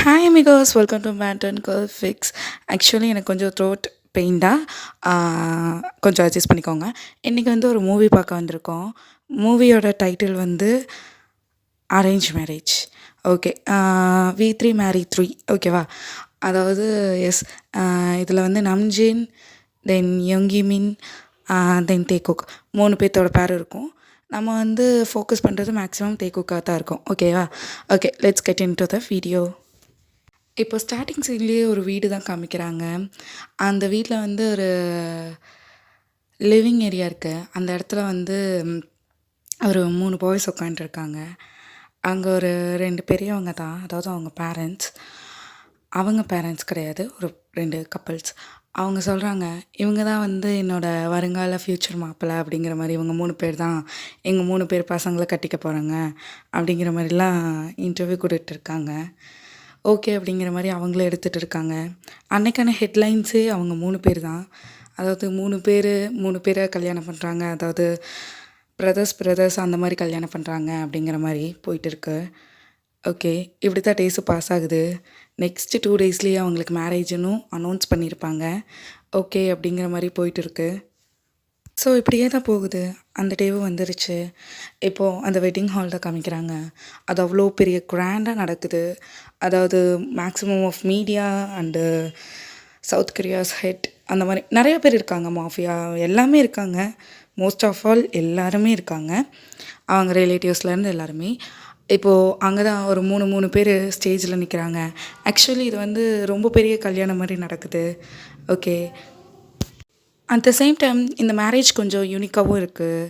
Hi amigos, welcome to mad and curl fix. Actually எனக்கு கொஞ்சம் throat பெயின்டா, கொஞ்சம் adjust பண்ணிக்கோங்க. இன்றைக்கி வந்து ஒரு மூவி பார்க்க வந்திருக்கோம். மூவியோட டைட்டில் வந்து arrange marriage. Okay, we three marry three, ஓகேவா? அதாவது எஸ், இதில் வந்து நம்ஜின், தென் யொங்கிமின், தென் தேக்குக் 3 பேர்த்தோட பேர் இருக்கும். நம்ம வந்து ஃபோக்கஸ் பண்ணுறது மேக்ஸிமம் தேக்குக்காக தான் இருக்கும், ஓகேவா? Okay, let's get in to the video. இப்போ ஸ்டார்டிங் சீன்லேயே ஒரு வீடு தான் காமிக்கிறாங்க. அந்த வீட்டில் வந்து ஒரு லிவிங் ஏரியா இருக்குது. அந்த இடத்துல வந்து ஒரு 3 பாய்ஸ் உட்காண்ட்ருக்காங்க. அங்கே ஒரு 2 பெரியவங்க தான், அதாவது அவங்க பேரண்ட்ஸ். அவங்க பேரண்ட்ஸ் கிடையாது, ஒரு 2 கப்புள்ஸ். அவங்க சொல்கிறாங்க, இவங்க தான் வந்து என்னோடய வருங்கால ஃப்யூச்சர் மாப்பிள்ளை அப்படிங்கிற மாதிரி. இவங்க 3 பேர் தான் எங்கள் 3 பேர் பசங்களை கட்டிக்க போகிறாங்க அப்படிங்கிற மாதிரிலாம் இன்டர்வியூ கொடுத்துட்ருக்காங்க. ஓகே அப்படிங்கிற மாதிரி அவங்களே எடுத்துகிட்டு இருக்காங்க. அன்னைக்கான ஹெட்லைன்ஸே அவங்க 3 பேர் தான். அதாவது 3 பேரை கல்யாணம் பண்ணுறாங்க, அதாவது பிரதர்ஸ் அந்த மாதிரி கல்யாணம் பண்ணுறாங்க அப்படிங்கிற மாதிரி போயிட்டுருக்கு. ஓகே, இப்படி தான் டேஸு பாஸ் ஆகுது. நெக்ஸ்ட்டு 2 டேஸ்லேயே அவங்களுக்கு மேரேஜுன்னு அனௌன்ஸ் பண்ணியிருப்பாங்க. ஓகே அப்படிங்கிற மாதிரி போயிட்டுருக்கு. ஸோ இப்படியே தான் போகுது. அந்த டேவும் வந்துருச்சு. இப்போது அந்த வெட்டிங் ஹால் தான் காமிக்கிறாங்க. அது அவ்வளோ பெரிய கிராண்டாக நடக்குது. அதாவது maximum of media and South Korea's head அந்த மாதிரி நிறைய பேர் இருக்காங்க. மாஃபியா எல்லாமே இருக்காங்க. மோஸ்ட் ஆஃப் ஆல் எல்லாருமே இருக்காங்க. அவங்க ரிலேட்டிவ்ஸ்லேருந்து எல்லாருமே. இப்போது அங்கே தான் ஒரு 3 பேர் ஸ்டேஜில் நிற்கிறாங்க. ஆக்சுவலி இது வந்து ரொம்ப பெரிய கல்யாணம் மாதிரி நடக்குது. Okay, at the same time இந்த மேரேஜ் கொஞ்சம் யூனிக்காகவும் இருக்குது.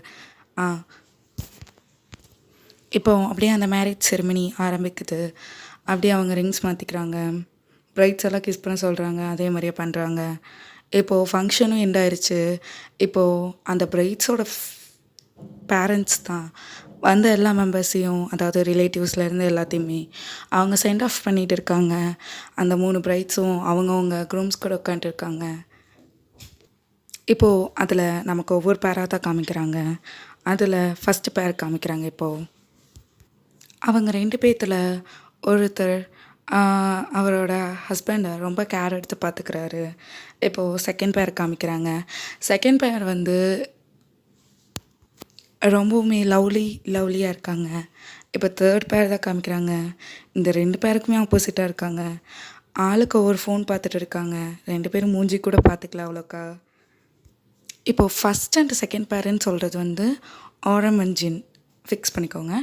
இப்போ அப்படியே அந்த மேரேஜ் செரிமனி ஆரம்பிக்குது. அப்படியே அவங்க ரிங்ஸ் மாற்றிக்கிறாங்க. ப்ரைட்ஸ் எல்லாம் கிஸ் பண்ண சொல்கிறாங்க, அதே மாதிரியே பண்ணுறாங்க. இப்போது ஃபங்க்ஷனும் எண்ட் ஆயிடுச்சு. இப்போது அந்த ப்ரைட்ஸோட பேரண்ட்ஸ் தான் வந்து எல்லா மெம்பர்ஸையும், அதாவது ரிலேட்டிவ்ஸ்லேருந்து எல்லாத்தையுமே அவங்க சென்ட் ஆஃப் பண்ணிகிட்டு இருக்காங்க. அந்த 3 ப்ரைட்ஸும் அவங்கவுங்க க்ரூம்ஸ் கூட உட்காந்துருக்காங்க. இப்போது அதில் நமக்கு ஒவ்வொரு பேராக தான் காமிக்கிறாங்க. அதில் ஃபஸ்ட்டு பேர் காமிக்கிறாங்க. இப்போது அவங்க 2 பேர்த்தில் ஒருத்தர் அவரோட ஹஸ்பண்டை ரொம்ப கேர் எடுத்து பார்த்துக்கிறாரு. இப்போது செகண்ட் பேர் காமிக்கிறாங்க. செகண்ட் பேர் வந்து ரொம்பவுமே லவ்லியாக இருக்காங்க. இப்போ தேர்ட் பேர் தான் காமிக்கிறாங்க. இந்த 2 பேருக்குமே ஆப்போசிட்டாக இருக்காங்க. ஆளுக்கு ஒவ்வொரு ஃபோன் பார்த்துட்டு இருக்காங்க. 2 பேரும் மூஞ்சி கூட பார்த்துக்கல அவ்வளோக்கா. இப்போது ஃபஸ்ட் அண்ட் செகண்ட் பேருன்னு சொல்கிறது வந்து ஆரம் அண்ட் ஜின் ஃபிக்ஸ் பண்ணிக்கோங்க.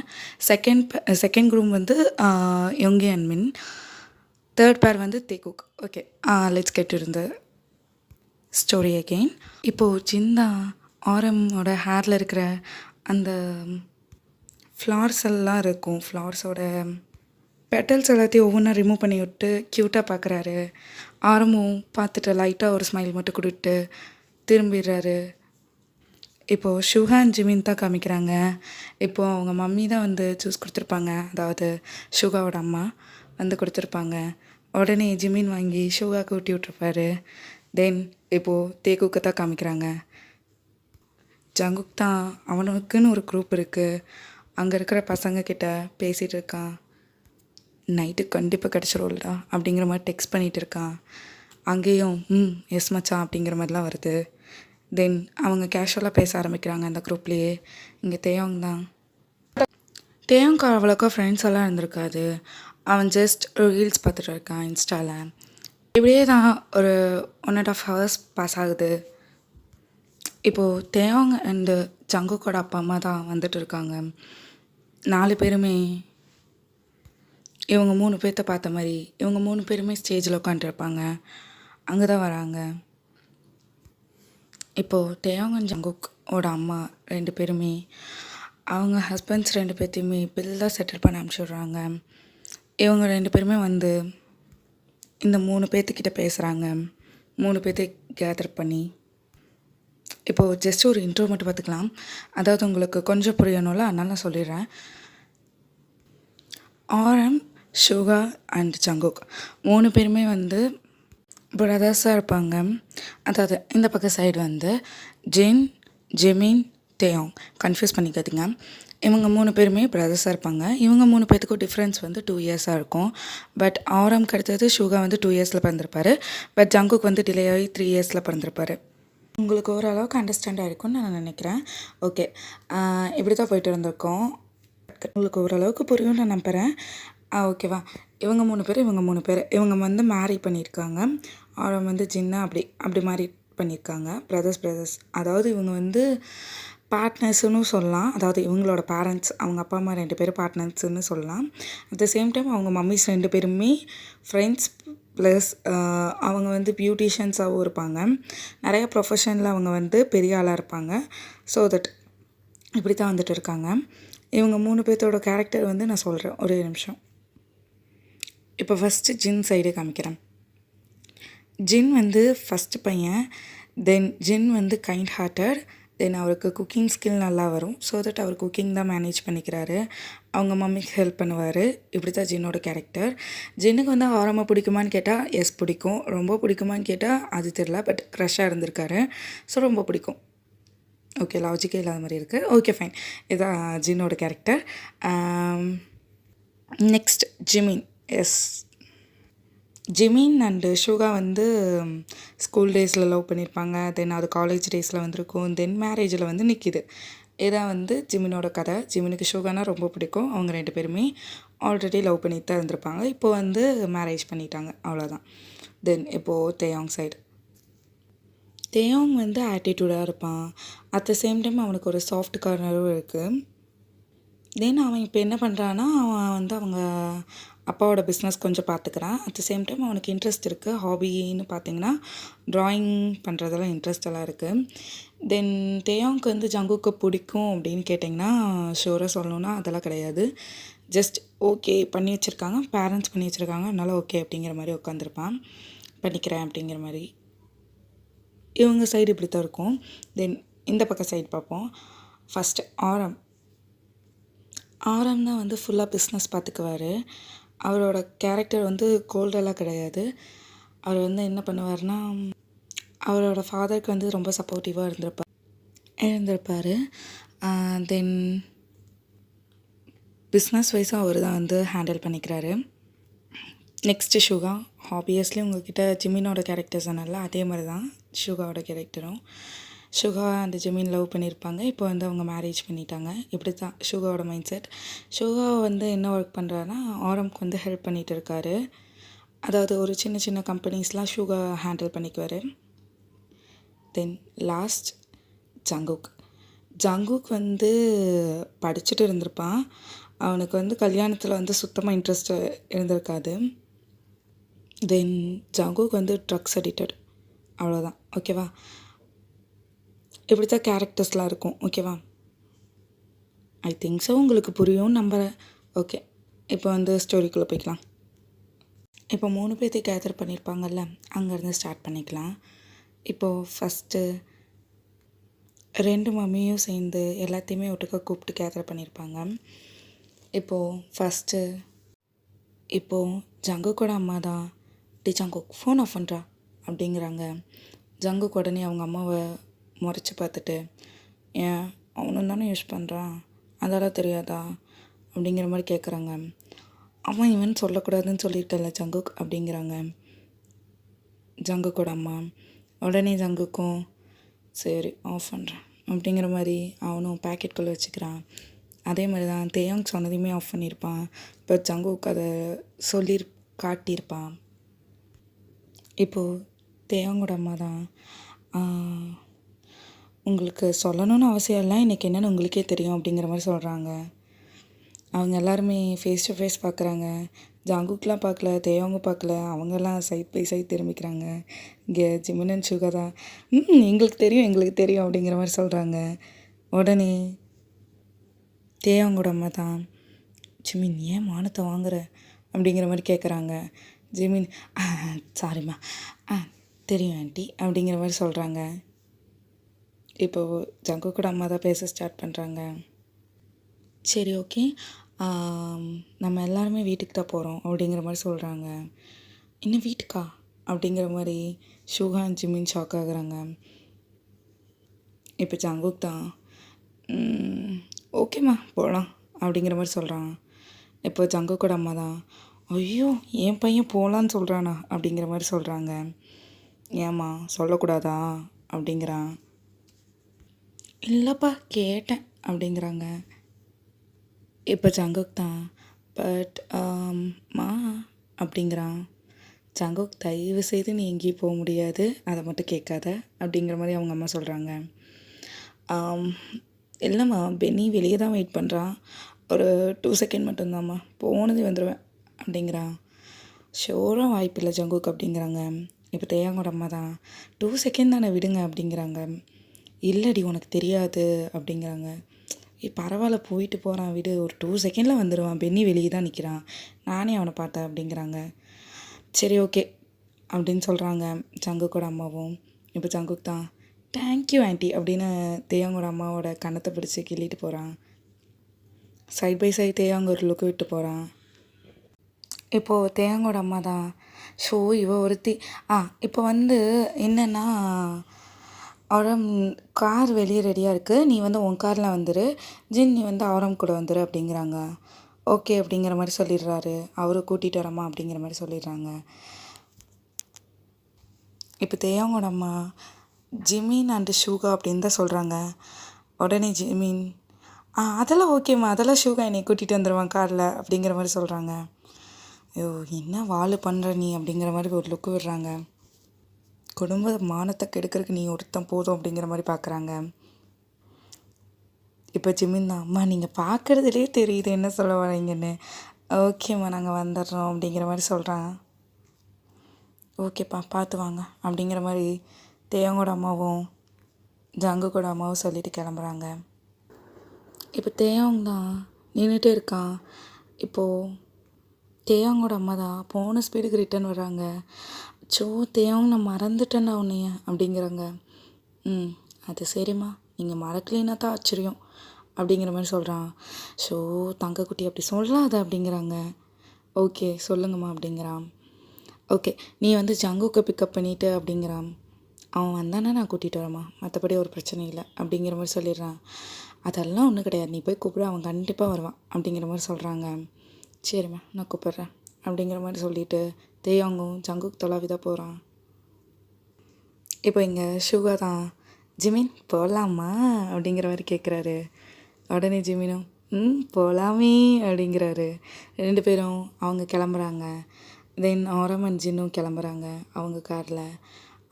செகண்ட் குரூம் வந்து யொங்கி அண்ட் மின். தேர்ட் பேர் வந்து தேக்குக். ஓகே, லெட்ஸ் கெட் இருந்த ஸ்டோரி அகெயின். இப்போது ஜின் தான் ஆரமோட ஹேரில் இருக்கிற அந்த ஃப்ளார்ஸ் எல்லாம் இருக்கும், ஃப்ளார்ஸோட பெட்டல்ஸ் எல்லாத்தையும் ஒவ்வொன்றா ரிமூவ் பண்ணி விட்டு க்யூட்டாக பார்க்குறாரு. ஆரமும் பார்த்துட்டு லைட்டாக ஒரு ஸ்மைல் மட்டும் கொடுத்து திரும்பிடுறாரு. இப்போது ஷுஹா அண்ட் ஜிமின் தான் காமிக்கிறாங்க. இப்போது அவங்க மம்மி தான் வந்து ஜூஸ் கொடுத்துருப்பாங்க, அதாவது ஷுகாவோட அம்மா வந்து கொடுத்துருப்பாங்க. உடனே ஜிமின் வாங்கி ஷுகாவுக்கு ஊட்டி விட்ருப்பாரு. தென் இப்போது தேக்குக்கு தான் காமிக்கிறாங்க. ஜங்குக் தான், அவனுக்குன்னு ஒரு குரூப் இருக்குது. அங்கே இருக்கிற பசங்கக்கிட்ட பேசிகிட்டு இருக்கான். நைட்டு கண்டிப்பாக கிடச்சிரும்டா அப்படிங்கிற மாதிரி டெக்ஸ்ட் பண்ணிகிட்டு இருக்கான். அங்கேயும் எஸ் மச்சான் அப்படிங்கிற மாதிரிலாம் வருது. தென் அவங்க கேஷுவலாக பேச ஆரம்பிக்கிறாங்க அந்த குரூப்லேயே. இங்கே தேயோங் தான். தேயோங்க்கு அவ்வளோக்கா ஃப்ரெண்ட்ஸ் எல்லாம் இருந்திருக்காது. அவன் ஜஸ்ட் ரீல்ஸ் பார்த்துட்டு இருக்கான் இன்ஸ்டாவில். இப்படியே தான் ஒரு 1.5 hours பாஸ் ஆகுது. இப்போது தேயோங் அண்டு ஜங்குக்கோட அப்பா அம்மா தான் வந்துட்டு இருக்காங்க. 4 பேருமே இவங்க 3 பேர்த்த பார்த்த மாதிரி இவங்க 3 பேருமே ஸ்டேஜில் உட்காந்துருப்பாங்க. அங்கே தான் வராங்க. இப்போது தேயோங் அண்ட் ஜங்குக்கோட அம்மா 2 பேருமே அவங்க ஹஸ்பண்ட்ஸ் 2 பேர்த்தையுமே பில்லாக செட்டில் பண்ண அனுப்பிச்சிடுறாங்க. இவங்க 2 பேருமே வந்து இந்த 3 பேர்த்துக்கிட்ட பேசுகிறாங்க. 3 பேர்த்தை கேதர் பண்ணி. இப்போது ஜஸ்ட் ஒரு இன்ட்ரோ மட்டும் பார்த்துக்கலாம். அதாவது உங்களுக்கு கொஞ்சம் புரியணும்ல, அதனால நான் சொல்லிடுறேன். ஆரம், ஷுகா அண்ட் ஜங்குக் 3 பேருமே வந்து பிரதர்ஸாக இருப்பாங்க. அதாவது இந்த பக்கம் சைடு வந்து ஜின், ஜிமின், தேயோங். கன்ஃபியூஸ் பண்ணிக்காதீங்க. இவங்க 3 பேருமே பிரதர்ஸா இருப்பாங்க. இவங்க 3 பேத்துக்கும் டிஃப்ரென்ஸ் வந்து 2 இயர்ஸா இருக்கும். பட் ஆரம்க்கு அடுத்தது ஷூகா வந்து 2 இயர்ஸில் பிறந்திருப்பாரு. பட் ஜங்குக் வந்து டிலே ஆகி 3 இயர்ஸில் பிறந்திருப்பாரு. உங்களுக்கு ஓரளவுக்கு அண்டர்ஸ்டாண்ட் ஆகிருக்கும்னு நான் நினைக்கிறேன். ஓகே, இப்படி தான் போயிட்டு இருந்திருக்கோம். உங்களுக்கு ஓரளவுக்கு புரியும்னு நான் நம்புகிறேன். ஓகேவா? இவங்க 3 பேர் இவங்க வந்து மேரி பண்ணியிருக்காங்க. ஆரம் வந்து ஜின்னா அப்படி மேரி பண்ணியிருக்காங்க. பிரதர்ஸ். அதாவது இவங்க வந்து பார்ட்னர்ஸ்னு சொல்லலாம். அதாவது இவங்களோட பேரண்ட்ஸ், அவங்க அப்பா அம்மா 2 பேரும் பார்ட்னர்ஸ்ன்னு சொல்லலாம். அட் த சேம் டைம் அவங்க மம்மிஸ் 2 பேருமே ஃப்ரெண்ட்ஸ் ப்ளஸ் அவங்க வந்து பியூட்டிஷியன்ஸாகவும் இருப்பாங்க. நிறைய ப்ரொஃபஷனில் அவங்க வந்து பெரிய ஆளாக இருப்பாங்க. ஸோ தட் இப்படி தான் வந்துட்டு இருக்காங்க. இவங்க 3 பேர்த்தோட கேரக்டர் வந்து நான் சொல்கிறேன், ஒரே நிமிஷம். இப்போ ஃபஸ்ட்டு ஜின் சைடு காமிக்கிறேன். ஜின் வந்து ஃபஸ்ட்டு பையன். தென் ஜின் வந்து கைண்ட் ஹார்ட்டட். தென் அவருக்கு குக்கிங் ஸ்கில் நல்லா வரும். ஸோ தட் அவர் குக்கிங் தான் மேனேஜ் பண்ணிக்கிறாரு. அவங்க மம்மிக்கு ஹெல்ப் பண்ணுவார். இப்படி தான் ஜின்னோட கேரக்டர். ஜின்னுக்கு வந்து ஆரம்ப பிடிக்குமான்னு கேட்டால் எஸ் பிடிக்கும். ரொம்ப பிடிக்குமான்னு கேட்டால் அது தெரில. பட் க்ரஷ்ஷாக இருந்திருக்காரு. ஸோ ரொம்ப பிடிக்கும். ஓகே, லாஜிக்கே இல்லாத மாதிரி இருக்குது. ஓகே ஃபைன், இதுதான் ஜின்னோட character. Next Jimin. Yes, Jimin and Suga வந்து ஸ்கூல் டேஸில் லவ் பண்ணியிருப்பாங்க. தென் அது காலேஜ் டேஸில் வந்திருக்கும். தென் மேரேஜில் வந்து நிற்கிது. இதான் வந்து ஜிமினோட கதை. ஜிமினுக்கு ஷூகானா ரொம்ப பிடிக்கும். அவங்க 2 பேருமே ஆல்ரெடி லவ் பண்ணிட்டு தான் இருந்திருப்பாங்க. இப்போ வந்து மேரேஜ் பண்ணிட்டாங்க, அவ்வளோதான். தென் இப்போது தேயாங் சைடு. தேயாங் வந்து ஆட்டிடியூடாக இருப்பான். அட் த சேம் டைம் அவனுக்கு ஒரு சாஃப்ட் கார்னரும் இருக்குது. தென் அவன் இப்போ என்ன பண்ணுறான்னா, அவன் வந்து அவங்க அப்பாவோட பிஸ்னஸ் கொஞ்சம் பார்த்துக்கிறான். அட் த சேம் டைம் அவனுக்கு இன்ட்ரெஸ்ட் இருக்குது. ஹாபின்னு பார்த்தீங்கன்னா ட்ராயிங் பண்ணுறதெல்லாம் இன்ட்ரெஸ்டெல்லாம் இருக்குது. தென் தேயாங்க்கு வந்து ஜங்குக்கு பிடிக்கும் அப்படின்னு கேட்டிங்கன்னா ஷூராக சொல்லணுன்னா அதெல்லாம் கிடையாது. ஜஸ்ட் ஓகே பண்ணி வச்சுருக்காங்க, பேரண்ட்ஸ் பண்ணி வச்சுருக்காங்க, அதனால் ஓகே அப்படிங்கிற மாதிரி உட்காந்துருப்பான். பண்ணிக்கிறேன் அப்படிங்கிற மாதிரி. இவங்க சைடு இப்படி தான் இருக்கும். தென் இந்த பக்கம் சைடு பார்ப்போம். ஃபஸ்ட்டு ஆரம் தான் வந்து ஃபுல்லாக பிஸ்னஸ் பார்த்துக்குவார். அவரோட கேரக்டர் வந்து கோல்டெல்லாம் கிடையாது. அவர் வந்து என்ன பண்ணுவார்னா, அவரோட ஃபாதருக்கு வந்து ரொம்ப சப்போர்ட்டிவாக இருந்திருப்பார். தென் பிஸ்னஸ் வைஸும் அவர் தான் வந்து ஹேண்டில் பண்ணிக்கிறாரு. நெக்ஸ்ட்டு ஷூகா. ஆப்வியஸ்லி உங்கள்கிட்ட ஜிமினோட கேரக்டர் சொன்னால அதே மாதிரி தான் ஷூகாவோட கேரக்டரும். ஷூகா அண்ட் ஜிமின் லவ் பண்ணியிருப்பாங்க. இப்போ வந்து அவங்க மேரேஜ் பண்ணிட்டாங்க. இப்படி தான் ஷூகாவோட மைண்ட் செட். ஷூகா வந்து என்ன ஒர்க் பண்ணுறாருன்னா, ஆரம்க்கு வந்து ஹெல்ப் பண்ணிகிட்டு இருக்காரு. அதாவது ஒரு சின்ன சின்ன கம்பெனிஸ்லாம் ஷூகா ஹேண்டில் பண்ணிக்குவார். தென் லாஸ்ட் ஜங்குக் வந்து படிச்சுட்டு இருந்திருப்பான். அவனுக்கு வந்து கல்யாணத்தில் வந்து சுத்தமாக இன்ட்ரெஸ்ட் இருந்திருக்காது. தென் ஜங்குக் வந்து ட்ரக்ஸ் அடிக்டட், அவ்வளோதான். ஓகேவா? இப்படி தான் கேரக்டர்ஸ்லாம் இருக்கும். ஓகேவா? ஐ திங்க் ஸோ உங்களுக்கு புரியும் நம்புகிறேன். ஓகே, இப்போ வந்து ஸ்டோரிக்குள்ளே போய்க்கலாம். இப்போ 3 பேர்த்தை கேதர் பண்ணியிருப்பாங்கல்ல, அங்கேருந்து ஸ்டார்ட் பண்ணிக்கலாம். இப்போது ஃபஸ்ட்டு 2 மம்மியும் சேர்ந்து எல்லாத்தையுமே ஒட்டுக்கா கூப்பிட்டு கேதர் பண்ணியிருப்பாங்க. இப்போது ஜங்குக்கோட அம்மா தான், டி ஜங்குக் ஃபோன் ஆஃப் பண்ணுறா அப்படிங்கிறாங்க. ஜங்குக் உடனே அவங்க அம்மாவை முறைச்சி பார்த்துட்டு, ஏன் அவனும் தானே யூஸ் பண்ணுறான், அதெல்லாம் தெரியாதா அப்படிங்கிற மாதிரி கேட்குறாங்க. அவன் இவன் சொல்லக்கூடாதுன்னு சொல்லியிருக்கல ஜங்குக் அப்படிங்கிறாங்க ஜங்குக்கோட அம்மா. உடனே ஜங்குக்கும் சரி ஆஃப் பண்ணுறேன் அப்படிங்கிற மாதிரி அவனும் பேக்கெட்டுக்குள்ளே வச்சுக்கிறான். அதே மாதிரி தான் தேயாங் சொன்னதையுமே ஆஃப் பண்ணியிருப்பான். பட் ஜங்குக் அதை சொல்லி காட்டியிருப்பான். இப்போது தேயாங்கோட அம்மா தான், உங்களுக்கு சொல்லணும்னு அவசியம் இல்லை, இன்றைக்கி என்னென்னு உங்களுக்கே தெரியும் அப்படிங்கிற மாதிரி சொல்கிறாங்க. அவங்க எல்லாருமே ஃபேஸ் டு ஃபேஸ் பார்க்குறாங்க. ஜங்குக்லாம் பார்க்கல, தேயாங்க பார்க்கல, அவங்கெல்லாம் சைட் பை சைட் திரும்பிக்கிறாங்க. இங்கே ஜிமின் அண்ட் ஷூகா தான் எங்களுக்கு தெரியும் அப்படிங்கிற மாதிரி சொல்கிறாங்க. உடனே தேயாங்கோட அம்மா தான், ஜிமின் ஏன் மானத்தை வாங்குற அப்படிங்கிற மாதிரி கேட்குறாங்க. ஜிமின் சாரிம்மா, தெரியும் ஆண்டி அப்படிங்கிற மாதிரி சொல்கிறாங்க. இப்போது ஜங்குக்கோட அம்மா தான் பேச ஸ்டார்ட் பண்ணுறாங்க. சரி ஓகே, நம்ம எல்லாருமே வீட்டுக்கு தான் போகிறோம் அப்படிங்கிற மாதிரி சொல்கிறாங்க. இன்னும் வீட்டுக்கா அப்படிங்கிற மாதிரி ஷூகா அண்ட் ஜிமின் ஷாக் ஆகுறாங்க. இப்போ ஜங்குக் தான், ஓகேம்மா போகலாம் அப்படிங்கிற மாதிரி சொல்கிறான். இப்போ ஜங்குக்கோட அம்மா தான், ஐயோ என் பையன் போகலான்னு சொல்கிறானா அப்படிங்கிற மாதிரி சொல்கிறாங்க. ஏம்மா சொல்லக்கூடாதா அப்படிங்கிறான். இல்லைப்பா கேட்டேன் அப்படிங்கிறாங்க. இப்போ ஜங்குக் தான், பட் மா அப்படிங்கிறான். ஜங்குக் தயவு செய்து நீ எங்கேயும் போக முடியாது, அதை மட்டும் கேட்காத அப்படிங்கிற மாதிரி அவங்க அம்மா சொல்கிறாங்க. இல்லைம்மா பென்னி வெளியே தான் வெயிட் பண்ணுறான், ஒரு 2 செகண்ட் மட்டும்தாம்மா, போனது வந்துடுவேன் அப்படிங்கிறான். ஷோராக வாய்ப்பில்லை ஜங்குக் அப்படிங்கிறாங்க. இப்போ தேயாங்கோட அம்மா தான், 2 செகண்ட் தானே விடுங்க அப்படிங்கிறாங்க. இல்லடி உனக்கு தெரியாது அப்படிங்கிறாங்க. பரவாயில்ல போயிட்டு போகிறான் விடு, ஒரு 2 செகண்டில் வந்துடுவான், பென்னி வெளியே தான் நிற்கிறான், நானே அவனை பார்த்தேன் அப்படிங்கிறாங்க. சரி ஓகே அப்படின்னு சொல்கிறாங்க ஜங்குக்கோட அம்மாவும். இப்போ ஜங்குக் தான், தேங்க்யூ ஆண்டி அப்படின்னு தேயாங்கோட அம்மாவோட கன்னத்தை பிடிச்சி கிள்ளிட்டு போகிறான். சைட் பை சைட் தேயாங்க ஒரு லுக்கு விட்டு போகிறான். இப்போது தேயாங்கோட அம்மா தான், ஷோ இவ ஒருத்தி இப்போ என்னென்னா அவரம் கார் வெளியே ரெடியாக இருக்குது, நீ உன் காரில் வந்துரு, ஜின் நீ அவரம் கூட வந்துரு அப்படிங்கிறாங்க. ஓகே அப்படிங்கிற மாதிரி சொல்லிடுறாரு. அவரை கூட்டிகிட்டு வரமா அப்படிங்கிற மாதிரி சொல்லிடுறாங்க. இப்போ தேயாங்கோட அம்மா ஜிமின் அண்டு ஷூகா அப்படின்னு தான் சொல்கிறாங்க. உடனே ஜிமின் அதெல்லாம் ஓகேம்மா, அதெல்லாம் ஷூகா என்னை கூட்டிகிட்டு வந்துடுவான் காரில் அப்படிங்கிற மாதிரி சொல்கிறாங்க. ஐயோ என்ன வாள் பண்ணுற நீ அப்படிங்கிற மாதிரி ஒரு லுக்கு விடுறாங்க. குடும்ப மானத்தை கெடுக்கிறதுக்கு நீ ஒருத்தன் போதும் அப்படிங்கிற மாதிரி பார்க்குறாங்க. இப்போ ஜிமின் தான், அம்மா நீங்கள் பார்க்குறதுலே தெரியுது என்ன சொல்ல வரீங்கன்னு. ஓகேம்மா நாங்கள் வந்துடுறோம் அப்படிங்கிற மாதிரி சொல்கிறாங்க. ஓகேப்பா பார்த்து வாங்க அப்படிங்கிற மாதிரி தேயாங்கோட அம்மாவும் ஜங்குக்கோட அம்மாவும் சொல்லிட்டு கிளம்புறாங்க. இப்போ தேயாங் தான் நின்றுட்டே இருக்கான். இப்போது தேயாங்கோட அம்மா தான் போன ஸ்பீடுக்கு ரிட்டன் வர்றாங்க. சோ தேயாங் நான் மறந்துட்டேன்னா உன்னைய அப்படிங்கிறாங்க. அது சரிம்மா, நீங்கள் மறக்கலைன்னா தான் ஆச்சரியம் அப்படிங்கிற மாதிரி சொல்கிறான். ஷோ தங்கக்குட்டி அப்படி சொல்லாத அப்படிங்கிறாங்க. ஓகே சொல்லுங்கம்மா அப்படிங்கிறான். ஓகே நீ ஜங்குக்கை பிக்கப் பண்ணிவிட்டு அப்படிங்கிறான். அவன் வந்தானே நான் கூட்டிகிட்டு வரேம்மா, மற்றபடி ஒரு பிரச்சனை இல்லை அப்படிங்கிற மாதிரி சொல்லிடுறான். அதெல்லாம் ஒன்றும் கிடையாது, நீ போய் கூப்பிடு, அவன் கண்டிப்பாக வருவான் அப்படிங்கிற மாதிரி சொல்கிறாங்க. சரிம்மா நான் கூப்பிட்றேன் அப்படிங்கிற மாதிரி சொல்லிவிட்டு தேயாங்கும் ஜங்குக் தொலாவிதான் போகிறான். இப்போ இங்கே ஷுகா தான், ஜிமின் போகலாமா அப்படிங்கிற மாதிரி கேட்குறாரு. உடனே ஜிமினும் போகலாமே அப்படிங்கிறாரு. 2 பேரும் அவங்க கிளம்புறாங்க. தென் ஆரம் அண்ட் ஜின்னும் கிளம்புறாங்க அவங்க காரில்.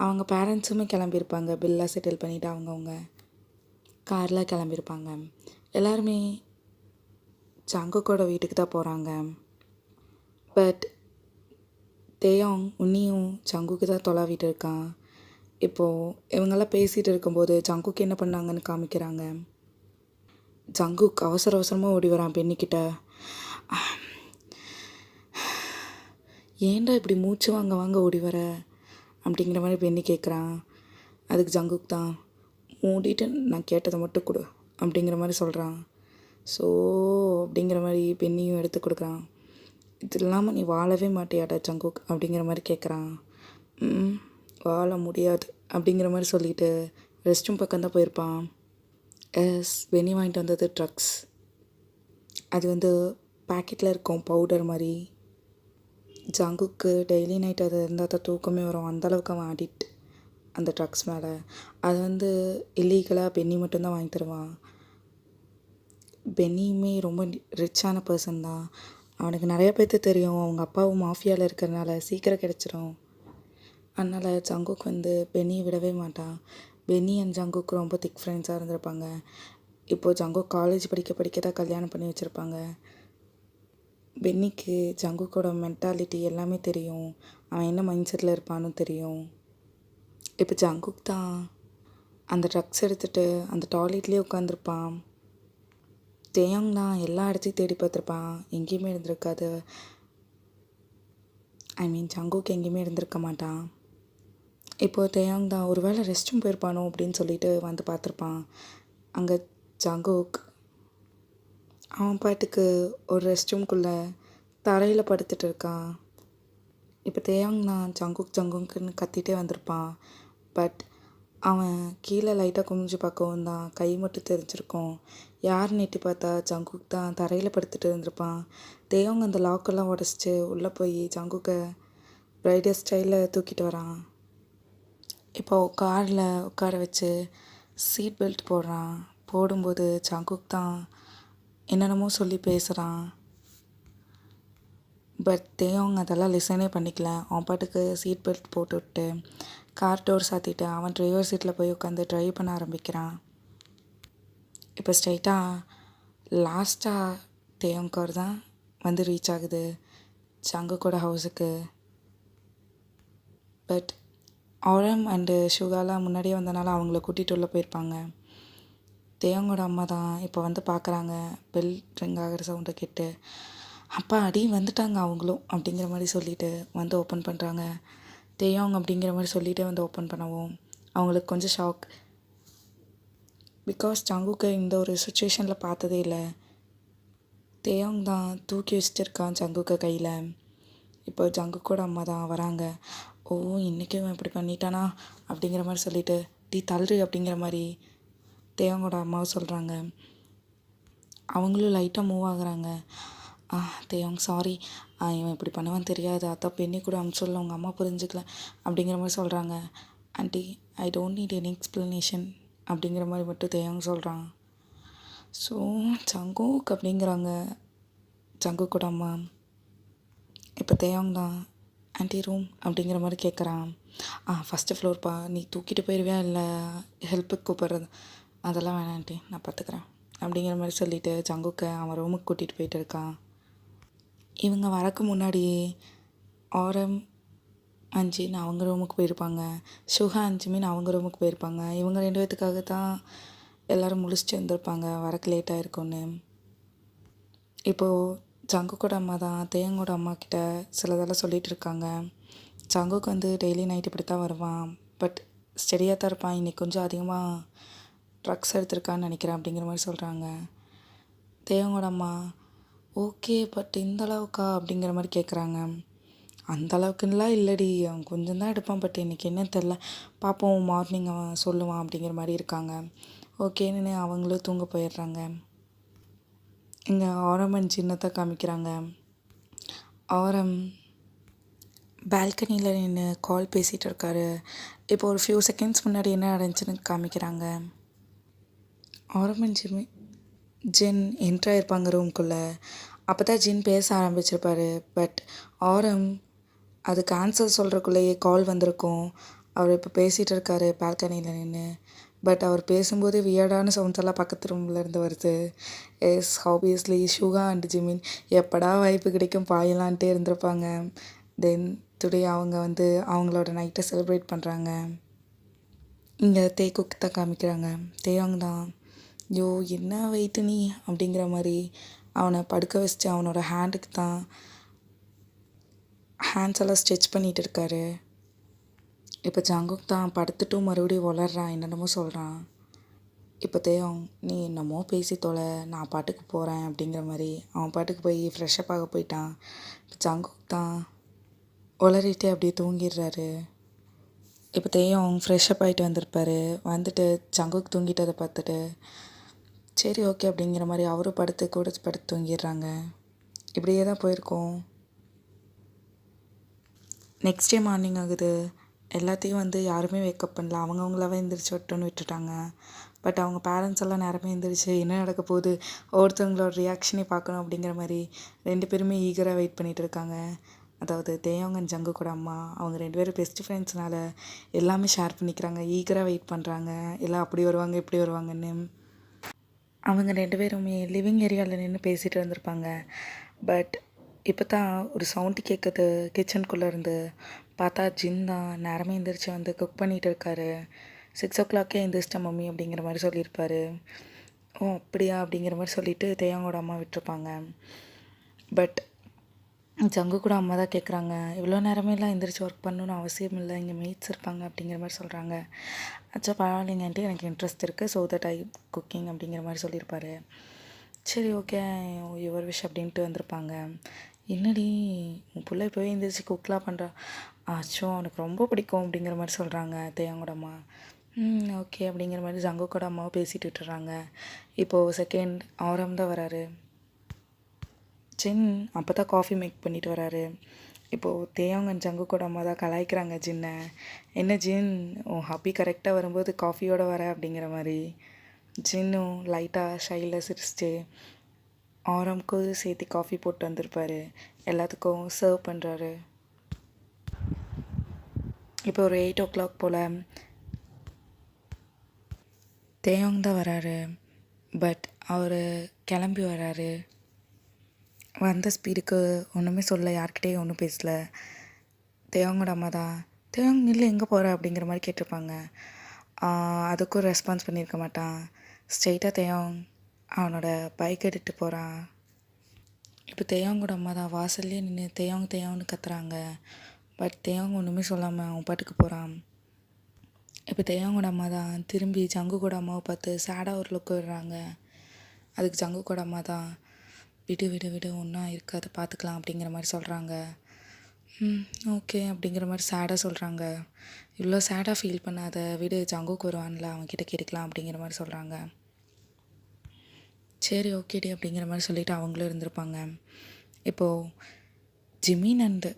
அவங்க பேரண்ட்ஸுமே கிளம்பியிருப்பாங்க, பில்லாம் செட்டில் பண்ணிவிட்டு அவங்கவுங்க காரில் கிளம்பியிருப்பாங்க. எல்லாருமே ஜங்குக்கோட வீட்டுக்கு தான் போகிறாங்க. பட் தேயாங் உன்னியும் ஜங்குக்கு தான் தொலாவிட்டு இருக்கான். இப்போது இவங்கெல்லாம் பேசிகிட்டு இருக்கும்போது ஜங்குக்கு என்ன பண்ணாங்கன்னு காமிக்கிறாங்க. ஜங்குக் அவசர அவசரமாக ஓடி வரான் பெண்ணிக்கிட்ட. ஏன்டா இப்படி மூச்சு வாங்க வாங்க ஓடி வர அப்படிங்கிற மாதிரி பெண்ணி கேட்குறான். அதுக்கு ஜங்குக் தான், மூடிட்டு நான் கேட்டதை மட்டும் கொடு அப்படிங்கிற மாதிரி சொல்கிறான். ஸோ அப்படிங்கிற மாதிரி பெண்ணியும் எடுத்து கொடுக்குறான். இது இல்லாமல் நீ வாழவே மாட்டியாடா ஜங்குக் அப்படிங்கிற மாதிரி கேட்குறான். வாழ முடியாது அப்படிங்கிற மாதிரி சொல்லிவிட்டு ரெஸ்ட் ரூம் பக்கம் தான் போயிருப்பான். பென்னி வாங்கிட்டு வந்தது ட்ரக்ஸ். அது பேக்கெட்டில் இருக்கும் பவுடர் மாதிரி. ஜங்குக்கு டெய்லி நைட் அது இருந்தால் தான் தூக்கமே வரும், அந்தளவுக்கு அவன் அடிக்ட் அந்த ட்ரக்ஸ் மேலே. அது இல்லீகலாக பென்னி மட்டும்தான் வாங்கி தருவான். பென்னியுமே ரொம்ப ரிச்சான பர்சன் தான். அவனுக்கு நிறைய பேர்த்து தெரியும், அவங்க அப்பாவும் மாஃபியாவில் இருக்கிறதுனால சீக்கிரம் கிடச்சிரும். அதனால் ஜங்குக் பென்னியை விடவே மாட்டான். பென்னி அண்ட் ஜங்குக் ரொம்ப திக் ஃப்ரெண்ட்ஸாக இருந்திருப்பாங்க. இப்போது ஜங்குக் காலேஜ் படிக்க தான் கல்யாணம் பண்ணி வச்சுருப்பாங்க. பென்னிக்கு ஜங்குக்கோட மென்டாலிட்டி எல்லாமே தெரியும், அவன் என்ன மைண்ட் செட்டில் இருப்பான்னு தெரியும். இப்போ ஜங்குக் தான் அந்த ட்ரக்ஸ் எடுத்துகிட்டு அந்த டாய்லெட்லேயே உட்காந்துருப்பான். தேயாங் தான் எல்லா இடத்தையும் தேடி பார்த்துருப்பான், எங்கேயுமே இருந்திருக்காது. ஜங்குக் எங்கேயுமே இருந்திருக்க மாட்டான். இப்போது தேயாங் தான் ஒரு வேளை ரெஸ்ட் ரூம் போயிருப்பானோ அப்படின்னு சொல்லிட்டு பார்த்துருப்பான். அங்கே ஜங்குக் அவன் பாட்டுக்கு ஒரு ரெஸ்ட் ரூம்குள்ளே தரையில் படுத்துட்டு இருக்கான். இப்போ தேயாங் தான் ஜங்குக்குன்னு கத்திகிட்டே வந்திருப்பான். பட் அவன் கீழே லைட்டாக குனிஞ்சு பார்க்கவும் தான் கை மட்டும் தெரிஞ்சிருக்கும். யாருன்னு எட்டி பார்த்தா ஜங்குக் தான் தரையில் படுத்துட்டு இருந்திருப்பான். தேவங்க அந்த லாக்கெல்லாம் உடச்சிட்டு உள்ளே போய் ஜங்குக்கை பிரைடல் ஸ்டைலில் தூக்கிட்டு வரான். இப்போ காரில் உட்கார வச்சு சீட் பெல்ட் போடுறான். போடும்போது ஜங்குக் தான் என்னென்னமோ சொல்லி பேசுகிறான். பட் தேவங்க அதெல்லாம் லிசனே பண்ணிக்கல. அவன் பாட்டுக்கு சீட் பெல்ட் போட்டுவிட்டு கார் டோர் சாத்திட்டு அவன் டிரைவர் சீட்டில் போய் உட்காந்து ட்ரைவ் பண்ண ஆரம்பிக்கிறான். இப்போ ஸ்ட்ரைட்டாக லாஸ்ட்டாக தேவங் கார் தான் வந்து ரீச் ஆகுது ஜங்குக்கோட ஹவுஸுக்கு. பட் ஆரம் அண்டு ஷுகாலாம் முன்னாடியே வந்தனால அவங்கள கூட்டிகிட்டு உள்ளே போயிருப்பாங்க. தேவங்கோட அம்மா தான் இப்போ வந்து பார்க்குறாங்க. பெல் ரிங் ஆகிற சவுண்டை கேட்டு, அப்பா அடி வந்துட்டாங்க அவங்களும் அப்படிங்கிற மாதிரி சொல்லிவிட்டு வந்து ஓப்பன் பண்ணுறாங்க. தேயோங் அப்படிங்கிற மாதிரி சொல்லிகிட்டே வந்து ஓப்பன் பண்ணவும் அவங்களுக்கு கொஞ்சம் ஷாக். பிகாஸ் ஜங்குக்கை இந்த ஒரு சுச்சுவேஷனில் பார்த்ததே இல்லை. தேயோங் தான் தூக்கி வச்சுட்டு இருக்கான் ஜங்குக்கை கையில். இப்போ ஜங்குக்கோட அம்மா தான் வராங்க. ஓ இன்றைக்கும் இவன் இப்படி பண்ணிட்டானா அப்படிங்கிற மாதிரி சொல்லிவிட்டு டீ தள்ளுறு அப்படிங்கிற மாதிரி தேவங்கோட அம்மாவை சொல்கிறாங்க. அவங்களும் லைட்டாக மூவ் ஆகுறாங்க. தேவங் சாரி, இவன் இப்படி பண்ணுவான்னு தெரியாது, அதான் பெண்ணி கூட அனுப்பிச்சுடல, உங்கள் அம்மா புரிஞ்சுக்கல அப்படிங்கிற மாதிரி சொல்கிறாங்க. Aunty I don't need any explanation அப்படிங்கிற மாதிரி மட்டும் தேவங் சொல்கிறான். ஸோ ஜங்குக் அப்படிங்கிறாங்க ஜங்குக்கோட அம்மா. இப்போ தேவங் தான் ஆண்டி ரூம் அப்படிங்கிற மாதிரி கேட்குறான். ஃபஸ்ட்டு ஃப்ளோர்ப்பா, நீ தூக்கிட்டு போயிடுவியா இல்லை ஹெல்ப்புக்கு கூப்பிட்றது, அதெல்லாம் வேணாம் ஆண்டி, நான் பார்த்துக்குறேன் அப்படிங்கிற மாதிரி சொல்லிவிட்டு ஜங்குக்கை அவன் ரூமுக்கு கூட்டிகிட்டு போயிட்டு இருக்கான். இவங்க வரக்கு முன்னாடி ஆரம் அஞ்சின் அவங்க ரூமுக்கு போயிருப்பாங்க. ஷுகா அஞ்சுமின் அவங்க ரூமுக்கு போயிருப்பாங்க. இவங்க 2 பேத்துக்காக தான் எல்லோரும் முழிச்சிட்டு வந்திருப்பாங்க வரக்கு லேட்டாக இருக்கும்னு. இப்போது ஜங்குக்கோட அம்மா தான் தேயங்கோட அம்மா கிட்ட சிலதெல்லாம் சொல்லிகிட்டு இருக்காங்க. ஜங்குக்கு வந்து டெய்லி நைட் இப்படி தான் வருவான், பட் ஸ்டெடியாக தான் இருப்பான், இன்றைக்கி கொஞ்சம் அதிகமாக ட்ரக்ஸ் எடுத்திருக்கான்னு நினைக்கிறேன் அப்படிங்கிற மாதிரி சொல்கிறாங்க. தேவங்கோட அம்மா ஓகே பட் இந்த அளவுக்கா அப்படிங்கிற மாதிரி கேட்குறாங்க. அந்த அளவுக்குலாம் இல்லடி, அவன் கொஞ்சம் தான் எடுப்பான், பட் இன்றைக்கி என்னன்னு தெரில, பார்ப்போம் மார்னிங் அவன் சொல்லுவான் அப்படிங்கிற மாதிரி இருக்காங்க. ஓகேன்னு அவங்களும் தூங்க போயிடுறாங்க. இங்கே ஆரம் அண்ட் சின்னத்தை காமிக்கிறாங்க. ஆரம் பால்கனியில் நின்று கால் பேசிகிட்டு இருக்காரு. இப்போ ஒரு ஃபியூ செகண்ட்ஸ் முன்னாடி என்ன நடந்துச்சுன்னு காமிக்கிறாங்க. ஆரம் அண்ட் ஜின் என்ட்ராயிருப்பாங்க ரூம்குள்ளே. அப்போ தான் ஜின் பேச ஆரம்பிச்சிருப்பார். பட் ஆரம் அதுக்கு ஆன்சர் சொல்கிறக்குள்ளேயே கால் வந்திருக்கும். அவர் இப்போ பேசிகிட்டு இருக்காரு பால்கனியில் நின்று. பட் அவர் பேசும்போது வியர்டான சவுண்ட்ஸ் எல்லாம் பக்கத்து ரூம்லேருந்து வருது. எஸ் ஆப்வியஸ்லி ஷுகா அண்ட் ஜிமின் எப்படா வாய்ப்பு கிடைக்கும் பாயலான்ட்டே இருந்திருப்பாங்க. தென் டுடே அவங்க வந்து அவங்களோட நைட்டை செலிப்ரேட் பண்ணுறாங்க. இங்கே தேக்குக்கு தான் காமிக்கிறாங்க. தேயாங் தான் யோ என்ன வெயிட்டு நீ அப்படிங்கிற மாதிரி அவனை படுக்க வச்சுட்டு அவனோட ஹேண்டுக்கு தான் ஹேண்ட்ஸ் எல்லாம் ஸ்டிச் பண்ணிகிட்டு இருக்காரு. இப்போ ஜங்குக் தான் படுத்துட்டும் மறுபடியும் வளர்றான், என்னென்னமோ சொல்கிறான். இப்போ தேயோங் நீ என்னமோ பேசி தொலை, நான் பாட்டுக்கு போகிறேன் அப்படிங்கிற மாதிரி அவன் பாட்டுக்கு போய் ஃப்ரெஷ்அப் ஆக போயிட்டான். இப்போ ஜங்குக் தான் உளறிட்டே அப்படியே தூங்கிடுறாரு. இப்போ தேயோங் ஃப்ரெஷ்அப் ஆகிட்டு வந்திருப்பார். வந்துட்டு ஜங்குக் தூங்கிட்டதை பார்த்துட்டு சரி ஓகே அப்படிங்கிற மாதிரி அவரும் கூட படுத்து தூங்கிடுறாங்க. இப்படியே தான் போயிருக்கோம். நெக்ஸ்ட் டே மார்னிங் ஆகுது. எல்லாத்தையும் வந்து யாருமே வேக்கப் பண்ணல, அவங்கவுங்களாவே எந்திரிச்சு விட்டோன்னு விட்டுட்டாங்க. பட் அவங்க பேரண்ட்ஸ் எல்லாம் நேரமே எந்திரிச்சு என்ன நடக்க போகுது, ஒருத்தவங்களோட ரியாக்ஷனே பார்க்கணும் அப்படிங்கிற மாதிரி 2 பேருமே ஈகராக வெயிட் பண்ணிகிட்டு இருக்காங்க. அதாவது தேயோங் அண்ட் ஜங்குக்கோட அம்மா அவங்க 2 பேரும் பெஸ்ட் ஃப்ரெண்ட்ஸ்னால எல்லாமே ஷேர் பண்ணிக்கிறாங்க. ஈகராக வெயிட் பண்ணுறாங்க, எல்லாம் அப்படி வருவாங்க இப்படி வருவாங்கன்னு. அவங்க 2 பேருமே லிவிங் ஏரியாவில் நின்று பேசிகிட்டு வந்திருப்பாங்க. பட் இப்போ தான் ஒரு சவுண்டு கேட்குது கிச்சனுக்குள்ளே இருந்து. பார்த்தா ஜின் தான் நேரமே எந்திரிச்சு வந்து குக் பண்ணிகிட்டு இருக்காரு. 6 o'clock எந்திரிச்சிட்டேன் மம்மி அப்படிங்கிற மாதிரி சொல்லியிருப்பார். ஓ அப்படியா அப்படிங்கிற மாதிரி சொல்லிவிட்டு தேயாங்கோட அம்மா விட்டுருப்பாங்க. பட் ஜங்கு கூட அம்மா தான் கேட்குறாங்க, இவ்வளோ நேரமேலாம் எந்திரிச்சு ஒர்க் பண்ணணுன்னு அவசியம் இல்லை, இங்கே மெய்ட்ஸ் இருப்பாங்க அப்படிங்கிற மாதிரி சொல்கிறாங்க. அச்சா பரவாயில்லைங்கன்ட்டு எனக்கு இன்ட்ரெஸ்ட் இருக்குது, ஸோ தட் ஐ குக்கிங் அப்படிங்கிற மாதிரி சொல்லியிருப்பார். சரி ஓகே யுவர் விஷ் அப்படின்ட்டு வந்திருப்பாங்க. என்னடி உன் பிள்ளை போய் எந்திரிச்சு குக்லாம் பண்ணுறா, அச்சோ அவனுக்கு ரொம்ப பிடிக்கும் அப்படிங்கிற மாதிரி சொல்கிறாங்க தேயாங்கோட அம்மா. ஓகே அப்படிங்கிற மாதிரி ஜங்குக்கோட அம்மாவும் பேசிட்டு விட்டுறாங்க. இப்போது செகண்ட் ஆரம் தான் வராரு. ஜின் அப்போ தான் காஃபி மேக் பண்ணிட்டு வராரு. இப்போது தேயாங் அண்ட் ஜங்குக்கோட அம்மா தான் கலாய்க்கிறாங்க ஜின்னை. என்ன ஜின், உன் ஹப்பி கரெக்டாக வரும்போது காஃபியோட வர அப்படிங்கிற மாதிரி. ஜின்னும் லைட்டாக ஷையில் சிரிச்சிட்டு ஆரம்க்கு சேர்த்து காஃபி போட்டு வந்திருப்பாரு. எல்லாத்துக்கும் சர்வ் பண்ணுறாரு. இப்போ ஒரு 8 o'clock போல் தேயாங் தான் வராரு. பட் அவர் கிளம்பி வராரு. வந்த ஸ்பீடுக்கு ஒன்றுமே சொல்ல, யார்கிட்டேயும் ஒன்றும் பேசல. தேயாங்கோட அம்மா தான் தேயாங் நில்லு எங்கே போகிற அப்படிங்கிற மாதிரி கேட்டிருப்பாங்க. அதுக்கும் ரெஸ்பான்ஸ் பண்ணியிருக்க மாட்டான். ஸ்ட்ரெயிட்டாக தேயாங் அவனோட பைக் எடுத்துகிட்டு போகிறான். இப்போ தேயாங்கோட அம்மா தான் வாசல்லே நின்று தேயாங் தேயாங்னு கத்துறாங்க. பட் தேயாங் ஒன்றுமே சொல்லாமல் அவன் பாட்டுக்கு போகிறான். இப்போ தேயாங்கோட அம்மா தான் திரும்பி ஜங்குக்கோட அம்மாவை பார்த்து சேடாக ஒரு லுக் விடுறாங்க. அதுக்கு ஜங்குக்கோட அம்மா தான் விடு விடு விடு ஒன்றா இருக்காது பார்த்துக்கலாம் அப்படிங்கிற மாதிரி சொல்கிறாங்க. ஓகே அப்படிங்கிற மாதிரி சேடாக சொல்கிறாங்க. இவ்வளோ சேடாக ஃபீல் பண்ணாத, விடு ஜங்குக்கு வருவான்ல அவன்கிட்ட கேட்டுக்கலாம் அப்படிங்கிற மாதிரி சொல்கிறாங்க. சரி ஓகேடி அப்படிங்கிற மாதிரி சொல்லிவிட்டு அவங்களும் இருந்திருப்பாங்க. இப்போது ஜிமின் அண்ட்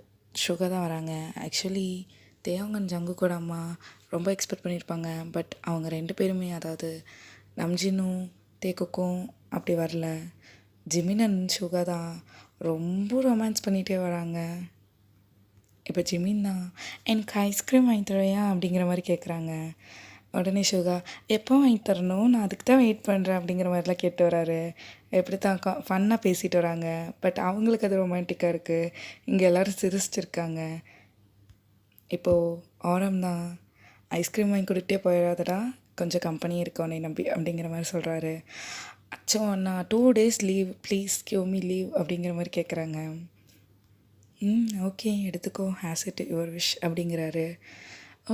சுகா தான் வராங்க. ஆக்சுவலி தேயாங் அண்ட் ஜங்குக்கோட அம்மா ரொம்ப எக்ஸ்பெக்ட் பண்ணியிருப்பாங்க. பட் அவங்க 2 பேருமே, அதாவது நம்ஜினும் தேக்குக்கும் அப்படி வரல. ஜிமின் அண்ட் சுகா தான் ரொம்ப ரொமான்ஸ் பண்ணிகிட்டே வராங்க. இப்போ ஜிமின் தான் எனக்கு ஐஸ்கிரீம் வாங்கி தருவியா அப்படிங்கிற மாதிரி கேட்குறாங்க. உடனே சுகா எப்போ வாங்கி தரணும், நான் அதுக்கு தான் வெயிட் பண்ணுறேன் அப்படிங்கிற மாதிரிலாம் கேட்டு வராரு. எப்படி தான் ஃபன்னாக பேசிட்டு வராங்க. பட் அவங்களுக்கு அது ரொமான்டிக்காக இருக்குது. இங்கே எல்லோரும் சிரிச்சிருக்காங்க. இப்போது ஆரம் தான் ஐஸ்கிரீம் வாங்கி கொடுத்தே போயிடாதடா, கொஞ்சம் கம்பெனி இருக்கோனே நம்பி அப்படிங்கிற மாதிரி சொல்கிறாரு. அச்சோ அண்ணா 2 days leave please give me leave அப்படிங்கிற மாதிரி கேட்குறாங்க. ஓகே எடுத்துக்கோ, ஹேஸ் இட் யுவர் விஷ் அப்படிங்கிறாரு.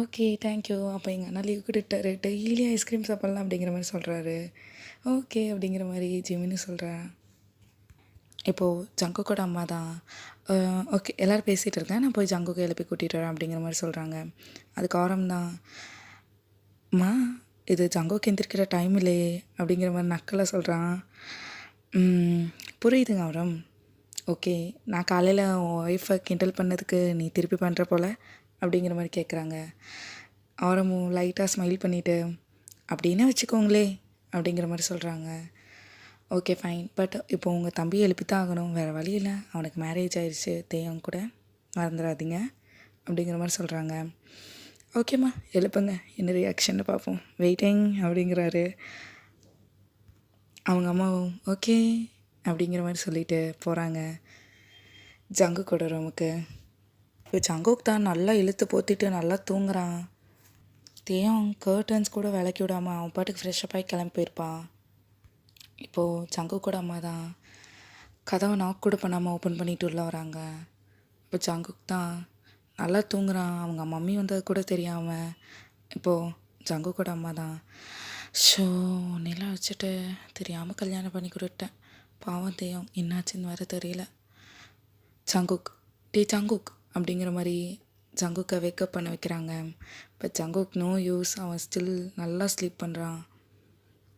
Okay thank you. அப்போ எங்கள் அண்ணா லீவ் கொடுத்தாரு, டெய்லி ஐஸ்கிரீம் சாப்பிட்லாம் அப்படிங்கிற மாதிரி சொல்கிறாரு. ஓகே அப்படிங்கிற மாதிரி ஜிமின்னு சொல்கிறேன். இப்போது ஜங்குக்கோட அம்மா தான் ஓகே எல்லோரும் பேசிகிட்டு இருக்கேன், நான் போய் ஜங்குக்கு எழுப்பி கூட்டிகிட்டு வரேன் அப்படிங்கிற மாதிரி சொல்கிறாங்க. அதுக்கு ஆரம் தான் அம்மா இது ஜங்குக்கு எந்திரிக்கிற டைம் இல்லையே அப்படிங்கிற மாதிரி நக்கலாக சொல்கிறான். புரியுதுங்க ஆரம். ஓகே நான் காலையில் உன் ஒய்ஃபை கிண்டல் பண்ணதுக்கு நீ திருப்பி பண்ணுற போல் அப்படிங்கிற மாதிரி கேட்குறாங்க. ஆரமும் லைட்டாக ஸ்மைல் பண்ணிவிட்டு அப்படின்னு வச்சுக்கோங்களே அப்படிங்கிற மாதிரி சொல்கிறாங்க. ஓகே ஃபைன், பட் இப்போ உங்கள் தம்பியை எழுப்பி தான் ஆகணும், வேறு வழி இல்லை, அவனுக்கு மேரேஜ் ஆயிடுச்சு, தேவன் கூட மறந்துடாதீங்க அப்படிங்கிற மாதிரி சொல்கிறாங்க. ஓகேம்மா எழுப்புங்க, என்ன ரியாக்ஷன்னு பார்ப்போம், வெயிட்டிங் அப்படிங்கிறாரு. அவங்க அம்மாவும் ஓகே அப்படிங்கிற மாதிரி சொல்லிட்டு போகிறாங்க ஜங்குக்கோட ரூமுக்கு. இப்போ ஜங்குக்கு தான் நல்லா இழுத்து போத்திட்டு நல்லா தூங்குறான். தேவன் கர்டன்ஸ் கூட விளக்கி விடாமல் அவன் பாட்டுக்கு ஃப்ரெஷ்ஷப் ஆகி கிளம்பி போயிருப்பான். இப்போது ஜங்குக்கோட அம்மா தான் கதவை நாக் கூட பண்ணாமல் ஓப்பன் பண்ணிட்டு உள்ளே வராங்க. இப்போ ஜங்குக்கு தான் நல்லா தூங்குறான், அவங்க மம்மி வந்தது கூட தெரியாமல். இப்போது ஜங்குக்கோட அம்மா தான் ஷோ நிலம் வச்சுட்டு தெரியாமல் கல்யாணம் பண்ணி கொடுத்தேன், பாவம் தேயும் என்னாச்சுன்னு வேறு தெரியல. ஜங்குக் ஜங்குக் அப்படிங்கிற மாதிரி ஜங்குக்கை வேக்கப் பண்ண வைக்கிறாங்க. இப்போ ஜங்குக் நோ யூஸ், அவன் ஸ்டில் நல்லா ஸ்லீப் பண்ணுறான்.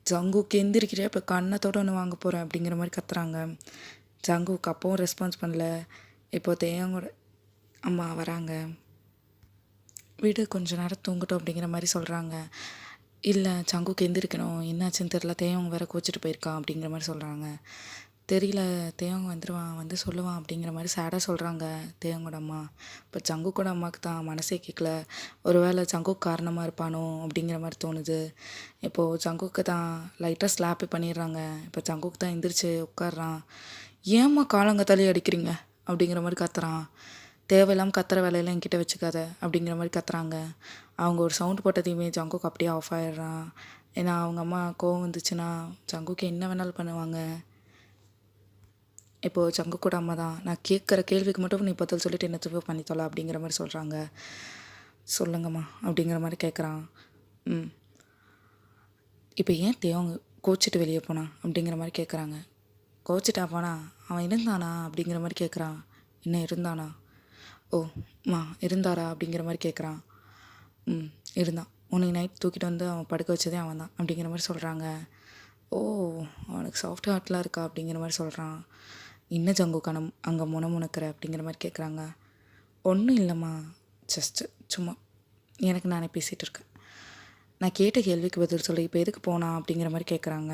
ஜங்குக்கு எந்திரிக்கிறியா, இப்போ கண்ணத்தோடு ஒன்று வாங்க போகிறேன் அப்படிங்கிற மாதிரி கத்துறாங்க. ஜங்குக்கு அப்போவும் ரெஸ்பான்ஸ் பண்ணல. இப்போ தேயாங்கோட அம்மா வராங்க. வீடு கொஞ்சம் நேரம் தூங்கட்டும் அப்படிங்கிற மாதிரி சொல்கிறாங்க. இல்லை ஜங்குக்கு எந்திரிக்கணும், என்னாச்சுன்னு தெரில, தேவங்க வேறு கோச்சிட்டு போயிருக்கான் அப்படிங்கிற மாதிரி சொல்கிறாங்க. தெரியல, தேவங்க வந்துடுவான், வந்து சொல்லுவான் அப்படிங்கிற மாதிரி சேடாக சொல்கிறாங்க தேவங்கோட அம்மா. இப்போ ஜங்குக்கோட அம்மாவுக்கு தான் மனசே கேட்கல, ஒரு வேளை ஜங்குக்கு காரணமாக இருப்பானோ அப்படிங்கிற மாதிரி தோணுது. இப்போது ஜங்குக்கு தான் லைட்டாக ஸ்லாப்பு பண்ணிடுறாங்க. இப்போ ஜங்குக்கு தான் எந்திரிச்சு உட்காடுறான். ஏம்மா காலங்கத்தாலே அடிக்கிறீங்க அப்படிங்கிற மாதிரி கத்துறான். தேவையில்லாமல் கத்துற வேலையெல்லாம் என்கிட்ட வச்சுக்காத அப்படிங்கிற மாதிரி கத்துறாங்க. அவங்க ஒரு சவுண்டு போட்டதையுமே ஜங்குக்கு அப்படியே ஆஃப் ஆகிடுறான். ஏன்னா அவங்க அம்மா கோவம் வந்துச்சுன்னா ஜங்குக்கு என்ன வேணாலும் பண்ணுவாங்க. இப்போது ஜங்குக்கோட அம்மா தான் நான் கேட்குற கேள்விக்கு மட்டும் நீ பதில் சொல்லிட்டு என்ன திரும்ப பண்ணி தொலை அப்படிங்கிற மாதிரி சொல்கிறாங்க. சொல்லுங்கம்மா அப்படிங்கிற மாதிரி கேட்குறான். இப்போ ஏன் தேவங்க கோச்சிட்டு வெளியே போனான் அப்படிங்கிற மாதிரி கேட்குறாங்க. கோச்சிட்டா போனா, அவன் இருந்தானா அப்படிங்கிற மாதிரி கேட்குறான். என்ன இருந்தானா, ஓ மா இருந்தாரா அப்படிங்கிற மாதிரி கேட்குறான். இருந்தான். உன்னை நைட் தூக்கிட்டு வந்து அவன் படுக்க வச்சதே அவன் தான் அப்படிங்கிற மாதிரி சொல்கிறாங்க. ஓ, அவனுக்கு சாஃப்ட் ஹார்ட்லாம் இருக்கா அப்படிங்கிற மாதிரி சொல்கிறான். என்ன ஜங்குக்கான அங்கே முணுமுணுக்கிற அப்படிங்கிற மாதிரி கேட்குறாங்க. ஒன்றும் இல்லைம்மா, ஜஸ்ட்டு சும்மா எனக்கு நானே பேசிகிட்டு இருக்கேன். நான் கேட்ட கேள்விக்கு பதில் சொல்லி இப்போ எதுக்கு போனா அப்படிங்கிற மாதிரி கேட்குறாங்க.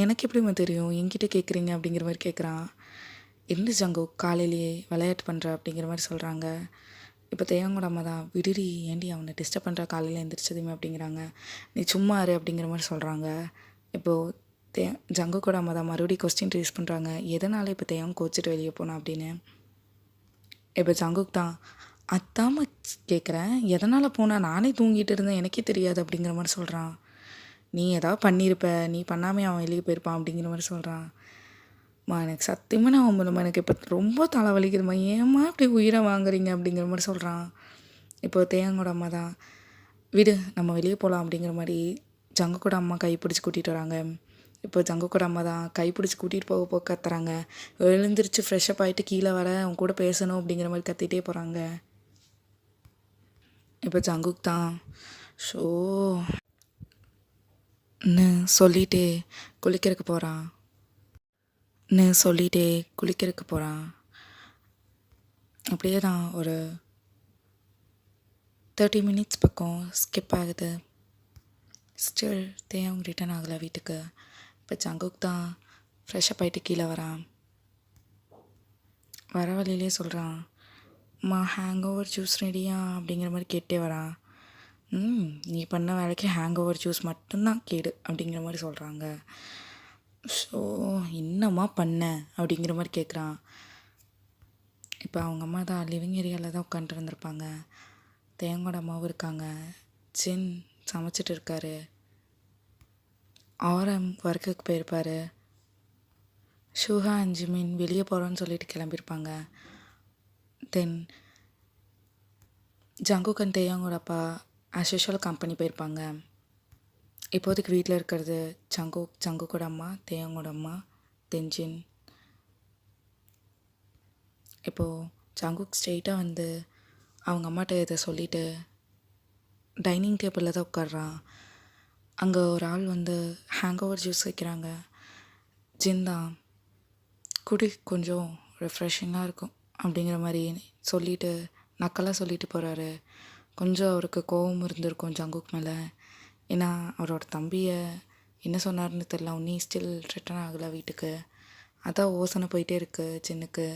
எனக்கு எப்படிம்மா தெரியும், என்கிட்ட கேட்குறீங்க அப்படிங்கிற மாதிரி கேட்குறான். என்ன ஜங்கு காலையிலேயே விளையாட்டு பண்ணுற அப்படிங்கிற மாதிரி சொல்கிறாங்க. இப்போ தேவங்கோட அம்மா தான், விடுடி ஏண்டி அவனை டிஸ்டர்ப் பண்ணுற காலையில் எழுந்திரிச்சதுமே அப்படிங்கிறாங்க. நீ சும்மா இரு அப்படிங்கிற மாதிரி சொல்கிறாங்க. இப்போது ஜங்கு கூட அம்மா தான் மறுபடியும் கொஸ்டின் ரேஸ் பண்ணுறாங்க. எதனால் இப்போ தேவன் கோச்சிட்டு வெளியே போனான் அப்படின்னு. இப்போ ஜங்குக்கு தான், அத்தாம கேட்குறேன், எதனால் போனால் நானே தூங்கிட்டு இருந்தேன் எனக்கே தெரியாது அப்படிங்கிற மாதிரி சொல்கிறான். நீ ஏதாவது பண்ணியிருப்ப, நீ பண்ணாமே அவன் வெளியே போயிருப்பான் அப்படிங்கிற மாதிரி சொல்கிறான். எனக்கு சத்தியமாக நான் அவன் எனக்கு இப்போ ரொம்ப தலைவலிக்குதுமா, ஏம்மா இப்படி உயிரை வாங்குறீங்க அப்படிங்கிற மாதிரி சொல்கிறான். இப்போ தேவங்கோட அம்மா தான், விடு நம்ம வெளியே போகலாம் அப்படிங்கிற மாதிரி ஜங்கு கூட அம்மா கைப்பிடிச்சி கூட்டிகிட்டு வராங்க. இப்போ ஜங்கு கூட அம்மா தான் கைப்பிடிச்சி கூட்டிகிட்டு போக கத்துறாங்க. எழுந்திரிச்சு ஃப்ரெஷ்அப் ஆகிட்டு கீழே வர அவங்க கூட பேசணும் அப்படிங்கிற மாதிரி கத்திகிட்டே போகிறாங்க. இப்போ ஜங்குக்கு தான் ஷோன்னு சொல்லிகிட்டே குளிக்கிறதுக்கு போகிறான். அப்படியே தான் ஒரு 30 மினிட்ஸ் பக்கம் ஸ்கிப் ஆகுது. ஸ்டில் அவங்க ரிட்டர்ன் ஆகலை வீட்டுக்கு. இப்போ ஜங்குக்கு தான் ஃப்ரெஷ்அப் ஆகிட்டு கீழே வரான். வர வழியிலே சொல்கிறான், அம்மா ஹேங் ஓவர் ஜூஸ் ரெடியா அப்படிங்கிற மாதிரி கேட்டே வரான். நீ பண்ண வேலைக்கு ஹேங் ஓவர் ஜூஸ் மட்டும்தான் கேடு அப்படிங்கிற மாதிரி சொல்கிறாங்க. ஸோ என்னம்மா பண்ண அப்படிங்கிற மாதிரி கேட்குறான். இப்போ அவங்க அம்மா தான் லிவிங் ஏரியாவில் தான் உட்காந்துட்டு இருந்திருப்பாங்க. தேங்கோட அம்மாவும் இருக்காங்க. ஜின் சமைச்சிட்டு இருக்காரு. ஆரம் ஒர்க்குக்கு போயிருப்பார். ஷூஹா அண்ட் ஜிமின் வெளியே போகிறோன்னு சொல்லிட்டு கிளம்பியிருப்பாங்க. தென் ஜங்குக் அண்ட் தேயாங்கோட அப்பா ஆஸ் யூஷுவல் கம்பெனி போயிருப்பாங்க. இப்போதைக்கு வீட்டில் இருக்கிறது ஜங்குக்கோட அம்மா, தேயாங்கோட அம்மா, தென் ஜின். இப்போது ஜங்குக் ஸ்ட்ரெயிட்டாக வந்து அவங்க அம்மாட்ட இதை சொல்லிவிட்டு டைனிங் டேபிளில் தான் உட்காடுறான். அங்கே ஒரு ஆள் வந்து ஹேங் ஓவர் ஜூஸ் வைக்கிறாங்க. ஜின் தான், குடி கொஞ்சம் ரெஃப்ரெஷிங்காக இருக்கும் அப்படிங்கிற மாதிரி சொல்லிவிட்டு நக்கலாக சொல்லிட்டு போகிறாரு. கொஞ்சம் அவருக்கு கோபம் இருந்திருக்கும் ஜங்குக் மேலே. ஏன்னா அவரோட தம்பியை என்ன சொன்னார்னு தெரியல, உன்னி ஸ்டில் ரிட்டர்ன் ஆகலை வீட்டுக்கு. அதான் யோசனை போயிட்டே இருக்குது ஜின்னுக்கு.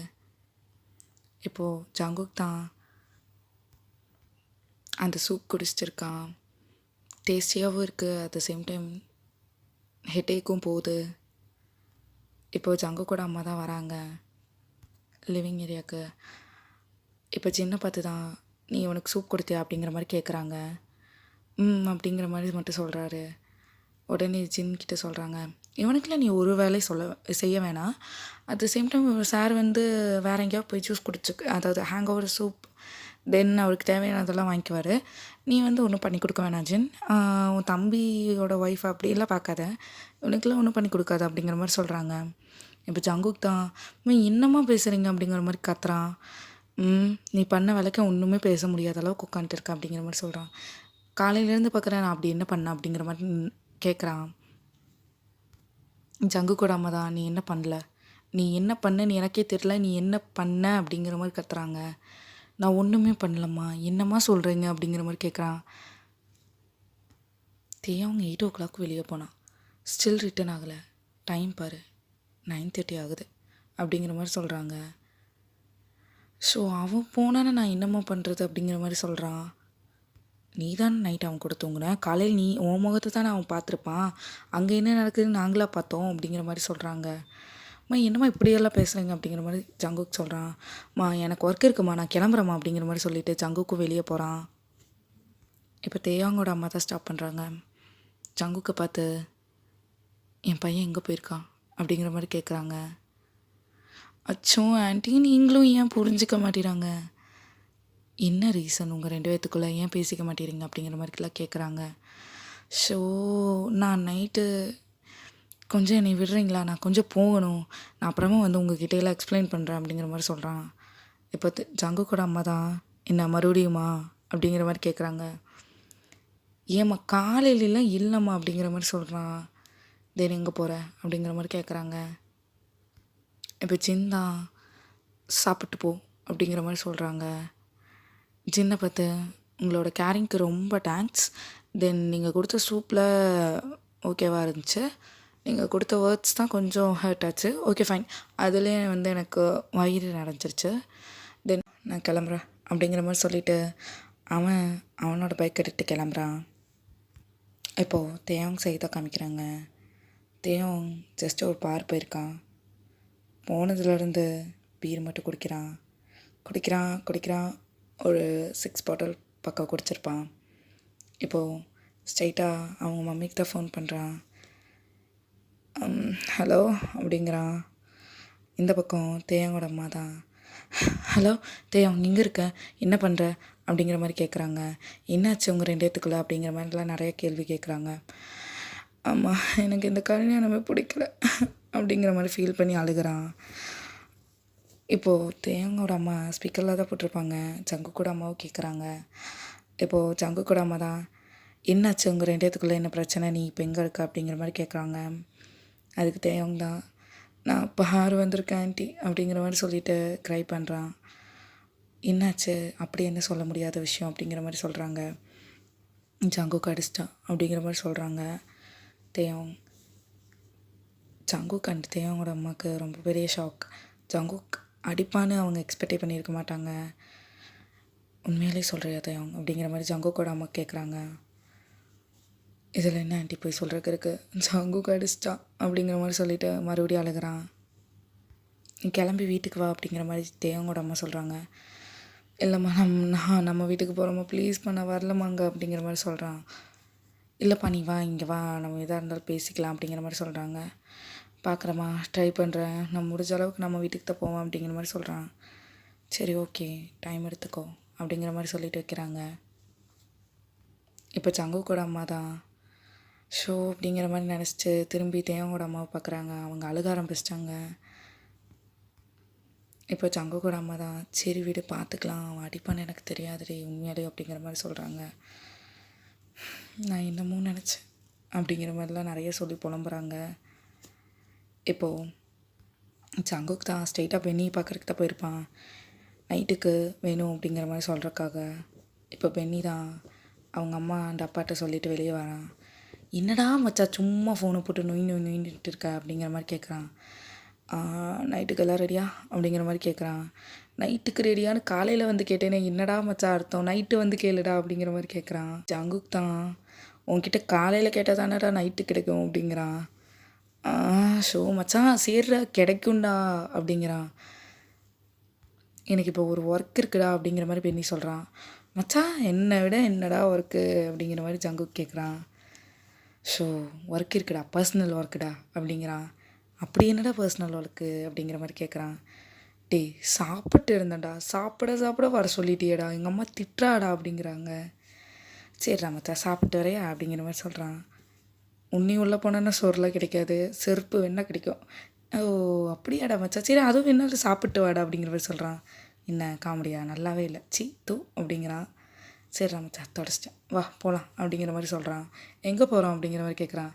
இப்போது ஜங்குக் தான் அந்த சூப் குடிச்சிருக்கான். டேஸ்டியாகவும் இருக்குது, அட் த சேம் டைம் ஹெட்டேக்கும் போகுது. இப்போது ஜங்குக்கோட அம்மா தான் வராங்க லிவிங் ஏரியாவுக்கு. இப்போ ஜின்னை பார்த்து தான், நீ உனக்கு சூப் கொடுத்தியா அப்படிங்கிற மாதிரி கேட்குறாங்க. அப்படிங்கிற மாதிரி மட்டும் சொல்கிறாரு. உடனே ஜின்கிட்ட சொல்கிறாங்க, இவனுக்குலாம் நீ ஒரு வேலையை செய்ய வேணாம். At the same time sir வந்து வேற எங்கேயாவது போய் ஜூஸ் குடிச்சுக்கு, அதாவது ஹேங் ஓவர் சூப், தென் அவருக்கு தேவையானதெல்லாம் வாங்கிக்குவார். நீ வந்து ஒன்றும் பண்ணி கொடுக்க வேணாம் ஜின். உன் தம்பியோட ஒய்ஃப் அப்படிலாம் பார்க்காத, இவனுக்குலாம் ஒன்றும் பண்ணி கொடுக்காத அப்படிங்கிற மாதிரி சொல்கிறாங்க. இப்போ ஜங்குக் தான், என்னம்மா பேசுகிறீங்க அப்படிங்கிற மாதிரி கத்துறான். நீ பண்ண வேலைக்கு ஒன்றுமே பேச முடியாத அளவுக்கு உட்காந்துட்டு இருக்க அப்படிங்கிற மாதிரி சொல்கிறான். காலையிலேருந்து பார்க்குறேன் நான் அப்படி என்ன பண்ண அப்படிங்கிற மாதிரி கேட்குறான். ஜங்குக்கோட அம்மா தான், நீ என்ன பண்ணல, நீ என்ன பண்ணன்னு எனக்கே தெரியல, நீ என்ன பண்ண அப்படிங்கிற மாதிரி கத்துறாங்க. நான் ஒன்றுமே பண்ணலம்மா, என்னம்மா சொல்கிறீங்க அப்படிங்கிற மாதிரி கேட்குறான். அவங்க 8 o'clock வெளியே போனான், ஸ்டில் ரிட்டன் ஆகலை. டைம் பாரு 9:30 ஆகுது அப்படிங்கிற மாதிரி சொல்கிறாங்க. ஸோ அவன் போனான்னு நான் என்னம்மா பண்ணுறது அப்படிங்கிற மாதிரி சொல்கிறான். நீ தான் நைட் அவன் கூட தூங்குன, காலையில் நீ உன் முகத்தை தானே அவன் பார்த்துருப்பான், அங்கே என்ன நடக்குதுன்னு நாங்களாக பார்த்தோம் அப்படிங்கிற மாதிரி சொல்கிறாங்க. என்னம்மா இப்படியெல்லாம் பேசுகிறீங்க அப்படிங்கிற மாதிரி ஜங்குக் சொல்கிறான். எனக்கு ஒர்க் இருக்குமா, நான் கிளம்புறேம்மா அப்படிங்கிற மாதிரி சொல்லிவிட்டு ஜங்குக்கும் வெளியே போகிறான். இப்போ தேயாங்கோட அம்மா தான் ஸ்டாப் பண்ணுறாங்க. ஜங்குக்கை பார்த்து, என் பையன் எங்கே போயிருக்கான் அப்படிங்கிற மாதிரி கேட்குறாங்க. அச்சோ ஆண்டி, நீங்களும் ஏன் புரிஞ்சிக்க மாட்டேறாங்க, என்ன ரீசன் உங்கள் 2 பேத்துக்குள்ளே ஏன் பேசிக்க மாட்டேறீங்க அப்படிங்கிற மாதிரிலாம் கேட்குறாங்க. ஸோ நான் நைட்டு கொஞ்சம் என்னை விடுறீங்களா, நான் கொஞ்சம் போகணும், நான் அப்புறமா வந்து உங்ககிட்ட எல்லாம் எக்ஸ்பிளைன் பண்ணுறேன் அப்படிங்கிற மாதிரி சொல்கிறான். இப்போ ஜங்குக்கோட அம்மா தான், என்ன மறுபடியுமா அப்படிங்கிற மாதிரி கேட்குறாங்க. ஏம்மா காலையிலலாம் இல்லைம்மா அப்படிங்கிற மாதிரி சொல்கிறான். தென் எங்கே போகிற அப்படிங்கிற மாதிரி கேட்குறாங்க. இப்போ ஜின் தான் சாப்பிட்டு போ அப்படிங்கிற மாதிரி சொல்கிறாங்க. ஜின்னை பார்த்து உங்களோட கேரிங்க்கு ரொம்ப தேங்க்ஸ். தென் நீங்கள் கொடுத்த சூப்பில் ஓகேவாக இருந்துச்சு. நீங்கள் கொடுத்த வேர்ட்ஸ் தான் கொஞ்சம் ஹர்ட் ஆச்சு. Okay fine. அதுலேயே வந்து எனக்கு வயிறு நிறைஞ்சிருச்சு. தென் நான் கிளம்புறேன் அப்படிங்கிற மாதிரி சொல்லிவிட்டு அவனோட பைக் எடுத்துகிட்டு கிளம்புறான். இப்போது தேயோங் செய்த காமிக்கிறாங்க. தேயோங் ஜஸ்ட் ஒரு பார் போயிருக்கான். போனதுலேருந்து பீர் மட்டும் குடிக்கிறான். ஒரு 6 பாட்டில் பக்கம் குடிச்சிருப்பான். இப்போது ஸ்ட்ரைட்டாக அவங்க மம்மிக்கு தான் ஃபோன் பண்ணுறான். ஹலோ அப்படிங்கிறான். இந்த பக்கம் தேயோங்கோட அம்மா தான். ஹலோ தேயோங், இங்கே இருக்க, என்ன பண்ணுற அப்படிங்கிற மாதிரி கேட்குறாங்க. என்னாச்சு உங்கள் 2 பேத்துக்குள்ள அப்படிங்கிற மாதிரிலாம் நிறைய கேள்வி கேட்குறாங்க. ஆமாம், எனக்கு இந்த கல்யாணமே பிடிக்கல அப்படிங்கிற மாதிரி ஃபீல் பண்ணி அழுகிறான். இப்போது தேயோங்கோட அம்மா ஸ்பீக்கரில் தான் போட்டிருப்பாங்க. ஜங்குக்கோட அம்மாவும் கேட்குறாங்க. இப்போது ஜங்குக்கோட அம்மா தான், என்னாச்சு உங்கள் 2 பேத்துக்குள்ளே என்ன பிரச்சனை, நீ இப்போ எங்கே இருக்க அப்படிங்கிற மாதிரி கேட்குறாங்க. அதுக்கு தேயோங் தான், நான் பார் வந்திருக்கேன் ஆண்டி அப்படிங்கிற மாதிரி சொல்லிட்டு க்ரை பண்ணுறான். என்னாச்சு, அப்படி என்ன சொல்ல முடியாத விஷயம் அப்படிங்கிற மாதிரி சொல்கிறாங்க. ஜங்குக்கு அடிச்சிட்டான் அப்படிங்கிற மாதிரி சொல்கிறாங்க. ஜங்குக் அண்ட் தேயோங்கோட அம்மாவுக்கு ரொம்ப பெரிய ஷாக். ஜங்குக் அடிப்பான்னு அவங்க எக்ஸ்பெக்டே பண்ணியிருக்க மாட்டாங்க. உண்மையிலே சொல்கிறியா தேயோங் அப்படிங்கிற மாதிரி ஜங்குக்கோட அம்மா கேட்குறாங்க. இதில் என்ன ஆண்டி போய் சொல்கிறதுக்கு இருக்குது, ஜங்குக் அடிச்சிட்டான் அப்படிங்கிற மாதிரி சொல்லிவிட்டு மறுபடியும் அழுகிறான். நீ கிளம்பி வீட்டுக்கு வா அப்படிங்கிற மாதிரி தேயோங்கோட அம்மா சொல்கிறாங்க. இல்லைம்மா நம்ம வீட்டுக்கு போகிறோம்மா, ப்ளீஸ்மா நான் வரலமாங்க அப்படிங்கிற மாதிரி சொல்கிறான். இல்லைப்பா நீ வா, இங்கே வா, நம்ம எதாக இருந்தாலும் பேசிக்கலாம் அப்படிங்கிற மாதிரி சொல்கிறாங்க. பார்க்குறேம்மா, ட்ரை பண்ணுறேன், நான் முடிஞ்ச அளவுக்கு நம்ம வீட்டுக்கு தான் போவேன் அப்படிங்கிற மாதிரி சொல்கிறான். சரி ஓகே, டைம் எடுத்துக்கோ அப்படிங்கிற மாதிரி சொல்லிட்டு வைக்கிறாங்க. இப்போ ஜங்குக்கோட அம்மா தான் ஷோ அப்படிங்கிற மாதிரி நினச்சிட்டு திரும்பி தேயோங்கோட அம்மாவை பார்க்குறாங்க. அவங்க அழுக ஆரம்பிச்சிட்டாங்க. இப்போ ஜங்குக்கோட அம்மா தான், சரி வீடு பார்த்துக்கலாம், அவன் அடிப்பான்னு எனக்கு தெரியாதுடி உண்மையாலே அப்படிங்கிற மாதிரி சொல்கிறாங்க. நான் என்னமோ நினச்சேன் அப்படிங்கிற மாதிரிலாம் நிறைய சொல்லி புலம்புறாங்க. இப்போது ஜங்குக் தான் ஸ்ட்ரெயிட்டாக பென்னி பார்க்குறதுக்கு தான் போயிருப்பான். நைட்டுக்கு வேணும் அப்படிங்கிற மாதிரி சொல்கிறக்காக. இப்போ பென்னி தான் அவங்க அம்மா அந்த அப்பாட்ட சொல்லிவிட்டு வெளியே வரான். என்னடா மச்சா சும்மா ஃபோனை போட்டு நொயின்ட்டு இருக்க அப்படிங்கிற மாதிரி கேட்குறான். நைட்டுக்கு எல்லாம் ரெடியா அப்படிங்கிற மாதிரி கேட்குறான். நைட்டுக்கு ரெடியான்னு காலையில் வந்து கேட்டேனே, என்னடா மச்சா அர்த்தம், நைட்டு வந்து கேளுடா அப்படிங்கிற மாதிரி கேட்குறான். ஜங்குக் தான், உன்கிட்ட காலையில் கேட்டால் தானடா நைட்டு கிடைக்கும் அப்படிங்கிறான். ஷோ மச்சான் சேர்றா கிடைக்கும்டா அப்படிங்கிறான். எனக்கு இப்போ ஒரு ஒர்க் இருக்குடா அப்படிங்கிற மாதிரி பெண்ணி சொல்கிறான். மச்சான் என்னை விட என்னடா ஒர்க்கு அப்படிங்கிற மாதிரி ஜங்குக் கேட்குறான். ஷோ ஒர்க் இருக்குடா, பர்சனல் ஒர்க்குடா அப்படிங்கிறான். அப்படி என்னடா பர்சனல் ஒர்க்கு அப்படிங்கிற மாதிரி கேட்குறான். டேய் சாப்பிட்டு இருந்தேன்டா, சாப்பிட வர சொல்லிட்டியேடா, எங்கள் அம்மா திட்டுறாடா அப்படிங்கிறாங்க. சரிடா மச்சா சாப்பிட்டு வரையா அப்படிங்கிற மாதிரி சொல்கிறான். உன்னி உள்ளே போனோன்னா சோறுலாம் கிடைக்காது, செருப்பு வேணா கிடைக்கும். ஓ அப்படியாடா மச்சா, சரி அதுவும் வேணாலும் சாப்பிட்டு வாடா அப்படிங்கிற மாதிரி சொல்கிறான். என்ன காமெடியா, நல்லாவே இல்லை, சி தூ அப்படிங்கிறான். சரிடா மச்சா தொடச்சிட்டேன், வா போகலாம் அப்படிங்கிற மாதிரி சொல்கிறான். எங்கே போகிறோம் அப்படிங்கிற மாதிரி கேட்குறான்.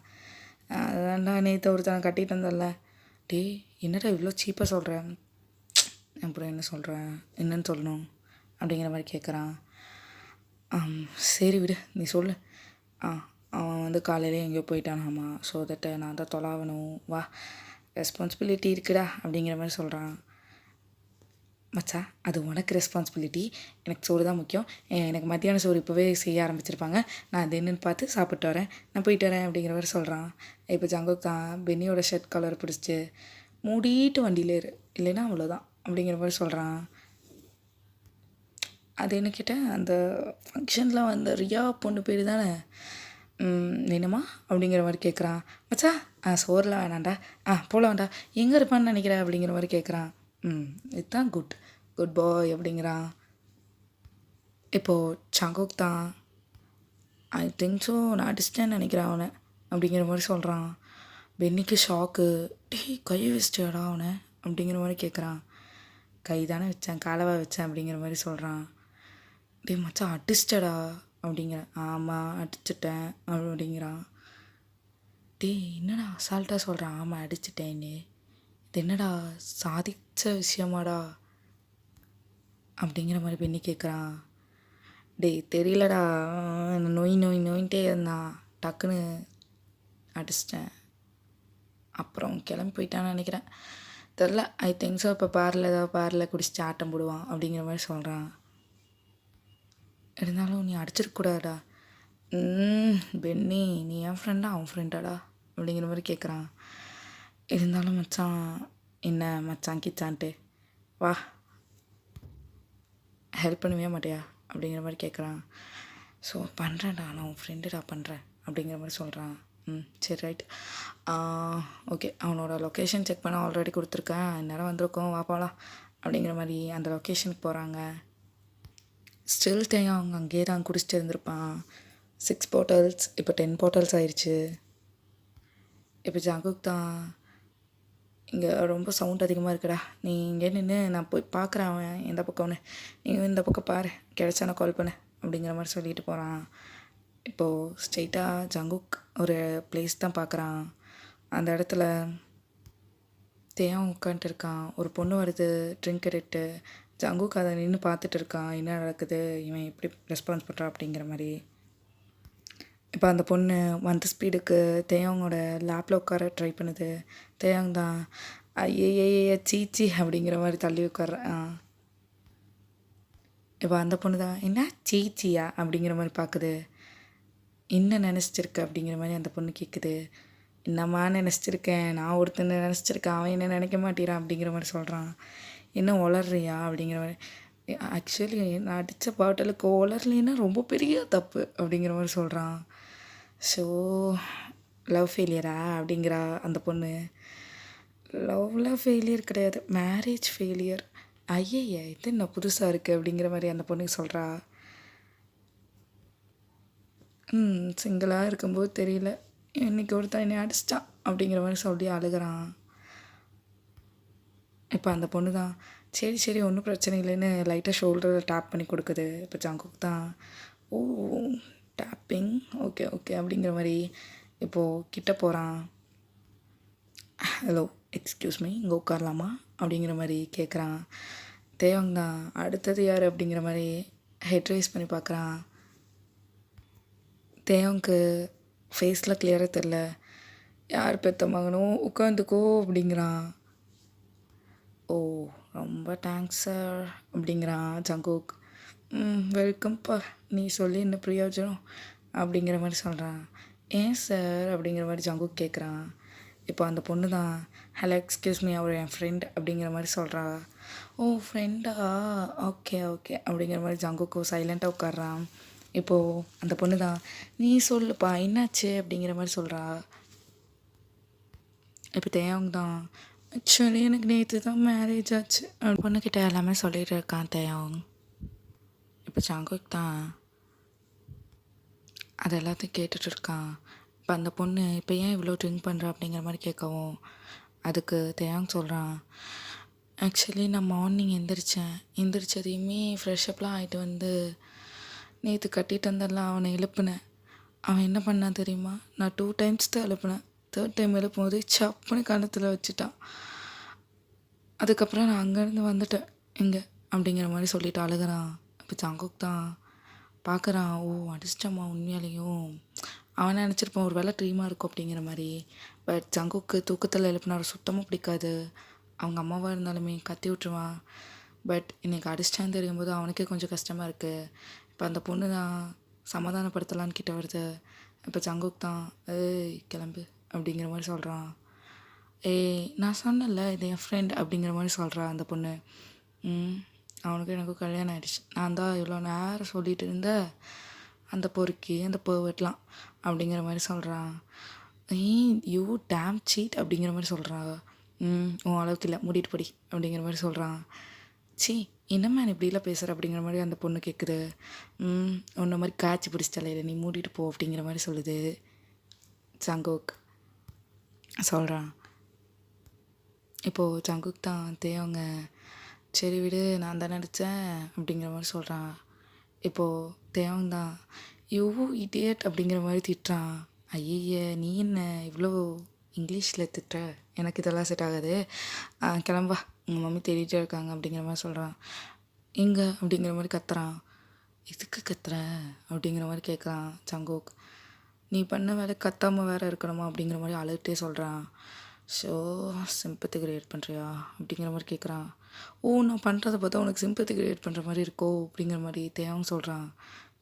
அதான்டா நேற்று ஒருத்தனை கட்டிகிட்டு வந்தல. டேய் என்னடா இவ்வளோ சீப்பாக சொல்கிறேன், அப்புறம் என்ன சொல்கிறேன், என்னன்னு சொல்லணும் அப்படிங்கிற மாதிரி கேட்குறான். சரி விடு நீ சொல்லு. அவன் வந்து காலையிலே எங்கேயோ போயிட்டானாமா, ஸோ தட் நான் தான் தொலாவணும், வா ரெஸ்பான்சிபிலிட்டி இருக்குடா அப்படிங்கிற மாதிரி சொல்கிறான். மச்சா அது உனக்கு ரெஸ்பான்சிபிலிட்டி, எனக்கு சோறு தான் முக்கியம். எனக்கு மத்தியான சோறு இப்போவே செய்ய ஆரம்பிச்சிருப்பாங்க, நான் அது என்னன்னு பார்த்து சாப்பிட்டு வரேன், நான் போயிட்டு வரேன் அப்படிங்கிற மாதிரி சொல்கிறான். இப்போ ஜங்குக் தான் பென்னியோட ஷர்ட் கலர் பிடிச்சிட்டு மூடிட்டு வண்டியில் ஏறு, இல்லைன்னா அவ்வளோதான் அப்படிங்கிற மாதிரி சொல்கிறான். அது என்ன கேட்டேன், அந்த ஃபங்க்ஷனில் வந்த ரியா பொண்ணு பேர் தானே வேணுமா அப்படிங்கிற மாதிரி கேட்குறான். மச்சா சோறுலாம் வேணாண்டா, போகலாம்டா, எங்கே இருப்பான்னு நினைக்கிறேன் அப்படிங்கிற மாதிரி கேட்குறான். இதுதான் குட் பாய் அப்படிங்கிறான். இப்போது ஜங்குக் தான், ஐ திங்க் ஸோ நான் அடிச்சிட்டேன்னு நினைக்கிறேன் அவனை அப்படிங்கிற மாதிரி சொல்கிறான். பென்னிக்கு ஷாக்கு. டேய் கை வச்சிட்டியாடா அவனை அப்படிங்கிற மாதிரி கேட்குறான். கை தானே வச்சேன், காலவா வச்சேன் அப்படிங்கிற மாதிரி சொல்கிறான். டேய் மச்சான் அடிச்சிட்டடா அப்படிங்கிறேன். ஆமாம் அடிச்சிட்டேன் அப்படிங்கிறான். டேய் என்னடா அசால்ட்டாக சொல்கிறான் ஆமாம் அடிச்சிட்டேன்னு. இது என்னடா சாதிச்ச விஷயமாடா அப்படிங்கிற மாதிரி பெண்ணி கேட்குறான். டேய் தெரியலடா நொய் நொய் நொயின்ட்டே இருந்தான், டக்குன்னு அடிச்சிட்டேன், அப்புறம் கிளம்பி போயிட்டான்னு நினைக்கிறேன். தெரில, ஐ திங்க் ஸோ. இப்போ பாரில் ஏதாவது பாரில் குடிச்சிட்டு ஆட்டம் போடுவான் அப்படிங்கிற மாதிரி சொல்கிறான். இருந்தாலும் நீ அடிச்சிருக்கூடாடா. பென்னி நீ என் ஃப்ரெண்டா அவன் ஃப்ரெண்டாடா அப்படிங்கிற மாதிரி கேட்குறான். இருந்தாலும் மச்சான் என்ன மச்சான் கிச்சான்ட்டு வா ஹெல்ப் பண்ணவே மாட்டியா அப்படிங்கிற மாதிரி கேட்குறான். ஸோ பண்ணுறேன்டா நான் உன் ஃப்ரெண்டுடா பண்ணுறேன் அப்படிங்கிற மாதிரி சொல்கிறான். சரி ரைட், ஓகே அவனோட லொக்கேஷன் செக் பண்ண ஆல்ரெடி கொடுத்துருக்கேன், இந்நேரம் வந்திருக்கோம் வா போகலாம் அப்படிங்கிற மாதிரி அந்த லொக்கேஷனுக்கு போகிறாங்க. ஸ்டில் டைம் அவங்க அங்கேயே தான் குடிச்சிட்டு இருந்திருப்பான். 6 பாட்டில்ஸ் இப்போ 10 பாட்டில்ஸ் ஆயிடுச்சு. இப்போ ஜங்குக் தான் இங்கே ரொம்ப சவுண்ட் அதிகமாக இருக்குடா, நீ இங்கே நின்று நான் போய் பார்க்குறேன் அவன் எந்த பக்கம்னு, நீங்கள் இந்த பக்கம் பாரு கிடச்சா நான் கால் பண்ணு அப்படிங்கிற மாதிரி சொல்லிட்டு போகிறான். இப்போது ஸ்ட்ரெயிட்டாக ஜங்குக் ஒரு பிளேஸ் தான் பார்க்குறான். அந்த இடத்துல தேவன் உட்காந்துட்டு இருக்கான். ஒரு பொண்ணு வருது ட்ரிங்க் எடுத்து. ஜங்குக் அதை நின்று பார்த்துட்டு இருக்கான், என்ன நடக்குது இவன் எப்படி ரெஸ்பான்ஸ் பண்ணுறான் அப்படிங்கிற மாதிரி. இப்போ அந்த பொண்ணு வந்த ஸ்பீடுக்கு தேவங்கோட லேப்பில் உட்கார ட்ரை பண்ணுது. தேவங் தான் ஐயே சீச்சி அப்படிங்கிற மாதிரி தள்ளி உட்கார்றான். இப்போ அந்த பொண்ணு தான் என்ன சீச்சியா அப்படிங்கிற மாதிரி பார்க்குது. என்ன நினச்சிருக்கு அப்படிங்கிற மாதிரி அந்த பொண்ணு கேட்குது. என்னம்மா நினச்சிருக்கேன், நான் ஒருத்தனை நினச்சிருக்கேன், அவன் என்ன நினைக்க மாட்டேறான் அப்படிங்கிற மாதிரி சொல்கிறான். என்ன உளர்றியா அப்படிங்கிற மாதிரி. ஆக்சுவலி நான் அடித்த பாட்டிலுக்கு உளரலைன்னா ரொம்ப பெரிய தப்பு அப்படிங்கிற மாதிரி சொல்கிறான். ஸோ லவ் ஃபெயிலியரா அப்படிங்கிறா அந்த பொண்ணு. லவ்வில் ஃபெயிலியர் கிடையாது, மேரேஜ் ஃபெயிலியர். ஐயய்ய இது என்ன புதுசாக இருக்குது அப்படிங்கிற மாதிரி அந்த பொண்ணுக்கு சொல்கிறா. சிங்கிளாக இருக்கும்போது தெரியல, இன்றைக்கி ஒருத்தன் என்னை அடிச்சிட்டான் அப்படிங்கிற மாதிரி சொல்லி அழுகிறான். இப்போ அந்த பொண்ணு தான் சரி ஒன்றும் பிரச்சனை இல்லைன்னு லைட்டாக ஷோல்டரில் டேப் பண்ணி கொடுக்குது. இப்போ ஜங்குக் தான் ஓ டேப்பிங் ஓகே அப்படிங்கிற மாதிரி இப்போது கிட்ட போகிறான். ஹலோ எக்ஸ்கியூஸ் மீ இங்கே உட்காரலாமா அப்படிங்கிற மாதிரி கேட்குறான். தேவங் தான் அடுத்தது யார் அப்படிங்கிற மாதிரி ஹெட் ரைஸ் பண்ணி பார்க்குறான். தேவங்க்கு ஃபேஸில் கிளியராக தெரில. யார் பெற்ற மகனோ உட்காந்துக்கோ அப்படிங்கிறான். ஓ ரொம்ப தேங்க்ஸ் சார் அப்படிங்கிறான் ஜங்குக். வெல்கம்ப்பா, நீ சொல்லி என்ன பிரயோஜனம் அப்படிங்கிற மாதிரி சொல்கிறான். ஏன் சார் அப்படிங்கிற மாதிரி ஜங்குக் கேட்குறான். இப்போ அந்த பொண்ணு தான் ஹலோ எக்ஸ்கியூஸ் மீ அவர் என் ஃப்ரெண்ட் அப்படிங்கிற மாதிரி சொல்கிறா. ஓ ஃப்ரெண்டா, ஓகே அப்படிங்கிற மாதிரி ஜங்குக்கு சைலண்ட்டாக உட்கார்றான். இப்போது அந்த பொண்ணு தான் நீ சொல்லுப்பா என்னாச்சு அப்படிங்கிற மாதிரி சொல்கிறா. இப்போ தேவங்க தான் ஆக்சுவலி எனக்கு நேற்று தான் மேரேஜ் ஆச்சு பொண்ணுக்கிட்ட எல்லாமே சொல்லிகிட்டு இருக்கான் தேவங். இப்போ ஜங்குக் தான் அது எல்லாத்தையும் கேட்டுட்டு இருக்கான். இப்போ அந்த பொண்ணு இப்போ ஏன் இவ்வளோ ட்ரிங்க் பண்ணுறா அப்படிங்கிற மாதிரி கேட்கவும் அதுக்கு தேவங் சொல்கிறான். ஆக்சுவலி நான் மார்னிங் எந்திரிச்சதையுமே ஃப்ரெஷ்அப்லாம் ஆகிட்டு வந்து நேற்று கட்டிட்டு வந்தெல்லாம் அவனை எழுப்புனேன். அவன் என்ன பண்ணான் தெரியுமா, நான் 2 டைம்ஸ் தான் எழுப்புனேன். 3rd டைம் எழுப்பும்போது சப்புன்னு கணத்தில் வச்சுட்டான். அதுக்கப்புறம் நான் அங்கேருந்து வந்துட்டேன் இங்கே அப்படிங்கிற மாதிரி சொல்லிட்டு அழுகிறான். இப்போ ஜங்குக் தான் பார்க்குறான். ஓ அடிச்சிட்டம்மா உண்மையாலேயும். அவன் நினச்சிருப்பான் ஒரு வேளை ட்ரீமாக இருக்கும் அப்படிங்கிற மாதிரி. பட் ஜங்குக்கு தூக்கத்தில் எழுப்பினா சுத்தமாக பிடிக்காது. அவங்க அம்மாவாக இருந்தாலுமே கத்தி விட்டுருவான். பட் இன்றைக்கி அடிச்சிட்டான்னு தெரியும்போது அவனுக்கே கொஞ்சம் கஷ்டமாக இருக்குது. இப்போ அந்த பொண்ணு தான் சமாதானப்படுத்தலான்னு கிட்ட வருது. இப்போ ஜங்குக் தான் ஏய் கிளம்பு அப்படிங்கிற மாதிரி சொல்கிறான். ஏய் நான் சொன்னல இது என் ஃப்ரெண்ட் அப்படிங்கிற மாதிரி சொல்கிறா அந்த பொண்ணு. அவனுக்கு எனக்கும் கல்யாணம் ஆகிடுச்சு, நான் தான் இவ்வளோ நேரம் சொல்லிகிட்டு இருந்தேன் அந்த பொறுக்கி அந்த பர்வெட்லாம் அப்படிங்கிற மாதிரி சொல்கிறான். ஏய் யூ டேம் சீட் அப்படிங்கிற மாதிரி சொல்கிறா. உன் அளவுக்கு இல்லை மூடிட்டு படி அப்படிங்கிற மாதிரி சொல்கிறான். சி என்னம்மா நீ இப்படிலாம் பேசுகிற அப்படிங்கிற மாதிரி அந்த பொண்ணு கேட்குது. உன்ன மாதிரி காய்ச்சி பிடிச்சிட்டல இல்லை நீ மூடிட்டு போ அப்படிங்கிற மாதிரி சொல்லுது ஜங்குக் சொல்கிறான். இப்போது ஜங்குக் தான் தேவங்க சரி விடு நான் தான் நடித்தேன் அப்படிங்கிற மாதிரி சொல்கிறான். இப்போது தேவன் தான் யூ இடியட் அப்படிங்கிற மாதிரி திட்டுறான். ஐயய்ய நீ என்ன இவ்வளோ இங்கிலீஷில் திட்டுற, எனக்கு இதெல்லாம் செட் ஆகாது, கிளம்பா உங்கள் மம்மி தேடிட்டே இருக்காங்க அப்படிங்கிற மாதிரி சொல்கிறான். எங்கே அப்படிங்கிற மாதிரி கத்துறான். எதுக்கு கத்துற அப்படிங்கிற மாதிரி கேட்குறான் ஜங்குக். நீ பண்ண வேலை கத்தாமல் வேறு இருக்கணுமா அப்படிங்கிற மாதிரி அழுகிட்டே சொல்கிறான். ஸோ சிம்பத்தி கிரியேட் பண்ணுறியா அப்படிங்கிற மாதிரி கேட்குறான். ஓ நான் பண்ணுறதை பார்த்தா உனக்கு சிம்பத்தி கிரியேட் பண்ணுற மாதிரி இருக்கோ அப்படிங்கிற மாதிரி தேவன் சொல்கிறான்.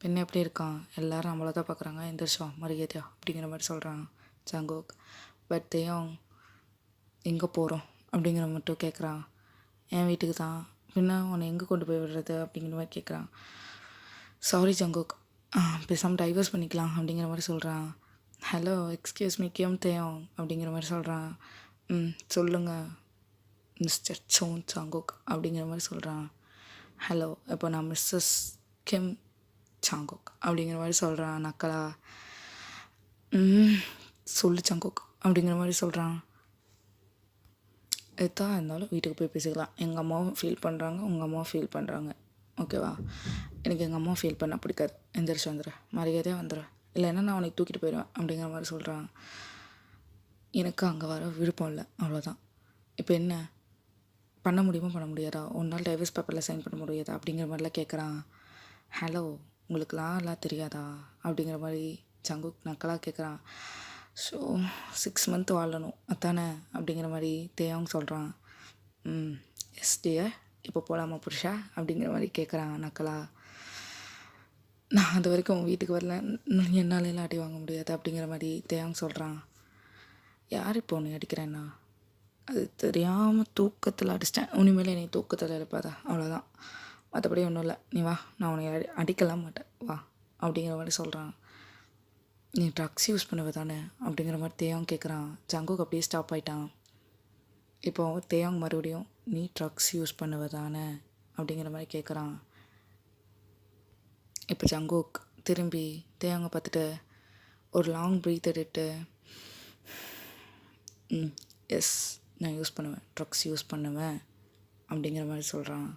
பெண்ணை எப்படி இருக்கான், எல்லோரும் நம்மளை தான் பார்க்குறாங்க, எந்திரிச்சோம் மரியாதையா அப்படிங்கிற மாதிரி சொல்கிறான் ஜங்குக். பட் தேவன் எங்கே போகிறோம் அப்படிங்கிற மட்டும் கேட்குறான். என் வீட்டுக்கு தான், பின்ன உன்னை எங்கே கொண்டு போய் விடுறது அப்படிங்கிற மாதிரி கேட்குறான். சாரி ஜங்குக், பேசாமல் டைவர்ஸ் பண்ணிக்கலாம் அப்படிங்கிற மாதிரி சொல்கிறான். ஹலோ எக்ஸ்கியூஸ் மீ கிம் தேயோங் அப்படிங்கிற மாதிரி சொல்கிறான். சொல்லுங்கள் மிஸ்டர் சோன் சாங்கோக் அப்படிங்கிற மாதிரி சொல்கிறான். ஹலோ இப்போ நான் மிஸ்ஸஸ் கிம் சாங்கோக் அப்படிங்கிற மாதிரி சொல்கிறான் நக்கலா. சொல்லு சாங்கோக் அப்படிங்கிற மாதிரி சொல்கிறான். எதாக இருந்தாலும் வீட்டுக்கு போய் பேசிக்கலாம். எங்கள் அம்மாவும் ஃபீல் பண்ணுறாங்க, உங்கள் அம்மாவும் ஃபீல் பண்ணுறாங்க, ஓகேவா? எனக்கு எங்கள் அம்மா ஃபீல் பண்ண பிடிக்காது, எந்திரிச்சு வந்துடுறேன், மரியாதையாக வந்துடுறேன், இல்லைன்னா நான் உனக்கு தூக்கிட்டு போயிடுவேன் அப்படிங்கிற மாதிரி சொல்கிறான். எனக்கு அங்கே வர விருப்பம் இல்லை, அவ்வளோதான். இப்போ என்ன பண்ண முடியுமா பண்ண முடியாதா, ஒரு நாள் டைவர்ஸ் பேப்பரில் சைன் பண்ண முடியாதா அப்படிங்கிற மாதிரிலாம் கேட்குறான். ஹலோ உங்களுக்குலாம் எல்லாம் தெரியாதா அப்படிங்கிற மாதிரி ஜங்குக் நக்கலாக கேட்குறான். ஸோ 6 மந்த் வாழணும் அதானே அப்படிங்கிற மாதிரி தேயோங் சொல்கிறான். எஸ் டியர், இப்போ போகலாமா புருஷா அப்படிங்கிற மாதிரி கேட்குறான் நக்கலா. நான் அது வரைக்கும் உன் வீட்டுக்கு வரல, என்னாலலாம் அடி வாங்க முடியாது அப்படிங்கிற மாதிரி தேயோங் சொல்கிறான். யார் இப்போ உன்னை அடிக்கிறேன்னா, அது தெரியாமல் தூக்கத்தில் அடிச்சிட்டேன், உனிமேலே என்னை தூக்கத்தில் எழுப்பாதா, அவ்வளோதான், மற்றபடி ஒன்றும் இல்லை, நீ வா, நான் உன்னை அடிக்கலாம் மாட்டேன், வா அப்படிங்கிற மாதிரி சொல்கிறான். நீ ட்ரக்ஸ் யூஸ் பண்ணுவ தானே அப்படிங்கிற மாதிரி தேயோங் கேட்குறான். ஜங்குக் அப்படியே ஸ்டாப் ஆகிட்டான். இப்போ தேயோங் மறுபடியும் நீ ட்ரக்ஸ் யூஸ் பண்ணுவ தானே அப்படிங்கிற மாதிரி கேட்குறான். இப்போ ஜங்குக் திரும்பி தேயோங்கை பார்த்துட்டு ஒரு லாங் ப்ரீத் எடுத்து எஸ் நான் யூஸ் பண்ணுவேன், ட்ரக்ஸ் யூஸ் பண்ணுவேன் அப்படிங்கிற மாதிரி சொல்கிறான்.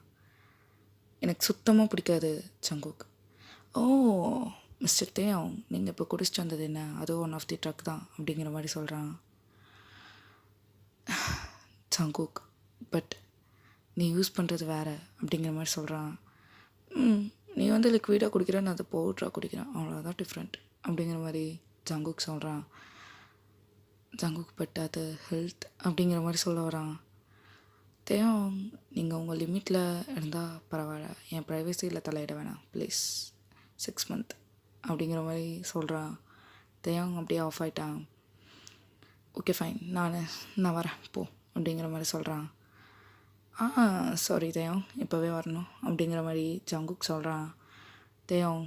எனக்கு சுத்தமாக பிடிக்காது ஜங்குக். ஓ மிஸ்டர் தேயோங், நீங்கள் இப்போ குடிச்சிட்டு வந்தது என்ன, அதுவும் ஒன் ஆஃப் தி ட்ரக் தான் அப்படிங்கிற மாதிரி சொல்கிறான் ஜங்குக். பட் நீ யூஸ் பண்ணுறது வேறு அப்படிங்கிற மாதிரி சொல்கிறான். நீ வந்து லிக்விடாக குடிக்கிறேன், நான் அதை பவுட்ராக குடிக்கிறேன், அவ்வளோதான் டிஃப்ரெண்ட் அப்படிங்கிற மாதிரி ஜங்குக் சொல்கிறான். ஜங்குக் பட் அது ஹெல்த் அப்படிங்கிற மாதிரி சொல்ல வரான். தேயோங் நீங்கள் உங்கள் லிமிட்டில் இருந்தால் பரவாயில்ல, என் ப்ரைவசியில் தலையிட வேணாம் ப்ளீஸ், 6 மந்த் அப்படிங்கிற மாதிரி சொல்கிறான். தேயோங் அப்படியே ஆஃப் ஆகிட்டான். ஓகே ஃபைன், நான் வரேன் போ அப்படிங்கிற மாதிரி சொல்கிறான். சாரி தேயோங், இப்போவே வரணும் அப்படிங்கிற மாதிரி ஜங்குக் சொல்கிறான். தேயோங்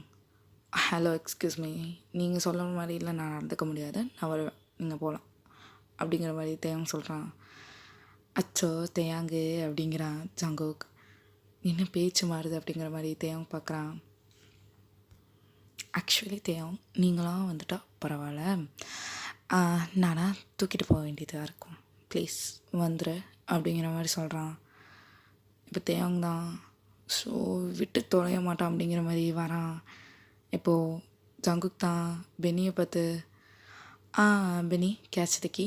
ஹலோ எக்ஸ்கியூஸ் மீ, நீங்கள் சொல்ல மாதிரி இல்லை, நான் நடந்துக்க முடியாது, நான் வருவேன், நீங்கள் போகலாம் அப்படிங்கிற மாதிரி தேயோங் சொல்கிறான். அச்சோ தேயாங்கு அப்படிங்கிறான் ஜங்குக். இன்னும் பேச்சு மாறுது அப்படிங்கிற மாதிரி தேயோங் பார்க்குறான். ஆக்சுவலி தேயோங் நீங்களாம் வந்துட்டா பரவாயில்ல, நானா தூக்கிட்டு போக வேண்டியதாக இருக்கும், ப்ளீஸ் வந்துரு அப்படிங்கிற மாதிரி சொல்கிறான். இப்போ தேயோங் தான் ஸோ விட்டு தொலைய மாட்டான் அப்படிங்கிற மாதிரி வரான். இப்போது ஜங்குக் தான் பெனியை பார்த்து பெனி கேட்ச் த கீ,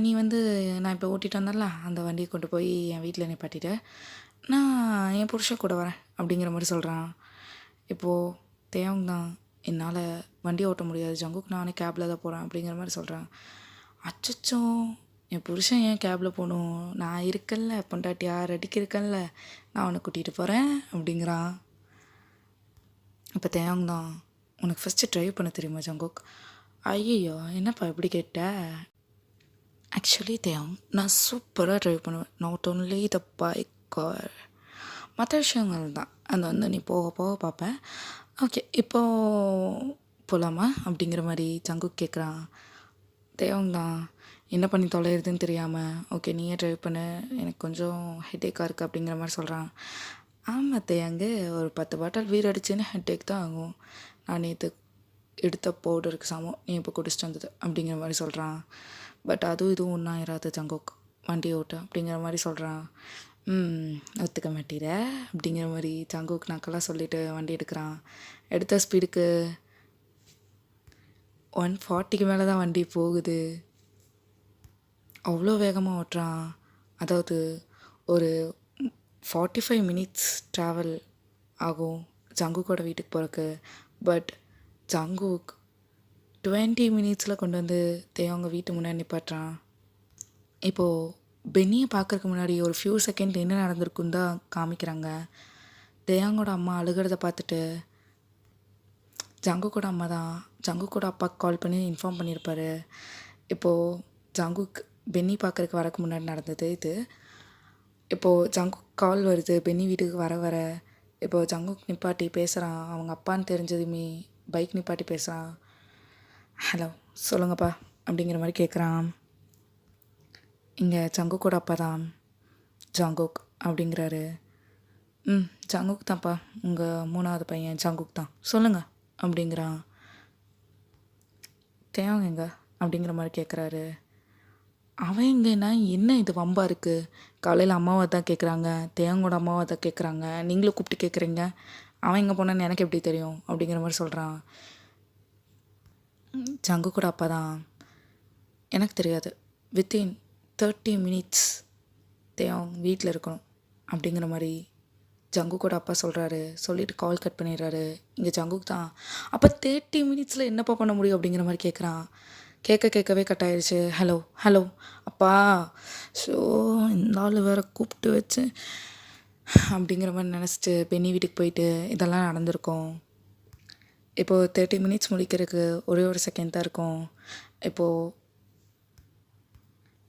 நீ வந்து நான் இப்போ ஓட்டிகிட்டு வந்தேன்ல அந்த வண்டியை கொண்டு போய் என் வீட்டில் நிப்பாட்டிட்டு நான் என் புருஷன் கூட வரேன் அப்படிங்கிற மாதிரி சொல்கிறான். இப்போது தேயோங் தான் என்னால் வண்டி ஓட்ட முடியாது ஜங்குக், நானே கேபில் தான் போகிறேன் அப்படிங்கிற மாதிரி சொல்கிறேன். அச்சச்சோ என் புருஷன் ஏன் கேபில் போகணும், நான் இருக்கேன்ல பொண்டாட்டியா ரெடிக்கு இருக்கேன்ல, நான் உன்னை கூட்டிகிட்டு போகிறேன் அப்படிங்கிறான். இப்போ தேயோங் தான் உனக்கு ஃபஸ்ட்டு ட்ரைவ் பண்ண தெரியுமா ஜங்குக். ஐயோ என்னப்பா எப்படி கேட்ட. ஆக்சுவலி தேயோங் நான் சூப்பராக ட்ரைவ் பண்ணுவேன், not only the bike car, மற்ற விஷயங்கள் தான் அது வந்து நீ போக போக பார்ப்பேன். ஓகே இப்போது போகலாமா அப்படிங்கிற மாதிரி ஜங்குக் கேட்குறான். தேயோங் தான் என்ன பண்ணி தொலைகிறதுன்னு தெரியாமல் ஓகே நீயே ட்ரைவ் பண்ணு, எனக்கு கொஞ்சம் ஹெட்டேக்காக இருக்குது அப்படிங்கிற மாதிரி சொல்கிறான். ஆமாம் தேயாங்கு ஒரு 10 பாட்டில் வீர் அடிச்சுன்னு ஹெட்டேக் தான் ஆகும், நான் நேற்று எடுத்த பவுடருக்கு சமம் நீ இப்போ குடிச்சிட்டு வந்தது அப்படிங்கிற மாதிரி சொல்கிறான். பட் அதுவும் இதுவும் ஒன்றாயிராது ஜங்குக், வண்டி ஓட்டு அப்படிங்கிற மாதிரி சொல்கிறான். ஒத்துக்க மாட்டீர அப்படிங்கிற மாதிரி ஜங்குக் நக்கெல்லாம் சொல்லிட்டு வண்டி எடுக்கிறான். எடுத்த ஸ்பீடுக்கு 140க்கு மேலே தான் வண்டி போகுது. அவ்வளோ வேகமாக ஓட்டுறான். அதாவது ஒரு 45 மினிட்ஸ் ட்ராவல் ஆகும் ஜங்குக்கோட வீட்டுக்கு போகிறக்கு. பட் ஜங்குக் 20 மினிட்ஸில் கொண்டு வந்து தேவங்க வீட்டு முன்னாடி நிப்பாட்டுறான். இப்போது பென்னியை பார்க்கறதுக்கு முன்னாடி ஒரு ஃபியூ செகண்ட் என்ன நடந்திருக்குன்னு தான் காமிக்கிறாங்க. தேயாங்கோட அம்மா அழுகிறத பார்த்துட்டு ஜங்குக்கோட அம்மா தான் ஜங்குக்கோட அப்பாவுக்கு கால் பண்ணி இன்ஃபார்ம் பண்ணியிருப்பாரு. இப்போது ஜங்குக் பென்னி பார்க்கறதுக்கு வரக்கு முன்னாடி நடந்தது இது. இப்போது ஜங்குக் கால் வருது பென்னி வீட்டுக்கு வர இப்போது ஜங்குக் நிப்பாட்டி பேசுகிறான். அவங்க அப்பான்னு தெரிஞ்சதுமே பைக் நிப்பாட்டி பேசுகிறான். ஹலோ சொல்லுங்கப்பா அப்படிங்கிற மாதிரி கேட்குறான். இங்கே ஜங்குக்கோட அப்பா தான் ஜங்குக் அப்படிங்கிறாரு. ஜங்குக் தான்ப்பா, உங்கள் 3வது பையன் ஜங்குக் தான், சொல்லுங்கள் அப்படிங்கிறான். தேவங்க எங்க அப்படிங்கிற மாதிரி கேட்குறாரு. அவன் எங்கன்னா என்ன இது வம்பா இருக்குது? காலையில் அம்மாவை தான் கேட்குறாங்க, தேவங்கோட அம்மாவை தான் கேட்குறாங்க, நீங்களும் கூப்பிட்டு கேட்குறீங்க. அவன் எங்கே போனான்னு எனக்கு எப்படி தெரியும் அப்படிங்கிற மாதிரி சொல்கிறான். ஜங்குக்கோட அப்பா தான், எனக்கு தெரியாது, வித்தின் 30 மினிட்ஸ் தேவன் வீட்டில் இருக்கணும் அப்படிங்கிற மாதிரி ஜங்குக்கோட அப்பா சொல்கிறாரு. சொல்லிவிட்டு கால் கட் பண்ணிடுறாரு. இங்கே ஜங்குக் தான், அப்போ 30 மினிட்ஸில் என்னப்பா பண்ண முடியும் அப்படிங்கிற மாதிரி கேட்குறான். கேட்கவே கட் ஆயிடுச்சு. ஹலோ ஹலோ அப்பா, ஸோ இந்த ஆள் வேறு கூப்பிட்டு வச்சு அப்படிங்கிற மாதிரி நினச்சிட்டு பென்னி வீட்டுக்கு போயிட்டு இதெல்லாம் நடந்திருக்கும். இப்போது 30 மினிட்ஸ் முடிக்கிறதுக்கு ஒரே ஒரு செகண்ட் தான் இருக்கும். இப்போது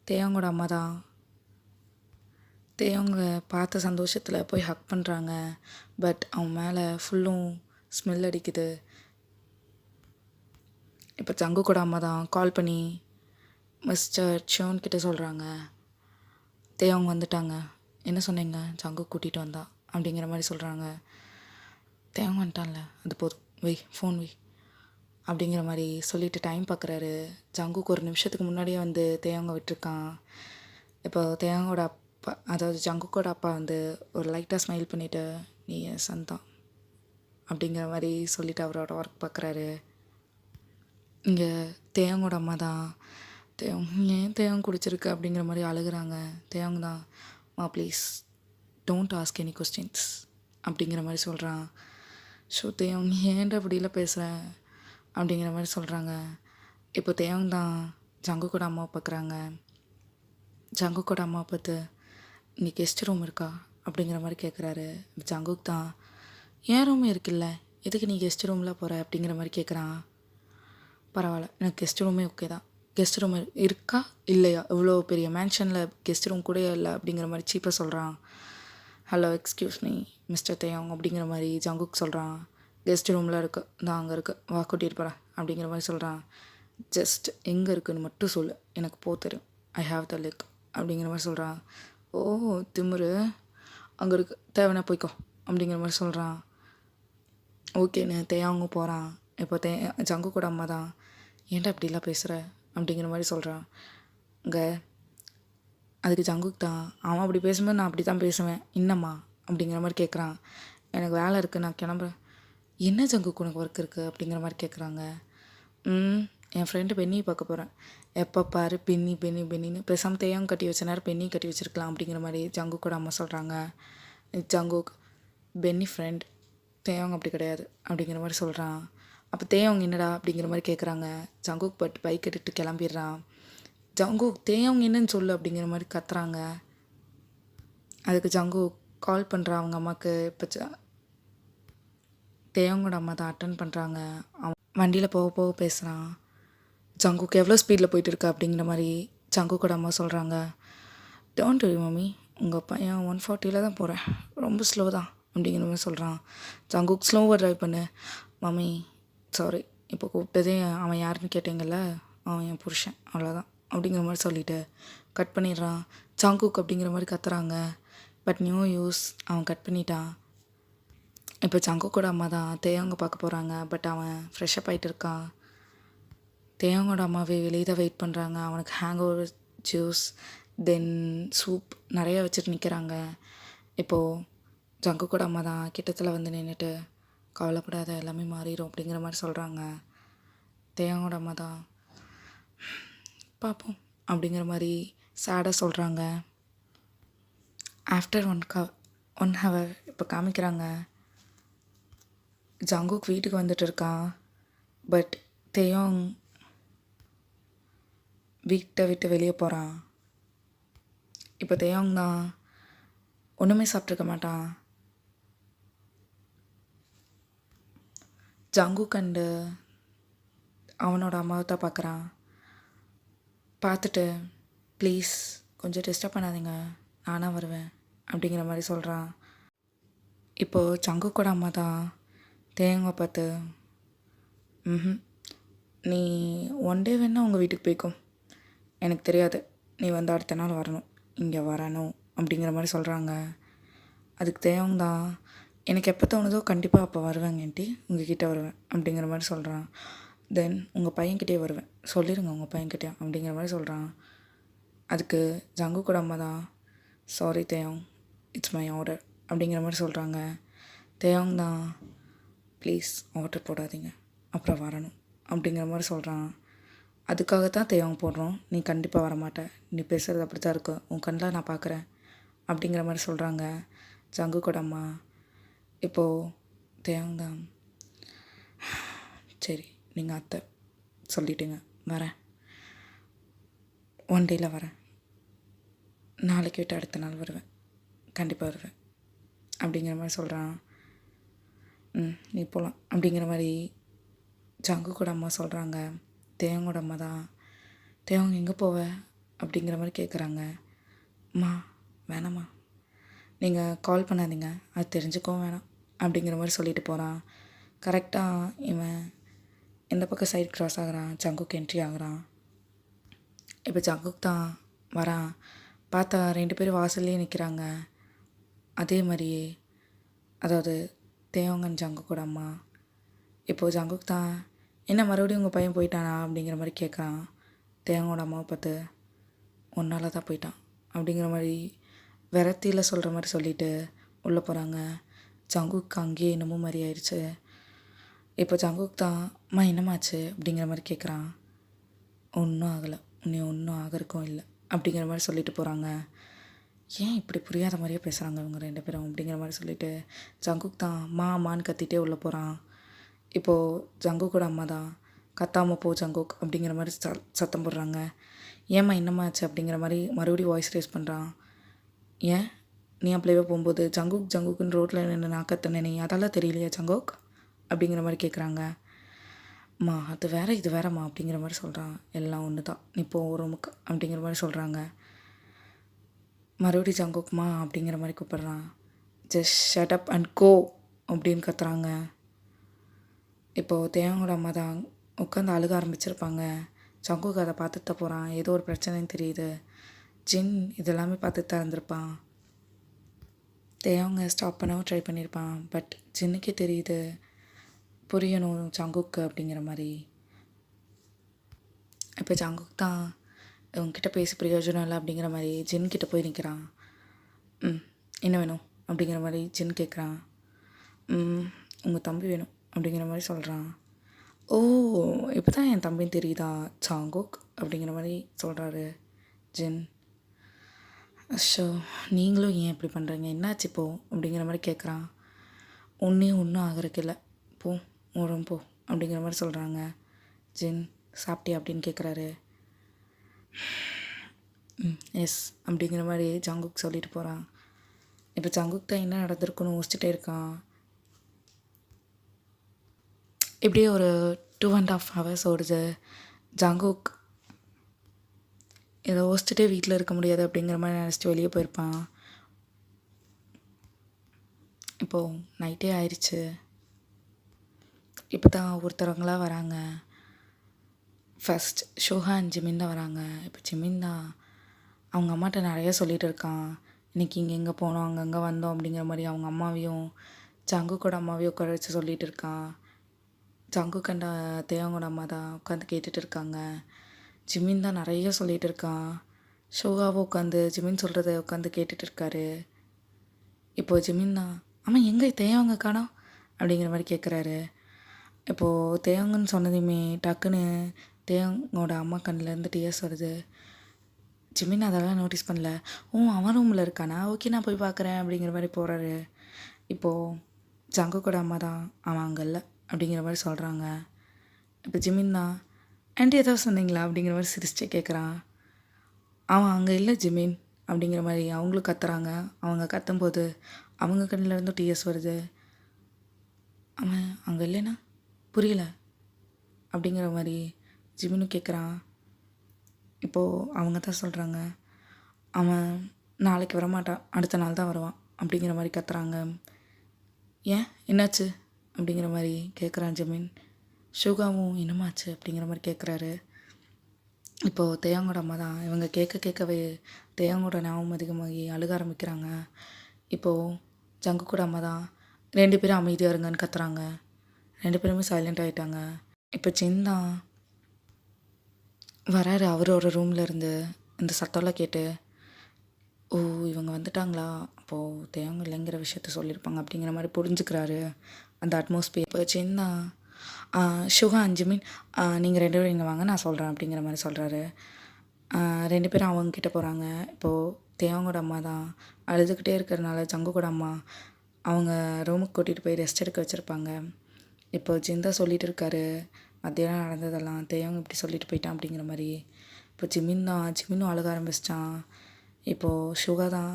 தேவங்கோட அம்மா தான் தேவங்க பார்த்த சந்தோஷத்தில் போய் ஹக் பண்ணுறாங்க. பட் அவன் மேலே ஃபுல்லும் ஸ்மெல் அடிக்குது. இப்போ ஜங்குக்கோட அம்மா தான் கால் பண்ணி மிஸ்டர் ஷோன் கிட்ட சொல்கிறாங்க, தேவங்க வந்துட்டாங்க, என்ன சொன்னீங்க, ஜங்கு கூட்டிகிட்டு வந்தா அப்படிங்கிற மாதிரி சொல்கிறாங்க. தேவங்க வந்துட்டான்ல, அது போதும், ஃபோன் வை அப்படிங்கிற மாதிரி சொல்லிவிட்டு டைம் பார்க்குறாரு. ஜங்குக்கு ஒரு நிமிஷத்துக்கு முன்னாடியே வந்து தேவங்க விட்டுருக்கான். இப்போ தேவங்கோட அப்பா, அதாவது ஜங்குக்கோட அப்பா வந்து ஒரு லைட்டாக ஸ்மைல் பண்ணிவிட்டு, நீ என் சன் தான் அப்படிங்கிற மாதிரி சொல்லிவிட்டு அவரோட ஒர்க் பார்க்குறாரு. இங்கே தேவங்கோட அம்மா தான் ஏன் தேவங்க குடிச்சிருக்கு அப்படிங்கிற மாதிரி அழுகிறாங்க. தேவங்க தான், please don't ask any questions அப்படிங்கிற மாதிரி சொல்கிறான். ஸோ தேவங்க ஏன்டா அப்படிலாம் பேசுகிறேன் அப்படிங்கிற மாதிரி சொல்கிறாங்க. இப்போ தேவங்க தான் ஜங்குக்கோட அம்மாவை பார்க்குறாங்க. ஜங்குக்கோட அம்மாவை பார்த்து, இங்கே கெஸ்ட் ரூம் இருக்கா அப்படிங்கிற மாதிரி கேட்குறாரு. ஜங்குக் தான், ஏன் ரூம் இருக்குல்ல, எதுக்கு நீ கெஸ்ட் ரூமில் போகிற அப்படிங்கிற மாதிரி கேட்குறான். பரவாயில்ல, எனக்கு கெஸ்ட் ரூமே ஓகே தான். கெஸ்ட் ரூம் இருக்கா இல்லையா, இவ்வளோ பெரிய மேன்ஷனில் கெஸ்ட் ரூம் கூட இல்லை அப்படிங்கிற மாதிரி சீப்பாக சொல்கிறான். ஹலோ எக்ஸ்கியூஸ் மீ மிஸ்டர் தேவங் அப்படிங்கிற மாதிரி ஜங்குக் சொல்கிறான். கெஸ்ட் ரூமில் இருக்குது, நான் அங்கே இருக்குது, வா கூட்டிகிட்டு போகிறேன் அப்படிங்கிற மாதிரி சொல்கிறான். ஜஸ்ட் எங்கே இருக்குதுன்னு மட்டும் சொல்லு, எனக்கு தெரியும், ஐ ஹாவ் த லிக் அப்படிங்கிற மாதிரி சொல்கிறான். ஓ திமுரு, அங்கே இருக்குது, தேவைன்னா போய்க்கோ அப்படிங்கிற மாதிரி சொல்கிறான். ஓகேன்னு தேயாங்க போகிறான். இப்போ ஜங்குக்கோட அம்மா தான், ஏன்டா இப்படிலாம் பேசுகிற அப்படிங்கிற மாதிரி சொல்கிறான். இங்கே அதுக்கு ஜங்குக் தான், அவன் அப்படி பேசும்போது நான் அப்படி தான் பேசுவேன், என்னம்மா அப்படிங்கிற மாதிரி கேட்குறான். எனக்கு வேலை இருக்குது, நான் கிளம்புறேன். என்ன ஜங்குக்கு உனக்கு ஒர்க் இருக்குது அப்படிங்கிற மாதிரி கேட்குறாங்க. என் ஃப்ரெண்டு பென்னியை பார்க்க போகிறேன். எப்போ பாரு பென்னின்னு பேசாமல் தேயாங்க கட்டி வச்ச நேரம் பென்னி கட்டி வச்சுருக்கலாம் அப்படிங்கிற மாதிரி ஜங்குக்கோட அம்மா சொல்கிறாங்க. ஜங்குக், பென்னி ஃப்ரெண்ட், தேயாங்க அப்படி கிடையாது அப்படிங்கிற மாதிரி சொல்கிறான். அப்போ தேயாங்க என்னடா அப்படிங்கிற மாதிரி கேட்குறாங்க. ஜங்குக் பட் பைக் எடுத்துட்டு கிளம்பிடுறான். ஜங்குக் தேயாங்க என்னன்னு சொல்லு அப்படிங்கிற மாதிரி கத்துறாங்க. அதுக்கு ஜங்குக் கால் பண்ணுறான் அவங்க அம்மாவுக்கு. இப்போ தேயாங்கோட அம்மா தான் அட்டன் பண்ணுறாங்க. அவன் வண்டியில் போக பேசுகிறான். ஜங்குக்கு எவ்வளோ ஸ்பீடில் போயிட்டு இருக்கா அப்படிங்கிற மாதிரி ஜங்குக்கோட அம்மா சொல்கிறாங்க. டோன்ட் வரி மம்மி, உங்கள் பையன் 140 தான் போகிறேன், ரொம்ப ஸ்லோ தான் அப்படிங்கிற மாதிரி சொல்கிறான். ஜங்குக் ஸ்லோவாக ட்ரைவ் பண்ணு. மம்மி சாரி, இப்போ கூப்பிட்டதே அவன் யாருன்னு கேட்டீங்கல்ல, அவன் என் புருஷன், அவ்வளோதான் அப்படிங்கிற மாதிரி சொல்லிவிட்டு கட் பண்ணிடுறான். ஜங்குக் அப்படிங்கிற மாதிரி கத்துறாங்க. பட் நியூ யூஸ், அவன் கட் பண்ணிட்டான். இப்போ ஜங்குக்கோட அம்மா தான் தேயாங்க பார்க்க போகிறாங்க. பட் அவன் ஃப்ரெஷ்அப் ஆகிட்டு இருக்கான். தேயாங்கோட அம்மாவே வெளியே தான் வெயிட் பண்ணுறாங்க. அவனுக்கு ஹேங் ஓவர் ஜூஸ் தென் சூப் நிறைய வச்சுட்டு நிற்கிறாங்க. இப்போது ஜங்குக்கோட அம்மா தான் கிட்டத்தில் வந்து நின்றுட்டு கவலைப்படாத எல்லாமே மாறிடும் அப்படிங்கிற மாதிரி சொல்கிறாங்க. தேயாங்கோட அம்மா தான் பார்ப்போம் அப்படிங்கிற மாதிரி சேடாக சொல்கிறாங்க. ஆஃப்டர் 1 ஹவர் இப்போ காமிக்கிறாங்க. ஜங்குக் வீட்டுக்கு வந்துட்டு இருக்கான். பட் தேயோங் வீட்டை விட்டு வெளியே போகிறான். இப்போ தேயோங் தான் ஒன்றுமே சாப்பிட்ருக்க மாட்டான். ஜங்குக் கண்டு அவனோட அம்மாவை தான் பார்க்குறான். பார்த்துட்டு ப்ளீஸ் கொஞ்சம் டிஸ்டர்ப் பண்ணாதீங்க, நானாக வருவேன் அப்படிங்கிற மாதிரி சொல்கிறான். இப்போது ஜங்குக்கோட அம்மா தான் தேயோங்கை பார்த்து நீ 1 டே வேணால் உங்கள் வீட்டுக்கு போய்க்கும், எனக்கு தெரியாது, நீ வந்து அடுத்த நாள் வரணும், இங்கே வரணும் அப்படிங்கிற மாதிரி சொல்கிறாங்க. அதுக்கு தேயோங் தான் எனக்கு எப்போ தோணுதோ கண்டிப்பாக அப்போ வருவேங்கன்ட்டு உங்ககிட்ட வருவேன் அப்படிங்கிற மாதிரி சொல்கிறான். தென் உங்கள் பையன்கிட்டே வருவேன், சொல்லிடுங்க உங்கள் பையன்கிட்டே அப்படிங்கிற மாதிரி சொல்கிறான். அதுக்கு ஜங்குக்கோட அம்மா தான் சாரி தேயோங், இட்ஸ் மை ஆர்டர் அப்படிங்கிற மாதிரி சொல்கிறாங்க. தேயோங் தான் ப்ளீஸ் ஆர்டர் போடாதீங்க, அப்புறம் வரணும் அப்படிங்கிற மாதிரி சொல்கிறான். அதுக்காகத்தான் தேயோங் போடுறோம், நீ கண்டிப்பாக வரமாட்ட, நீ பேசுகிறது அப்படி தான் இருக்கும், உன் கண்ணில் நான் பார்க்குறேன் அப்படிங்கிற மாதிரி சொல்கிறாங்க ஜங்குக்கோட அம்மா. இப்போது தேயோங் தான் சரி நீங்கள் அத்தை சொல்லிட்டீங்க, வரேன், 1 டேயில் வரேன், நாளைக்கு விட்டு அடுத்த நாள் வருவேன், கண்டிப்பாக வருவேன் அப்படிங்கிற மாதிரி சொல்கிறான். நீ போகலாம் அப்படிங்கிற மாதிரி ஜங்குக்கோட அம்மா சொல்கிறாங்க. தேயோங்கோட அம்மா தான் தேயோங் எங்கே போவ அப்படிங்கிற மாதிரி கேட்குறாங்க. அம்மா வேணாம்மா, நீங்கள் கால் பண்ணாதீங்க, அது தெரிஞ்சுக்கவும் வேணாம் அப்படிங்கிற மாதிரி சொல்லிட்டு போகிறான். கரெக்டாக இவன் இந்த பக்கம் சைட் க்ராஸ் ஆகிறான், ஜங்குக் என்ட்ரி ஆகுறான். இப்போ ஜங்குக் தான் வரான். பார்த்தா 2 பேரும் வாசல்லே நிற்கிறாங்க. அதே மாதிரியே, அதாவது தேயோங் அண்ட் ஜங்குக்கோட அம்மா. இப்போது ஜங்குக் தான் என்ன மறுபடியும் உங்கள் பையன் போயிட்டானா அப்படிங்கிற மாதிரி கேட்குறான். தேயோங்கோட அம்மாவை பார்த்து ஒன்னால தான் போயிட்டான் அப்படிங்கிற மாதிரி விரத்தியில் சொல்கிற மாதிரி சொல்லிவிட்டு உள்ளே போகிறாங்க. ஜங்குக் அங்கேயே என்னமோ மாதிரி ஆயிடுச்சு. இப்போ ஜங்குக் தான் அம்மா என்னமாச்சு அப்படிங்கிற மாதிரி கேட்குறான். ஒன்றும் ஆகலை, உன்னை ஒன்றும் ஆகிறக்கும் இல்லை அப்படிங்கிற மாதிரி சொல்லிட்டு போகிறாங்க. ஏன் இப்படி புரியாத மாதிரியே பேசுகிறாங்க இவங்க 2 பேரும் அப்படிங்கிற மாதிரி சொல்லிவிட்டு ஜங்குக் தான் அம்மான்னு கத்திட்டே உள்ளே போகிறான். இப்போது ஜங்குக்கோட அம்மா தான் கத்தாமல் போ ஜங்குக் அப்படிங்கிற மாதிரி சத்தம் போடுறாங்க. ஏம்மா என்னம்மாச்சு அப்படிங்கிற மாதிரி மறுபடியும் வாய்ஸ் ரேஸ் பண்ணுறான். ஏன் நீ அப்படியே போகும்போது ஜங்குக்குன்னு ரோட்டில் நின்று நான் கத்தின, நீ அதெல்லாம் தெரியலையா ஜங்குக் அப்படிங்கிற மாதிரி கேட்குறாங்க. அம்மா அது வேறு இது வேறம்மா அப்படிங்கிற மாதிரி சொல்கிறான். எல்லாம் ஒன்று தான், நீ போ ரூமுக்கு அப்படிங்கிற மாதிரி சொல்கிறாங்க. மறுபடியும் ஜங்குக்மா அப்படிங்கிற மாதிரி கூப்பிட்றான். ஜஸ்ட் ஷட் அப் அண்ட் கோ அப்படின்னு கத்துறாங்க. இப்போது தேயோங்கோட அம்மா தான் உட்காந்து அழுக ஆரம்பிச்சிருப்பாங்க. ஜங்குக் அதை பார்த்துட்டு தான் போகிறான். ஏதோ ஒரு பிரச்சனைன்னு தெரியுது. ஜின் இதெல்லாமே பார்த்துட்டு தான் இருந்திருப்பான். தேயோங்க ஸ்டாப் பண்ணவும் ட்ரை பண்ணியிருப்பான். பட் ஜின்னுக்கே தெரியுது, புரியணும் ஜங்குக்கு அப்படிங்கிற மாதிரி. இப்போ ஜங்குக் தான் இவங்ககிட்ட பேசி பிரயோஜனம் இல்லை அப்படிங்கிற மாதிரி ஜின்கிட்ட போய் நிற்கிறான். என்ன வேணும் அப்படிங்கிற மாதிரி ஜின் கேட்குறான். உங்கள் தம்பி வேணும் அப்படிங்கிற மாதிரி சொல்கிறான். ஓ இப்போ தான் என் தம்பின்னு தெரியுதா ஜங்குக் அப்படிங்கிற மாதிரி சொல்கிறாரு ஜின். ஷோ நீங்களும் ஏன் இப்படி பண்ணுறீங்க, என்னாச்சு போ அப்படிங்கிற மாதிரி கேட்குறான். ஒன்றும் ஆகிறதுக்கு இல்லை, போ ஓடும் போ அப்படிங்கிற மாதிரி சொல்கிறாங்க. ஜின் சாப்பிட்டியா அப்படின்னு கேட்குறாரு. எஸ் அப்படிங்கிற மாதிரி ஜங்குக் சொல்லிட்டு போகிறான். இப்போ ஜங்குக் தான் என்ன நடந்திருக்குன்னு யோசிச்சுட்டே இருக்கான். இப்படியே ஒரு 2.5 ஹவர்ஸ் ஓடுது. ஜங்குக் இதை யோசிச்சுட்டே வீட்டில் இருக்க முடியாது அப்படிங்கிற மாதிரி நினச்சிட்டு வெளியே போயிருப்பான். இப்போது நைட்டே ஆயிடுச்சு. இப்போ தான் ஒருத்தரவங்களாம் வராங்க. ஃபஸ்ட் ஷோஹா அண்ட் ஜிமின் தான் வராங்க. இப்போ ஜிமின் தான் அவங்க அம்மாட்ட நிறைய சொல்லிகிட்டு இருக்கான். இன்றைக்கி இங்கே போனோம், அங்கங்கே வந்தோம் அப்படிங்கிற மாதிரி அவங்க அம்மாவையும் ஜங்குக்கோட அம்மாவையும் உட்கார வச்சு சொல்லிகிட்டு இருக்கான். ஜங்குக் அண்ட் தேயோங்கோட அம்மா தான் உட்காந்து கேட்டுட்டு இருக்காங்க. ஜிமின் தான் நிறைய சொல்லிகிட்டு இருக்கான். ஷோகாவும் உட்காந்து ஜிமின் சொல்கிறத உட்காந்து கேட்டுட்டு இருக்காரு. இப்போது ஜிமின் தான், ஆமாம் எங்கே தேவங்க காணோம் அப்படிங்கிற மாதிரி கேட்குறாரு. இப்போது தேவங்கன்னு சொன்னதையுமே டக்குன்னு தேவங்கோட அம்மா கண்ணிலேருந்து டியர்ஸ் வருது. ஜிமின் அதெல்லாம் நோட்டீஸ் பண்ணல. அவன் ரூமில் இருக்கானா, ஓகே நான் போய் பார்க்குறேன் அப்படிங்கிற மாதிரி போகிறாரு. இப்போது ஜங்குக்கோட அம்மா தான், அவன் அங்கே இல்லை அப்படிங்கிற மாதிரி சொல்கிறாங்க. இப்போ ஜிமின் தான், ஆண்டி ஏதாவது சொன்னீங்களா அப்படிங்கிற மாதிரி சிரிச்சிட்டே கேட்குறான். அவன் அங்கே இல்லை ஜிமின் அப்படிங்கிற மாதிரி அவங்களும் கத்துறாங்க. அவங்க கத்தும்போது அவங்க கண்ணிலேருந்து டிஎஸ் வருது. அவன் அங்கே இல்லைன்னா புரியல அப்படிங்கிற மாதிரி ஜிமினும் கேட்குறான். இப்போது அவங்க தான் சொல்கிறாங்க, அவன் நாளைக்கு வரமாட்டான், அடுத்த நாள் தான் வருவான் அப்படிங்கிற மாதிரி கத்துறாங்க. ஏன் என்னாச்சு அப்படிங்கிற மாதிரி கேட்குறான் ஜிமின். ஷுகாவும் என்னமாச்சு அப்படிங்கிற மாதிரி கேட்குறாரு. இப்போது தேவங்கோட அம்மா தான், இவங்க கேட்கவே தேவங்கோட ஞாபகம் அதிகமாகி அழுக ஆரம்பிக்கிறாங்க. இப்போது ஜங்குக்கூட அம்மா தான், 2 பேரும் அமைதியாக இருங்கன்னு கத்துறாங்க. 2 பேருமே சைலண்ட் ஆகிட்டாங்க. இப்போ சின்தான் வராரு அவரோட ரூமில் இருந்து. இந்த சத்தம்லாம் கேட்டு, ஓ இவங்க வந்துட்டாங்களா, அப்போது தேவங்க இல்லைங்கிற விஷயத்த சொல்லியிருப்பாங்க அப்படிங்கிற மாதிரி புரிஞ்சுக்கிறாரு அந்த அட்மாஸ்பியர். இப்போ சின்தான், ஷுகா அஞ்சுமின் நீங்கள் 2 பேரும் இங்கே வாங்க நான் சொல்கிறேன் அப்படிங்கிற மாதிரி சொல்கிறாரு. 2 பேரும் அவங்கக்கிட்ட போகிறாங்க. இப்போது தேவங்கோட அம்மா தான் அழுதுகிட்டே இருக்கிறதுனால ஜங்குக்கூட அம்மா அவங்க ரூமுக்கு கூட்டிகிட்டு போய் ரெஸ்ட் எடுக்க வச்சுருப்பாங்க. இப்போ ஜிந்தா சொல்லிகிட்டு இருக்காரு மத்தியானம் நடந்ததெல்லாம், தேவங்க இப்படி சொல்லிட்டு போயிட்டான் அப்படிங்கிற மாதிரி. இப்போ ஜிமினும் அழுக ஆரம்பிச்சிட்டான். இப்போது ஷுகா தான்,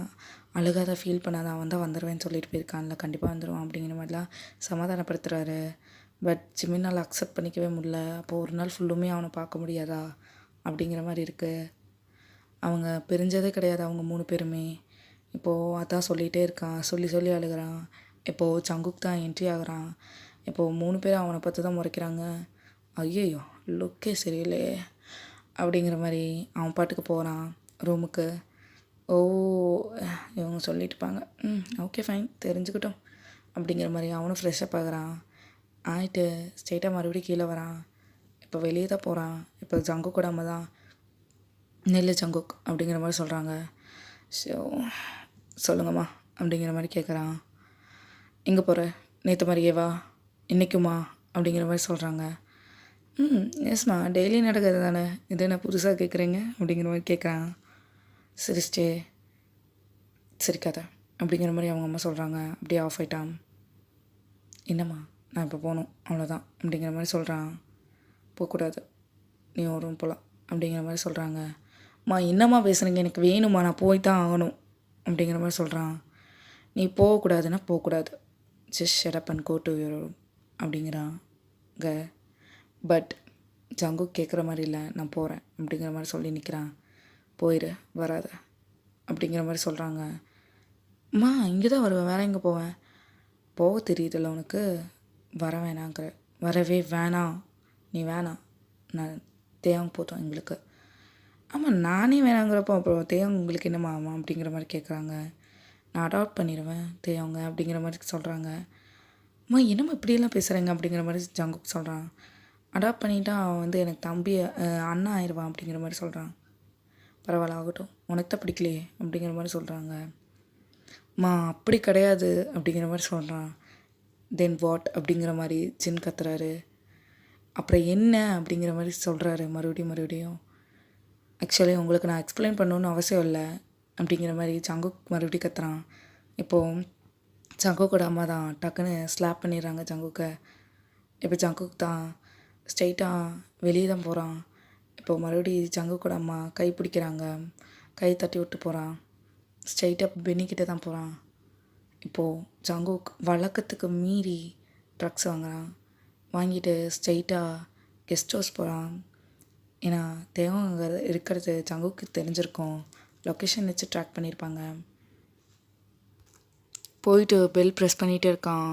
அழுகாத ஃபீல் பண்ணாதான், அவன் தான் வந்துடுவேன்னு சொல்லிட்டு போயிருக்கான்ல, கண்டிப்பாக வந்துடுவான் அப்படிங்கிற மாதிரிலாம் சமாதானப்படுத்துகிறாரு. பட் ஜிமினால் அக்செப்ட் பண்ணிக்கவே முடியல. அப்போது ஒரு நாள் ஃபுல்லுமே அவனை பார்க்க முடியாதா அப்படிங்கிற மாதிரி இருக்குது. அவங்க பிரிஞ்சதே கிடையாது அவங்க 3 பேருமே. இப்போது அதான் சொல்லிகிட்டே இருக்கான், சொல்லி அழுகிறான். இப்போது சங்குக் தான் என்ட்ரி ஆகுறான். இப்போது 3 பேரும் அவனை பார்த்து தான் முறைக்கிறாங்க. ஐயையோ லுக்கே சரியில்லையே அப்படிங்கிற மாதிரி அவன் பாட்டுக்கு போகிறான் ரூமுக்கு. ஓ இவங்க சொல்லிட்டுப்பாங்க, ஓகே ஃபைன் தெரிஞ்சுக்கிட்டோம் அப்படிங்கிற மாதிரி அவனும் ஃப்ரெஷ்ஷப் ஆகுறான். ஆகிட்டு ஸ்ட்ரெயிட்டாக மறுபடியும் கீழே வரான். இப்போ வெளியே தான் போகிறான். இப்போ ஜங்குக்கூட அம்மா தான், நெல்லு ஜங்குக் அப்படிங்கிற மாதிரி சொல்கிறாங்க. ஸோ சொல்லுங்கம்மா அப்படிங்கிற மாதிரி கேட்குறான். எங்கே போகிற, நேற்று மாதிரியேவா, இன்றைக்குமா அப்படிங்கிற மாதிரி சொல்கிறாங்க. எஸ்மா டெய்லி நடக்கிறது தானே, இது என்ன புதுசாக கேட்குறீங்க அப்படிங்கிற மாதிரி கேட்குறான். சிரிச்சிட்டே, சிரிக்காத அப்படிங்கிற மாதிரி அவங்க அம்மா சொல்கிறாங்க. அப்படியே ஆஃப் ஆகிட்டான். என்னம்மா நான் இப்போ போகணும் அவ்வளோதான் அப்படிங்கிற மாதிரி சொல்கிறான். போகக்கூடாது, நீ ஒரு ரூம் போகலாம் அப்படிங்கிற மாதிரி சொல்கிறாங்க. என்னம்மா பேசுகிறீங்க, எனக்கு வேணுமா, நான் போய் தான் ஆகணும் அப்படிங்கிற மாதிரி சொல்கிறான். நீ போகக்கூடாதுன்னா போகக்கூடாது, just shut up and go to your room அப்படிங்கிறாங்க. பட் ஜங்கு கேட்குற மாதிரி இல்லை, நான் போகிறேன் அப்படிங்கிற மாதிரி சொல்லி நிற்கிறான். போயிடு வராத அப்படிங்கிற மாதிரி சொல்கிறாங்க. இங்கே தான் வருவேன், வேற எங்கே போவேன், போக தெரியுதில்ல உனக்கு, வர வேணாங்கிற, வரவே வேணாம், நீ வேணாம், நான் தேவங்க போதும் எங்களுக்கு. ஆமாம் நானே வேணாங்கிறப்போ அப்புறம் தேவங்க உங்களுக்கு என்னம்மா ஆமாம் அப்படிங்கிற மாதிரி கேட்குறாங்க. நான் அடாப்ட் பண்ணிடுவேன் தேவங்க அப்படிங்கிற மாதிரி சொல்கிறாங்க. என்னம்மா இப்படியெல்லாம் பேசுகிறேங்க அப்படிங்கிற மாதிரி ஜங்குக் சொல்கிறான். அடாப்ட் பண்ணிட்டா அவன் வந்து எனக்கு தம்பி அண்ணா ஆயிடுவான் அப்படிங்கிற மாதிரி சொல்கிறான். பரவாயில்ல ஆகட்டும், உனக்கு தான் பிடிக்கலையே அப்படிங்கிற மாதிரி சொல்கிறாங்க. அப்படி கிடையாது அப்படிங்கிற மாதிரி சொல்கிறான். தென் வாட் அப்படிங்கிற மாதிரி ஜின் கத்துறாரு. அப்புறம் என்ன அப்படிங்கிற மாதிரி சொல்கிறாரு மறுபடியும். ஆக்சுவலி உங்களுக்கு நான் எக்ஸ்பிளைன் பண்ணணுன்னு அவசியம் இல்லை அப்படிங்கிற மாதிரி ஜங்குக் மறுபடியும் கத்துறான். இப்போது ஜங்குக்கோட அம்மா தான் டக்குன்னு ஸ்லாப் பண்ணிடுறாங்க ஜங்குக்கை. இப்போ ஜங்குக் தான் ஸ்ட்ரெயிட்டாக வெளியே தான் போகிறான். இப்போது மறுபடியும் ஜங்குக்கோட அம்மா கை பிடிக்கிறாங்க, கை தட்டி விட்டு போகிறான். ஸ்ட்ரெயிட்டாக பென்னிக்கிட்ட தான் போகிறான். இப்போது ஜங்குக் வழக்கத்துக்கு மீறி ட்ரக்ஸ் வாங்கிட்டு ஸ்ட்ரெயிட்டாக கெஸ்ட் ஹவுஸ் போகிறான். ஏன்னா தேவங்க இருக்கிறது ஜங்குக்கு தெரிஞ்சிருக்கும், லொக்கேஷன் வச்சு ட்ராக் பண்ணியிருப்பாங்க. போயிட்டு பெல் ப்ரெஸ் பண்ணிகிட்டே இருக்கான்.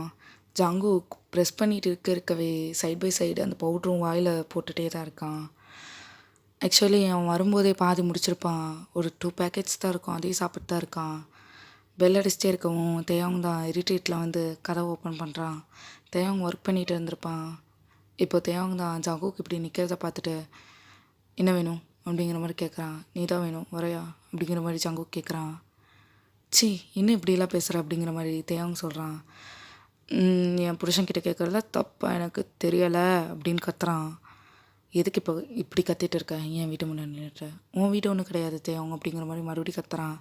ஜங்குக் ப்ரெஸ் பண்ணிட்டு இருக்கவே சைட் பை சைடு அந்த பவுட்ரும் வாயில் போட்டுகிட்டே தான் இருக்கான். ஆக்சுவலி அவன் வரும்போதே பாதி முடிச்சிருப்பான், ஒரு 2 பேக்கெட்ஸ் தான் இருக்கும், அதையும் சாப்பிட்டு தான் இருக்கான். பெல் அடிச்சிட்டே இருக்கவும் தேவங்க தான் இரிட்டேட்டில் வந்து கதவை ஓப்பன் பண்ணுறான். தேவங்க ஒர்க் பண்ணிகிட்டு இருந்திருப்பான். இப்போ தேவங்க தான் ஜங்குக் இப்படி நிற்கிறத பார்த்துட்டு, என்ன வேணும் அப்படிங்கிற மாதிரி கேட்குறான். நீ தான் வேணும் வரையா அப்படிங்கிற மாதிரி ஜங்குக் கேட்குறான். சி இன்னும் இப்படிலாம் பேசுகிற அப்படிங்கிற மாதிரி தேயாங் சொல்கிறான். என் புருஷன்கிட்ட கேட்குறதுல தப்பா எனக்கு தெரியலை அப்படின்னு கத்துறான். எதுக்கு இப்போ இப்படி கத்திட்டு இருக்க, என் வீட்டு முன்னாடி நின்றுட்டு, உன் வீடு ஒன்றும் கிடையாது தேயாங் அப்படிங்கிற மாதிரி மறுபடியும் கத்துறான்.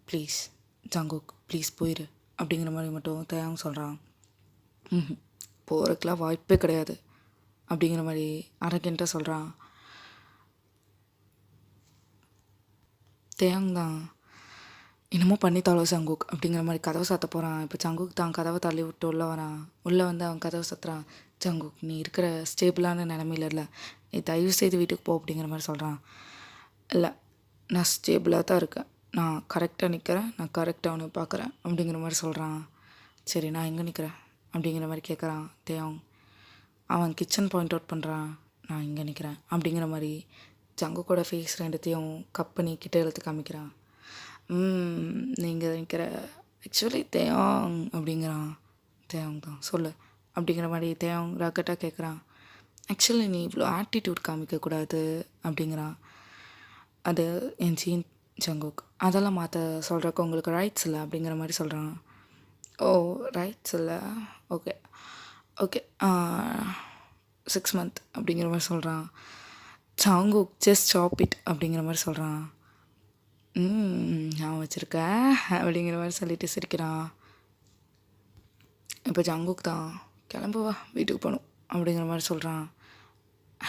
ப்ளீஸ் ஜங்குக் ப்ளீஸ் போயிரு அப்படிங்கிற மாதிரி மட்டும் தேயாங் சொல்கிறான். போகிறதுக்கெலாம் வாய்ப்பே கிடையாது அப்படிங்கிற மாதிரி அரகென்ட்டாக சொல்கிறான். தேயாங் தான் என்னமோ பண்ணி தவளோ ஜங்குக் அப்படிங்கிற மாதிரி கதவை சாத்த போகிறான். இப்போ ஜங்குக் தான் கதவை தள்ளி விட்டு உள்ளே வரான். உள்ளே வந்து அவன் கதவை சாத்துறான். ஜங்குக் நீ இருக்கிற ஸ்டேபிளான நிலமையில இல்லை, நீ தயவு செய்து வீட்டுக்கு போ அப்படிங்கிற மாதிரி சொல்கிறான். இல்லை நான் ஸ்டேபிளாக தான் இருக்கேன், நான் கரெக்டாக நிற்கிறேன், நான் கரெக்டாக அவனை பார்க்குறேன் அப்படிங்கிற மாதிரி சொல்கிறான். சரி நான் எங்கே நிற்கிறேன் அப்படிங்கிற மாதிரி கேட்குறான் தேயாங். அவன் கிச்சன் பாயிண்ட் அவுட் பண்ணுறான். நான் இங்கே நிற்கிறேன் அப்படிங்கிற மாதிரி ஜங்குக்கோட ஃபேஸ் ரெண்டுத்தையும் கப் பண்ணி கிட்ட இழுத்து காமிக்கிறான். நீங்கள் நிற்கிற ஆக்சுவலி தேயாங் அப்படிங்கிறான். தேயாங் தான் சொல்லு அப்படிங்கிற மாதிரி தேயாங் ராக்கெட்டாக கேட்குறான். ஆக்சுவலி நீ இவ்வளோ ஆட்டிடியூட் காமிக்கக்கூடாது அப்படிங்கிறான். அது என் ஜீன் ஜங்குக், அதெல்லாம் மாற்ற சொல்கிறக்கு உங்களுக்கு ரைட்ஸ் இல்லை அப்படிங்கிற மாதிரி சொல்கிறான். ஓ ரைட்ஸ் இல்லை, ஓகே ஓகே 6 months அப்படிங்கிற மாதிரி சொல்கிறான். ஜங்குக் ஜஸ்ட் ஸ்டாப் இட் அப்படிங்கிற மாதிரி சொல்கிறான். நான் வச்சுருக்கேன் அப்படிங்கிற மாதிரி சொல்லிட்டு சிரிக்கிறான். இப்போ ஜங்குக் தான் கிளம்புவா வீட்டுக்கு போகணும் அப்படிங்கிற மாதிரி சொல்கிறான்.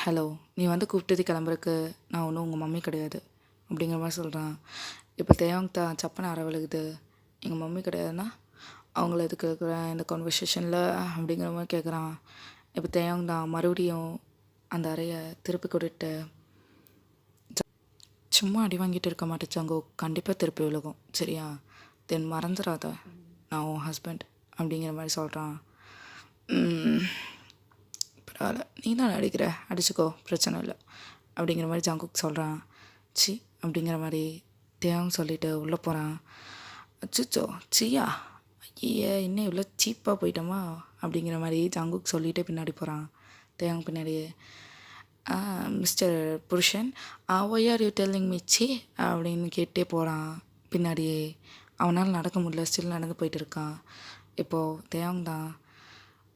ஹலோ நீ வந்து கூப்பிட்டது கிளம்புறக்கு நான் ஒன்றும் உங்கள் மம்மி கிடையாது அப்படிங்கிற மாதிரி சொல்கிறான். இப்போ தேயாங் தான் சப்பனை அரவழுகுது. எங்கள் மம்மி கிடையாதுன்னா அவங்கள எதுக்கு இருக்கிறேன் இந்த கான்வர்சேஷனில் அப்படிங்கிற மாதிரி கேட்குறான். இப்போ தேயாங் தான் மறுபடியும் அந்த அறையை திருப்பி கொடுத்து, சும்மா அடி வாங்கிட்டு இருக்க மாட்டேன் ஜங்குக், கண்டிப்பாக திருப்பி விழுகும் சரியா, தென் மறந்துடாத நான் உன் ஹஸ்பண்ட் அப்படிங்கிற மாதிரி சொல்கிறான். பரவாயில்ல நீ தான் அடிக்கிற, அடிச்சுக்கோ பிரச்சனை இல்லை அப்படிங்கிற மாதிரி ஜங்குக் சொல்கிறான். சி அப்படிங்கிற மாதிரி தேயாங் சொல்லிவிட்டு உள்ளே போகிறான். அச்சுச்சோ சியா ஐயே இன்னும் இவ்வளோ சீப்பாக போயிட்டோமா அப்படிங்கிற மாதிரி ஜங்குக் சொல்லிகிட்டே பின்னாடி போகிறான். தேயாங் பின்னாடியே. மிஸ்டர் புருஷன் why are you telling me சி அப்படின்னு கேட்டே போகிறான் பின்னாடியே. அவனால் நடக்க முடியல, ஸ்டில் நடந்து போயிட்டு இருக்கான். இப்போது தேயாங் தான்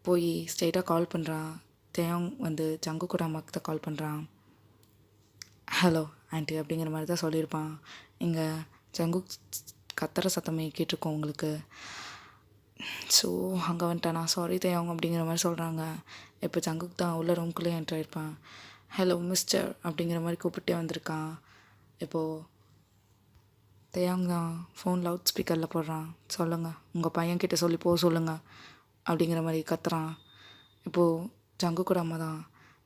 போய் ஸ்ட்ரெயிட்டாக கால் பண்ணுறான். தேயாங் வந்து ஜங்குக்கோட அம்மாவுக்கு தான் கால் பண்ணுறான். ஹலோ ஆண்டி அப்படிங்கிற மாதிரி தான் சொல்லியிருப்பான். இங்கே ஜங்குக் கத்துற சத்தமே கேட்டிருக்கோம் உங்களுக்கு. ஸோ அங்கே வந்துட்டானா, சாரி தேயாங் அப்படிங்கிற மாதிரி சொல்கிறாங்க. இப்போ ஜங்குக் தான் உள்ள ரூம்குள்ளேயே என்ட்ரு ஆயிருப்பான். ஹலோ மிஸ்டர் அப்படிங்கிற மாதிரி கூப்பிட்டே வந்திருக்கான். இப்போது தேயாங் தான் ஃபோன் லவுட் ஸ்பீக்கரில் போடுறான். சொல்லுங்கள் உங்கள் பையன்கிட்ட சொல்லி போக சொல்லுங்கள் அப்படிங்கிற மாதிரி கத்துறான். இப்போது ஜங்குக்கோட அம்மா தான்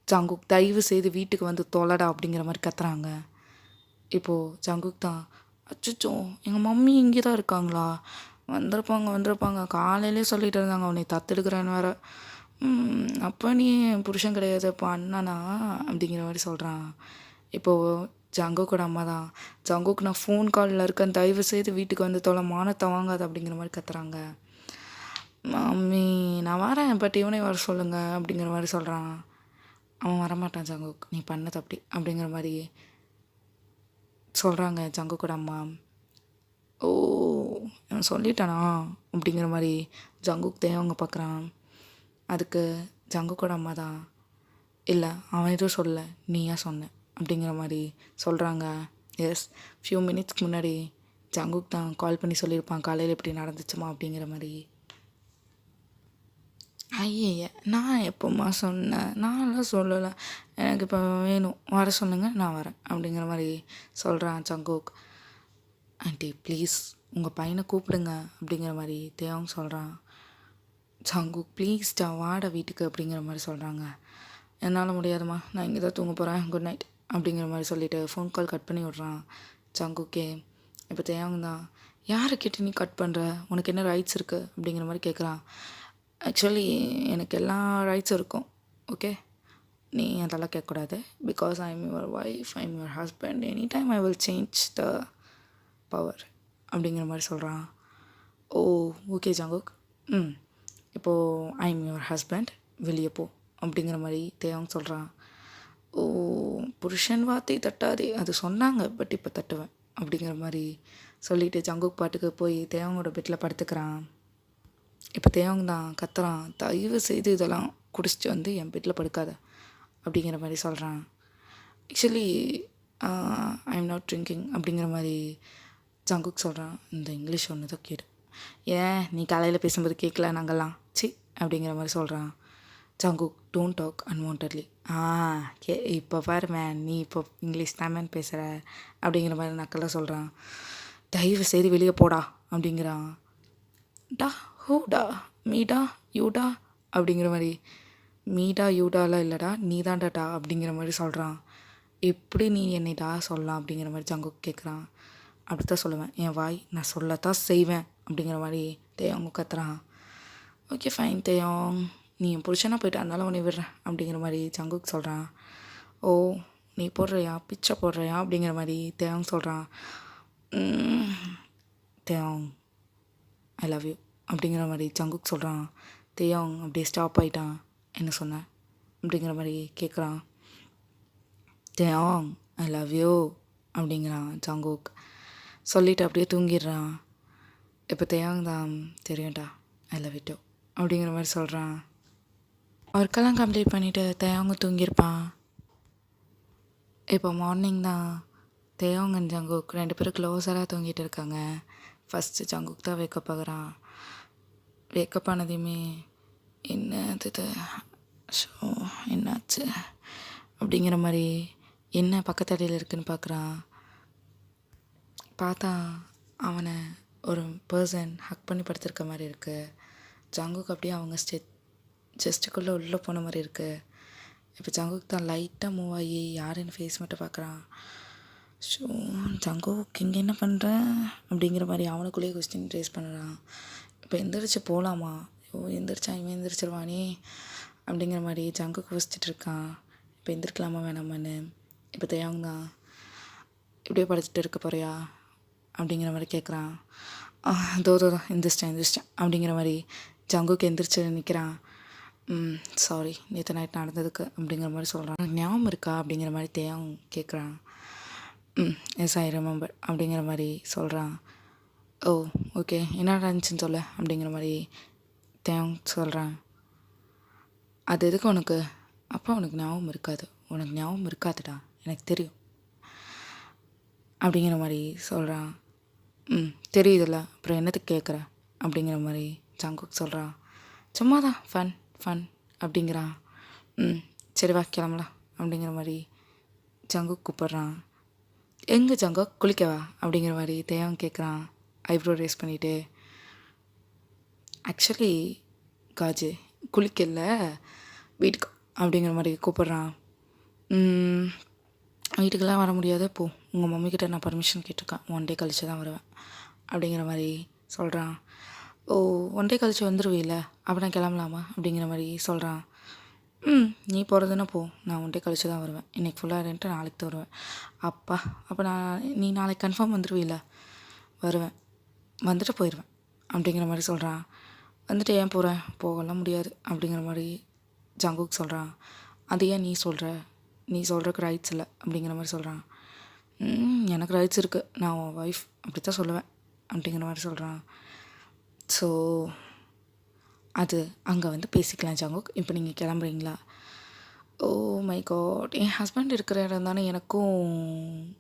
ஜங்குக் தயவு செய்து வீட்டுக்கு வந்து தொலைடா அப்படிங்கிற மாதிரி கத்துறாங்க. இப்போது ஜங்குக் தான் அச்சுச்சோ எங்கள் மம்மி இங்கே தான் இருக்காங்களா, வந்திருப்பாங்க காலையிலே சொல்லிகிட்டு இருந்தாங்க அவனை தத்தெடுக்கிறேன்னு வேறு. அப்போ நீ புருஷன் கிடையாது இப்போ அண்ணனா அப்படிங்கிற மாதிரி சொல்கிறான். இப்போது ஜங்குக்கோட அம்மா தான் ஜங்குக் நான் ஃபோன் காலில் இருக்கேன், தயவு செய்து வீட்டுக்கு வந்து தொலை, மானத்தை வாங்காது அப்படிங்கிற மாதிரி கத்துறாங்க. மம்மி நான் வரேன் பட் இவனே வர சொல்லுங்கள் அப்படிங்கிற மாதிரி சொல்கிறான். அவன் வரமாட்டான் ஜங்குக், நீ பண்ணது அப்படி அப்படிங்கிற மாதிரி சொல்கிறாங்க ஜங்குக்கோட அம்மா. ஓ அவன் சொல்லிட்டானா அப்படிங்கிற மாதிரி ஜங்குக் தேவங்க பார்க்குறான். அதுக்கு ஜங்குக்கோட அம்மா தான் இல்லை அவன் எதுவும் சொல்ல நீயா சொன்ன அப்படிங்கிற மாதிரி சொல்கிறாங்க. எஸ் ஃபியூ மினிட்ஸ்க்கு முன்னாடி ஜங்குக் தான் கால் பண்ணி சொல்லியிருப்பான் காலையில் இப்படி நடந்துச்சுமா அப்படிங்கிற மாதிரி. ஐய நான் எப்போம்மா சொன்னேன், நான்லாம் சொல்லலை, எனக்கு இப்போ வேணும் வர சொல்லுங்கள் நான் வரேன் அப்படிங்கிற மாதிரி சொல்கிறான் ஜங்குக். ஆண்டி ப்ளீஸ் உங்கள் பையனை கூப்பிடுங்க அப்படிங்கிற மாதிரி தேவங்க சொல்கிறான். ஜங்குக் ப்ளீஸ்டா வாடா வீட்டுக்கு அப்படிங்கிற மாதிரி சொல்கிறாங்க. என்னால் முடியாதுமா, நான் இங்கே தான் தூங்க போகிறேன், குட் நைட் அப்படிங்கிற மாதிரி சொல்லிவிட்டு ஃபோன் கால் கட் பண்ணி விட்றான் ஜங்குக்கே. இப்போ தேவங்க தான் யாரை கேட்டு நீ கட் பண்ணுற, உனக்கு என்ன ரைட்ஸ் இருக்குது அப்படிங்கிற மாதிரி கேட்குறான். ஆக்சுவலி எனக்கு எல்லா ரைட்ஸும் இருக்கும் ஓகே, நீ அதெல்லாம் கேட்கக்கூடாது, because I am your wife, I am your husband, any time I will change the power அப்படிங்கிற மாதிரி சொல்கிறான். ஓ ஓகே ஜங்குக், இப்போது ஐ எம் யுவர் ஹஸ்பண்ட் வெளியே போ அப்படிங்கிற மாதிரி தேவங்க சொல்கிறான். ஓ புருஷன் வார்த்தை தட்டாதே அது சொன்னாங்க, பட் இப்போ தட்டுவேன் அப்படிங்கிற மாதிரி சொல்லிட்டு ஜங்குக் பாட்டுக்கு போய் தேவங்கோட பெட்டில் படுத்துக்கிறான். இப்போ தேவங்க தான் கத்துறான், தயவு செய்து இதெல்லாம் குடிச்சிட்டு வந்து என் பெட்டில் படுக்காத அப்படிங்கிற மாதிரி சொல்கிறான். Actually I am not drinking அப்படிங்கிற மாதிரி ஜங்குக் சொல்கிறான். இந்த இங்கிலீஷ் ஒன்று தான் கேடு, ஏன் நீ காலையில் பேசும்போது கேட்கல நாங்கள்லாம் சி அப்படிங்கிற மாதிரி சொல்கிறான். Jungkook don't talk unwantedly. இப்போ பாரு மேன், நீ இப்போ இங்கிலீஷ் தான் மேன் பேசுகிற அப்படிங்கிற மாதிரி நக்கெல்லாம் சொல்கிறான். தயவு செய்து வெளியே போடா அப்படிங்கிறான். டா ஹூடா மீடா யூடா அப்படிங்கிற மாதிரி, மீடா யூடாலாம் இல்லைடா நீ தான்டாடா அப்படிங்கிற மாதிரி சொல்கிறான். எப்படி நீ என்னைடா சொல்லலாம் அப்படிங்கிற மாதிரி ஜங்குக் கேட்குறான். அப்படித்தான் சொல்லுவேன், என் வாய் நான் சொல்லத்தான் செய்வேன் அப்படிங்கிற மாதிரி தேயோங் கத்துறான். ஓகே ஃபைன் தேயோங், நீ என் புருஷனாக போயிட்டு அதனால உன்னை விடுறேன் அப்படிங்கிற மாதிரி ஜங்குக் சொல்கிறான். ஓ நீ போடுறியா பிச்சை போடுறியா அப்படிங்கிற மாதிரி தேயோங் சொல்கிறான். தேயோங் ஐ லவ் யூ அப்படிங்கிற மாதிரி ஜங்குக் சொல்கிறான். தேயோங் அப்படியே ஸ்டாப் ஆகிட்டான். என்ன சொன்னேன் அப்படிங்கிற மாதிரி கேட்குறான். தேயோங் ஐ லவ் யூ அப்படிங்கிறான் ஜங்குக். சொல்லிவிட்டு அப்படியே தூங்கிடுறான். இப்போ தேயோங் தான் தெரியும்டா ஐ லவ் யூ டூ அப்படிங்கிற மாதிரி சொல்கிறான். ஒர்க்கெல்லாம் கம்ப்ளீட் பண்ணிவிட்டு தேயோங்க தூங்கியிருப்பான். இப்போ மார்னிங் தான் தேயோங் அண்ட் ஜங்குக் 2 பேரும் க்ளோஸராக தூங்கிட்டு இருக்காங்க. ஃபஸ்ட்டு ஜங்குக் தான் வேக்கப் ஆகுறான். வேக்கப் ஆனதையுமே என்னது ஷோ என்னாச்சு அப்படிங்கிற மாதிரி என்ன பக்கத்தடியில் இருக்குதுன்னு பார்க்குறான். பார்த்தா அவனை ஒரு பர்சன் ஹக் பண்ணி படுத்திருக்க மாதிரி இருக்குது. ஜங்குக் அப்படியே அவங்க செஸ்ட்டுக்குள்ளே உள்ளே போன மாதிரி இருக்குது. இப்போ ஜங்குக் தான் லைட்டாக மூவ் ஆகி யாருன்னு ஃபேஸ் மட்டும் பார்க்குறான். ஸோ ஜங்குக் இங்கே என்ன பண்ணுற அப்படிங்கிற மாதிரி அவனுக்குள்ளேயே கொஸ்டின் ரேஸ் பண்ணுறான். இப்போ எந்திரிச்சு போகலாமா, எந்திரிச்சா இவன் எந்திரிச்சிருவானே அப்படிங்கிற மாதிரி ஜங்குக் யோசிச்சுட்டு இருக்கான். இப்போ எந்திரிக்கலாமா வேணாமான்னு. இப்போ தேயோங் தான் இப்படியே படிச்சுட்டு இருக்க போறியா அப்படிங்கிற மாதிரி கேட்குறான். தோ எந்திரிச்சிட்டேன் அப்படிங்கிற மாதிரி ஜங்குக் எந்திரிச்சு நிற்கிறான். சாரி நேற்று நைட் நடந்ததுக்கு அப்படிங்கிற மாதிரி சொல்கிறான். ஞாபகம் இருக்கா அப்படிங்கிற மாதிரி தேயோங் கேட்குறான். எஸ் ஐ ரிமெம்பர் அப்படிங்கிற மாதிரி சொல்கிறான். ஓ ஓகே என்ன நடந்துச்சுன்னு சொல்ல அப்படிங்கிற மாதிரி தேயோங் சொல்கிறான். அது எதுக்கு உனக்கு, அப்போ உனக்கு ஞாபகம் இருக்காது, உனக்கு ஞாபகம் இருக்காதுடா எனக்கு தெரியும் அப்படிங்கிற மாதிரி சொல்கிறான். தெரியுதுல்ல அப்புறம் என்னத்துக்கு கேட்குற அப்படிங்கிற மாதிரி ஜங்குக் சொல்கிறான். சும்மா தான் ஃபன் அப்படிங்கிறான். சரி வா கிளம்பலாம் அப்படிங்கிற மாதிரி ஜங்குக் கூப்பிட்றான். எங்கே ஜங்குக் குளிக்கவா அப்படிங்கிற மாதிரி தேயோங் கேட்குறான் ஐப்ரோ ரேஸ் பண்ணிவிட்டு. ஆக்சுவலி காஜு குளிக்கல வீட்டுக்கு அப்படிங்கிற மாதிரி கூப்பிட்றான். வீட்டுக்கெல்லாம் வர முடியாது, போ உங்கள் மம்மிக்கிட்ட நான் பர்மிஷன் கேட்டிருக்கேன், 1 டே கழிச்சு தான் வருவேன் அப்படிங்கிற மாதிரி சொல்கிறான். ஓ 1 டே கழிச்சு வந்துடுவீல்ல அப்போ நான் கிளம்பலாமா அப்படிங்கிற மாதிரி சொல்கிறான். நீ போகிறதுன்னா போ, நான் 1 டே கழிச்சு தான் வருவேன், இன்றைக்கி ஃபுல்லாக இருந்துட்டு நாளைக்கு தான் வருவேன். அப்பா அப்போ நீ நாளைக்கு கன்ஃபார்ம் வந்துடுவீல்ல? வருவேன், வந்துட்டு போயிடுவேன் அப்படிங்கிற மாதிரி சொல்கிறான். வந்துட்டு ஏன் போகிறேன், போகலாம் முடியாது அப்படிங்கிற மாதிரி ஜங்குக் சொல்கிறான். அது ஏன் நீ சொல்கிறக்கு ரைட்ஸ் இல்லை அப்படிங்கிற மாதிரி சொல்கிறான். எனக்கு ரைட்ஸ் இருக்குது, நான் உன் ஒய்ஃப் அப்படி தான் சொல்லுவேன் அப்படிங்கிற மாதிரி சொல்கிறான். ஸோ அது அங்கே வந்து பேசிக்கலாம் ஜங்குக், இப்போ நீங்கள் கிளம்புறீங்களா? ஓ மை காட், என் ஹஸ்பண்ட் இருக்கிற இடம் தானே எனக்கும்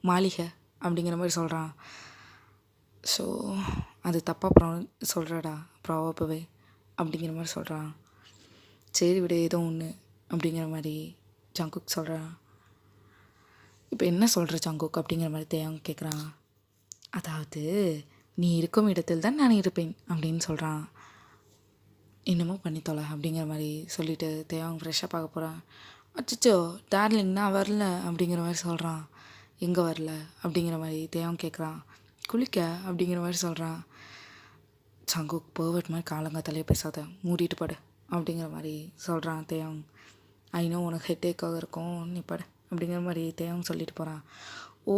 மாளிகை அப்படிங்கிற மாதிரி சொல்கிறான். ஸோ அது தப்பாக சொல்கிறடா ப்ராபவே அப்படிங்கிற மாதிரி சொல்கிறான். சரி விட ஏதோ ஒன்று அப்படிங்கிற மாதிரி ஜங்குக் சொல்கிறான். இப்போ என்ன சொல்கிற ஜங்குக் அப்படிங்கிற மாதிரி தேயோங் கேட்குறான். அதாவது நீ இருக்கும் இடத்தில் தான் நான் இருப்பேன் அப்படின்னு சொல்கிறான். இன்னமும் பண்ணித்தோல அப்படிங்கிற மாதிரி சொல்லிவிட்டு தேயோங் ஃப்ரெஷ்ஷாக பார்க்க போகிறான். அச்சோ டார்லிங் நான் வரல அப்படிங்கிற மாதிரி சொல்கிறான். எங்கே வரல அப்படிங்கிற மாதிரி தேயோங் கேட்குறான். குளிக்க அப்படிங்கிற மாதிரி சொல்கிறான். ஜங்குக் பர்வர்ட் மாதிரி காலங்காத்தாலே பேசாத, மூடிட்டு படு அப்படிங்கிற மாதிரி சொல்கிறான் தேயோங். ஐநோ உனக்கு ஹெட்டேக்காக இருக்கும், நீ படு அப்படிங்கிற மாதிரி தேயோங் சொல்லிட்டு போகிறான். ஓ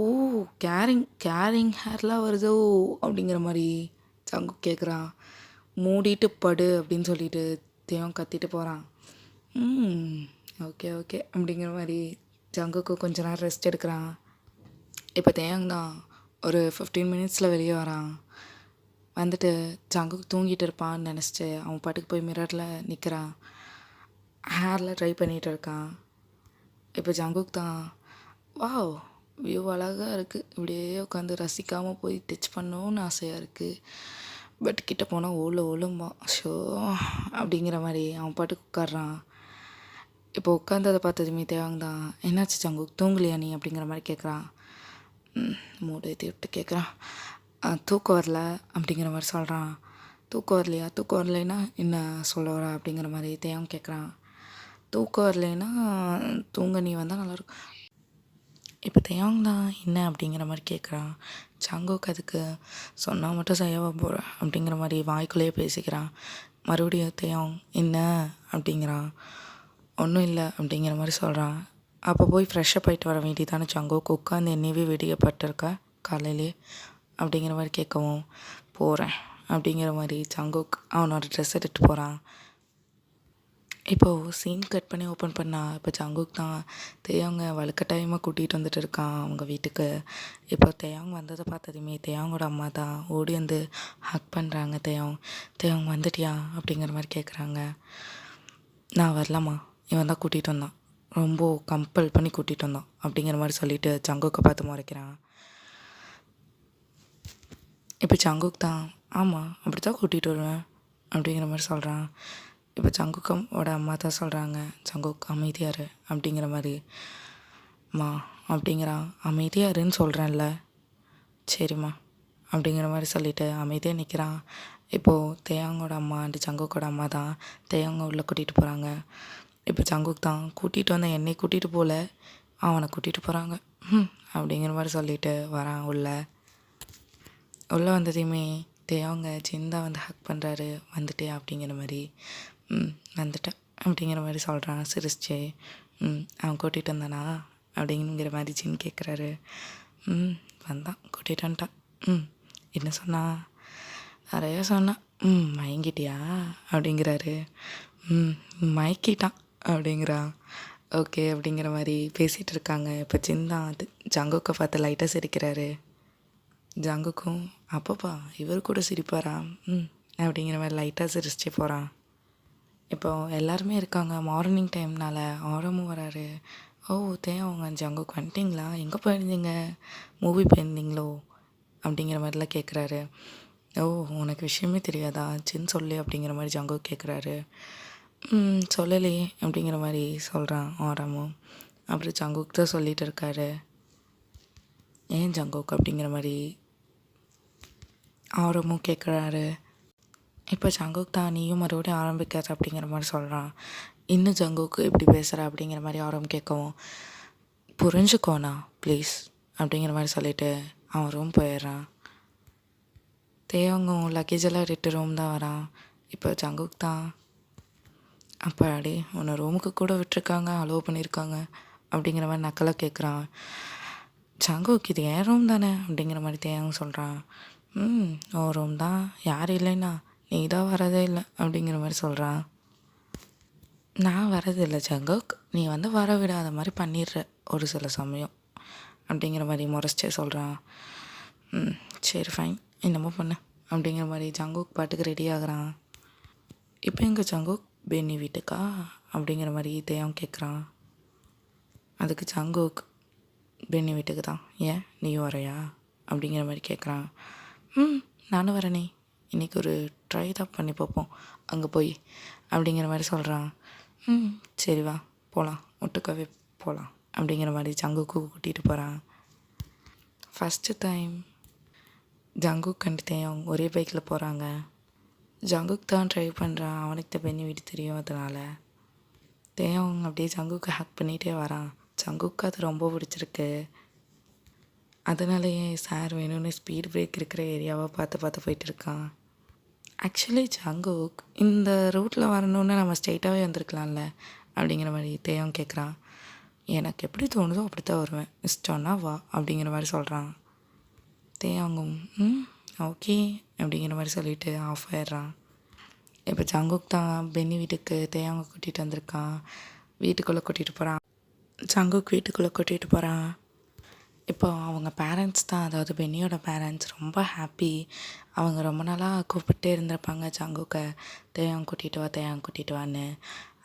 கேரிங் ஹேர்லாம் வருதோ அப்படிங்கிற மாதிரி ஜங்குக் கேட்குறான். மூடிட்டு படு அப்படின்னு சொல்லிட்டு தேயோங் கத்திட்டு போகிறான். ஓகே அப்படிங்கிற மாதிரி ஜங்குக்கு கொஞ்ச நேரம் ரெஸ்ட் எடுக்கிறான். இப்போ தேயாங் தான் ஒரு 15 மினிட்ஸில் வெளியே வரான். வந்துட்டு ஜங்குக்கு தூங்கிட்டு இருப்பான்னு நினச்சிட்டு அவன் பாட்டுக்கு போய் மிரரில் நிற்கிறான். ஹேரில் ட்ரை பண்ணிகிட்டு இருக்கான். இப்போ ஜங்குக் தான் வாவ் வியூ அழகாக இருக்குது, இப்படியே உட்காந்து ரசிக்காமல் போய் டச் பண்ணணும்னு ஆசையாக இருக்குது. பட் கிட்ட போனால் ஓலும்பா ஷோ அப்படிங்கிற மாதிரி அவன் பாட்டுக்கு உட்காடுறான். இப்போ உட்காந்ததை பார்த்ததுமே தேவாங்க தான் என்னாச்சு ஜங்குக் தூங்கலையா நீ அப்படிங்கிற மாதிரி கேட்குறான். மூடு ஏற்றி விட்டு கேட்குறான். தூக்கம் வரல அப்படிங்கிற மாதிரி சொல்கிறான். தூக்கம் வரலையா? தூக்கம் வரலைன்னா என்ன சொல்ல வர அப்படிங்கிற மாதிரி தேவாங்க கேட்குறான். தூக்கம் வரலைன்னா தூங்க நீ வந்தால் நல்லாயிருக்கும். இப்போ தேயாங் தான் என்ன அப்படிங்கிற மாதிரி கேட்குறான். ஜங்குக் அதுக்கு சொன்னால் மட்டும் செய்யவா போகிறேன் அப்படிங்கிற மாதிரி வாய்க்குள்ளேயே பேசிக்கிறான். மறுபடியும் தேயாங் என்ன அப்படிங்கிறான். ஒன்றும் இல்லை அப்படிங்கிற மாதிரி சொல்கிறான். அப்போ போய் ஃப்ரெஷ்ஷப் ஆகிட்டு வர வேண்டியதானே ஜங்குக், உட்காந்து என்னையவே வெடிக்கப்பட்டிருக்க காலையிலே அப்படிங்கிற மாதிரி கேட்கவும் போகிறேன் அப்படிங்கிற மாதிரி ஜங்குக் அவனோட ட்ரெஸ் எடுத்துகிட்டு போகிறான். இப்போது சீன் கட் பண்ணி ஓப்பன் பண்ணால் இப்போ ஜங்குக் தான் தேயாங்க வலுக்கட்டாயமாக கூட்டிகிட்டு வந்துட்டு இருக்கான் அவங்க வீட்டுக்கு. இப்போ தேயாங் வந்ததை பார்த்ததுமே தேயாங்கோட அம்மா தான் ஓடி வந்து ஹக் பண்ணுறாங்க. தேயாங் வந்துட்டியா அப்படிங்கிற மாதிரி கேட்குறாங்க. நான் வரலாமா, இவன் தான் கூட்டிகிட்டு வந்தான், ரொம்ப கம்பல் பண்ணி கூட்டிகிட்டு வந்தான் அப்படிங்கிற மாதிரி சொல்லிவிட்டு ஜங்குக்கை பார்த்து முறைக்கிறான். இப்போ ஜங்குக் தான் ஆமாம் அப்படி தான் கூட்டிகிட்டு வருவேன் அப்படிங்கிற மாதிரி சொல்கிறான். இப்போ ஜங்குக்கோட அம்மா தான் சொல்கிறாங்க, ஜங்குக் அமைதியாரு அப்படிங்கிற மாதிரி. மா அப்படிங்கிறான். அமைதியாருன்னு சொல்கிறேன்ல, சரிம்மா அப்படிங்கிற மாதிரி சொல்லிவிட்டு அமைதியாக நிற்கிறான். இப்போது தேயாங்கோட அம்மா அண்டு ஜங்குக்கோட அம்மா தான் தேயாங்க உள்ளே கூட்டிகிட்டு போகிறாங்க. இப்போ ஜங்குக் தான் கூட்டிகிட்டு வந்த என்னை கூட்டிகிட்டு போகல, அவனை கூட்டிகிட்டு போகிறாங்க அப்படிங்கிற மாதிரி சொல்லிவிட்டு வரான் உள்ளே வந்ததையுமே தேயாங்க ஜிந்தா வந்து ஹக் பண்ணுறாரு. வந்துட்டே அப்படிங்கிற மாதிரி வந்துட்டேன் அப்படிங்கிற மாதிரி சொல்கிறான் சிரிச்சே. அவன் கூட்டிகிட்டு வந்தானா அப்படிங்கிற மாதிரி ஜின் கேட்குறாரு. வந்தான் கூட்டிகிட்டு வந்துட்டான். என்ன சொன்னா? நிறையா சொன்னான். மயங்கிட்டியா அப்படிங்கிறாரு. மயக்கிட்டான் அப்படிங்கிறான். ஓகே அப்படிங்கிற மாதிரி பேசிகிட்டு இருக்காங்க. இப்போ ஜின் அது ஜங்குக்கை பார்த்து லைட்டாக சிரிக்கிறாரு. ஜங்குக்கும் அப்பப்பா இவர் கூட சிரிப்பாரா அப்படிங்கிற மாதிரி லைட்டாக சிரிச்சிட்டு போகிறான். இப்போது எல்லாருமே இருக்காங்க. மார்னிங் டைம்னால் ஆரமும் வராரு. ஓ அவங்க ஜங்குக் வந்துட்டிங்களா, எங்கே போயிருந்தீங்க, மூவி போயிருந்தீங்களோ அப்படிங்கிற மாதிரிலாம் கேட்குறாரு. ஓ உனக்கு விஷயமே தெரியாதா, சின் சொல்லு அப்படிங்கிற மாதிரி ஜங்குக் கேட்குறாரு. சொல்லலையே அப்படிங்கிற மாதிரி சொல்கிறான் ஆரமும். அப்புறம் ஜங்குக் தான் சொல்லிகிட்டு இருக்காரு. ஏன் ஜங்குக் அப்படிங்கிற மாதிரி ஆரமும் கேட்குறாரு. இப்போ ஜங்குக் தான் நீயும் மறுபடியும் ஆரம்பிக்காது அப்படிங்கிற மாதிரி சொல்கிறான். இன்னும் ஜங்குக்கு இப்படி பேசுகிற அப்படிங்கிற மாதிரி ஆரம் கேட்கவும் புரிஞ்சுக்கோண்ணா ப்ளீஸ் அப்படிங்கிற மாதிரி சொல்லிவிட்டு அவன் ரூம் போயிடுறான். தேவங்கும் லக்கேஜெல்லாம் எடுத்து ரூம் தான் வரான். இப்போ ஜங்குக் தான் அப்பாடி உன்னை ரூமுக்கு கூட விட்டுருக்காங்க, அலோவ் பண்ணியிருக்காங்க அப்படிங்கிற மாதிரி நக்கலாக கேட்குறான். ஜங்குக் இது என் ரூம் தானே அப்படிங்கிற மாதிரி தேவங்க சொல்கிறான். ஓ ரூம் தான், யார் இல்லைன்னா நீ தான் வரதே இல்லை அப்படிங்கிற மாதிரி சொல்கிறான். நான் வரதில்லை ஜங்குக், நீ வந்து வர விடாத மாதிரி பண்ணிடுற ஒரு சில சமயம் அப்படிங்கிற மாதிரி முறைச்சே சொல்கிறான். சரி ஃபைன் என்னமோ பண்ணு அப்படிங்கிற மாதிரி ஜங்குக் பாட்டுக்கு ரெடி ஆகுறான். இப்போ எங்கே ஜங்குக், பென்னி வீட்டுக்கா அப்படிங்கிற மாதிரி தேவம் கேட்குறான். அதுக்கு ஜங்குக் பென்னி வீட்டுக்கு தான், ஏன் நீயும் வரையா அப்படிங்கிற மாதிரி கேட்குறான். நானும் வரனே, இன்றைக்கி ஒரு ட்ரை தான் பண்ணி பார்ப்போம் அங்கே போய் அப்படிங்கிற மாதிரி சொல்கிறான். சரி வா போகலாம், ஒட்டுக்காவே போகலாம் அப்படிங்கிற மாதிரி ஜங்குக்கு கூட்டிகிட்டு போகிறான். ஃபஸ்ட்டு டைம் ஜங்குக் கண்டு தேவம் ஒரே பைக்கில் போகிறாங்க. ஜங்குக் தான் ட்ரைவ் பண்ணுறான், அவனுக்கு தான் பெண்ணி வீடு தெரியும். அதனால் தேவம் அப்படியே ஜங்குக்கு ஹேக் பண்ணிகிட்டே வரான். ஜங்குக்கு அது ரொம்ப பிடிச்சிருக்கு. அதனாலேயே சார் வேணும்னு ஸ்பீட் பிரேக் இருக்கிற ஏரியாவை பார்த்து போயிட்டு இருக்கான். ஆக்சுவலி ஜங்குக் இந்த ரூட்டில் வரணுன்னு நம்ம ஸ்ட்ரெயிட்டாகவே வந்திருக்கலாம்ல அப்படிங்கிற மாதிரி தேவம் கேட்குறான். எனக்கு எப்படி தோணுதோ அப்படி தான் வருவேன், இஷ்டம்னா வா அப்படிங்கிற மாதிரி சொல்கிறான். தேவங்கும் ஓகே அப்படிங்கிற மாதிரி சொல்லிவிட்டு ஆஃப் ஆயிடுறான். இப்போ ஜங்குக் தான் பென்னி வீட்டுக்கு தேவங்க கூட்டிகிட்டு வந்திருக்கான். வீட்டுக்குள்ளே கூட்டிகிட்டு போகிறான். ஜங்குக் வீட்டுக்குள்ளே கூட்டிகிட்டு போகிறான். இப்போ அவங்க பேரண்ட்ஸ் தான், அதாவது பென்னியோட பேரண்ட்ஸ் ரொம்ப ஹாப்பி. அவங்க ரொம்ப நாளாக கூப்பிட்டே இருந்திருப்பாங்க ஜங்குக்கை, தேயாங் கூட்டிகிட்டு வா தேயாங் கூட்டிகிட்டு வான்னு.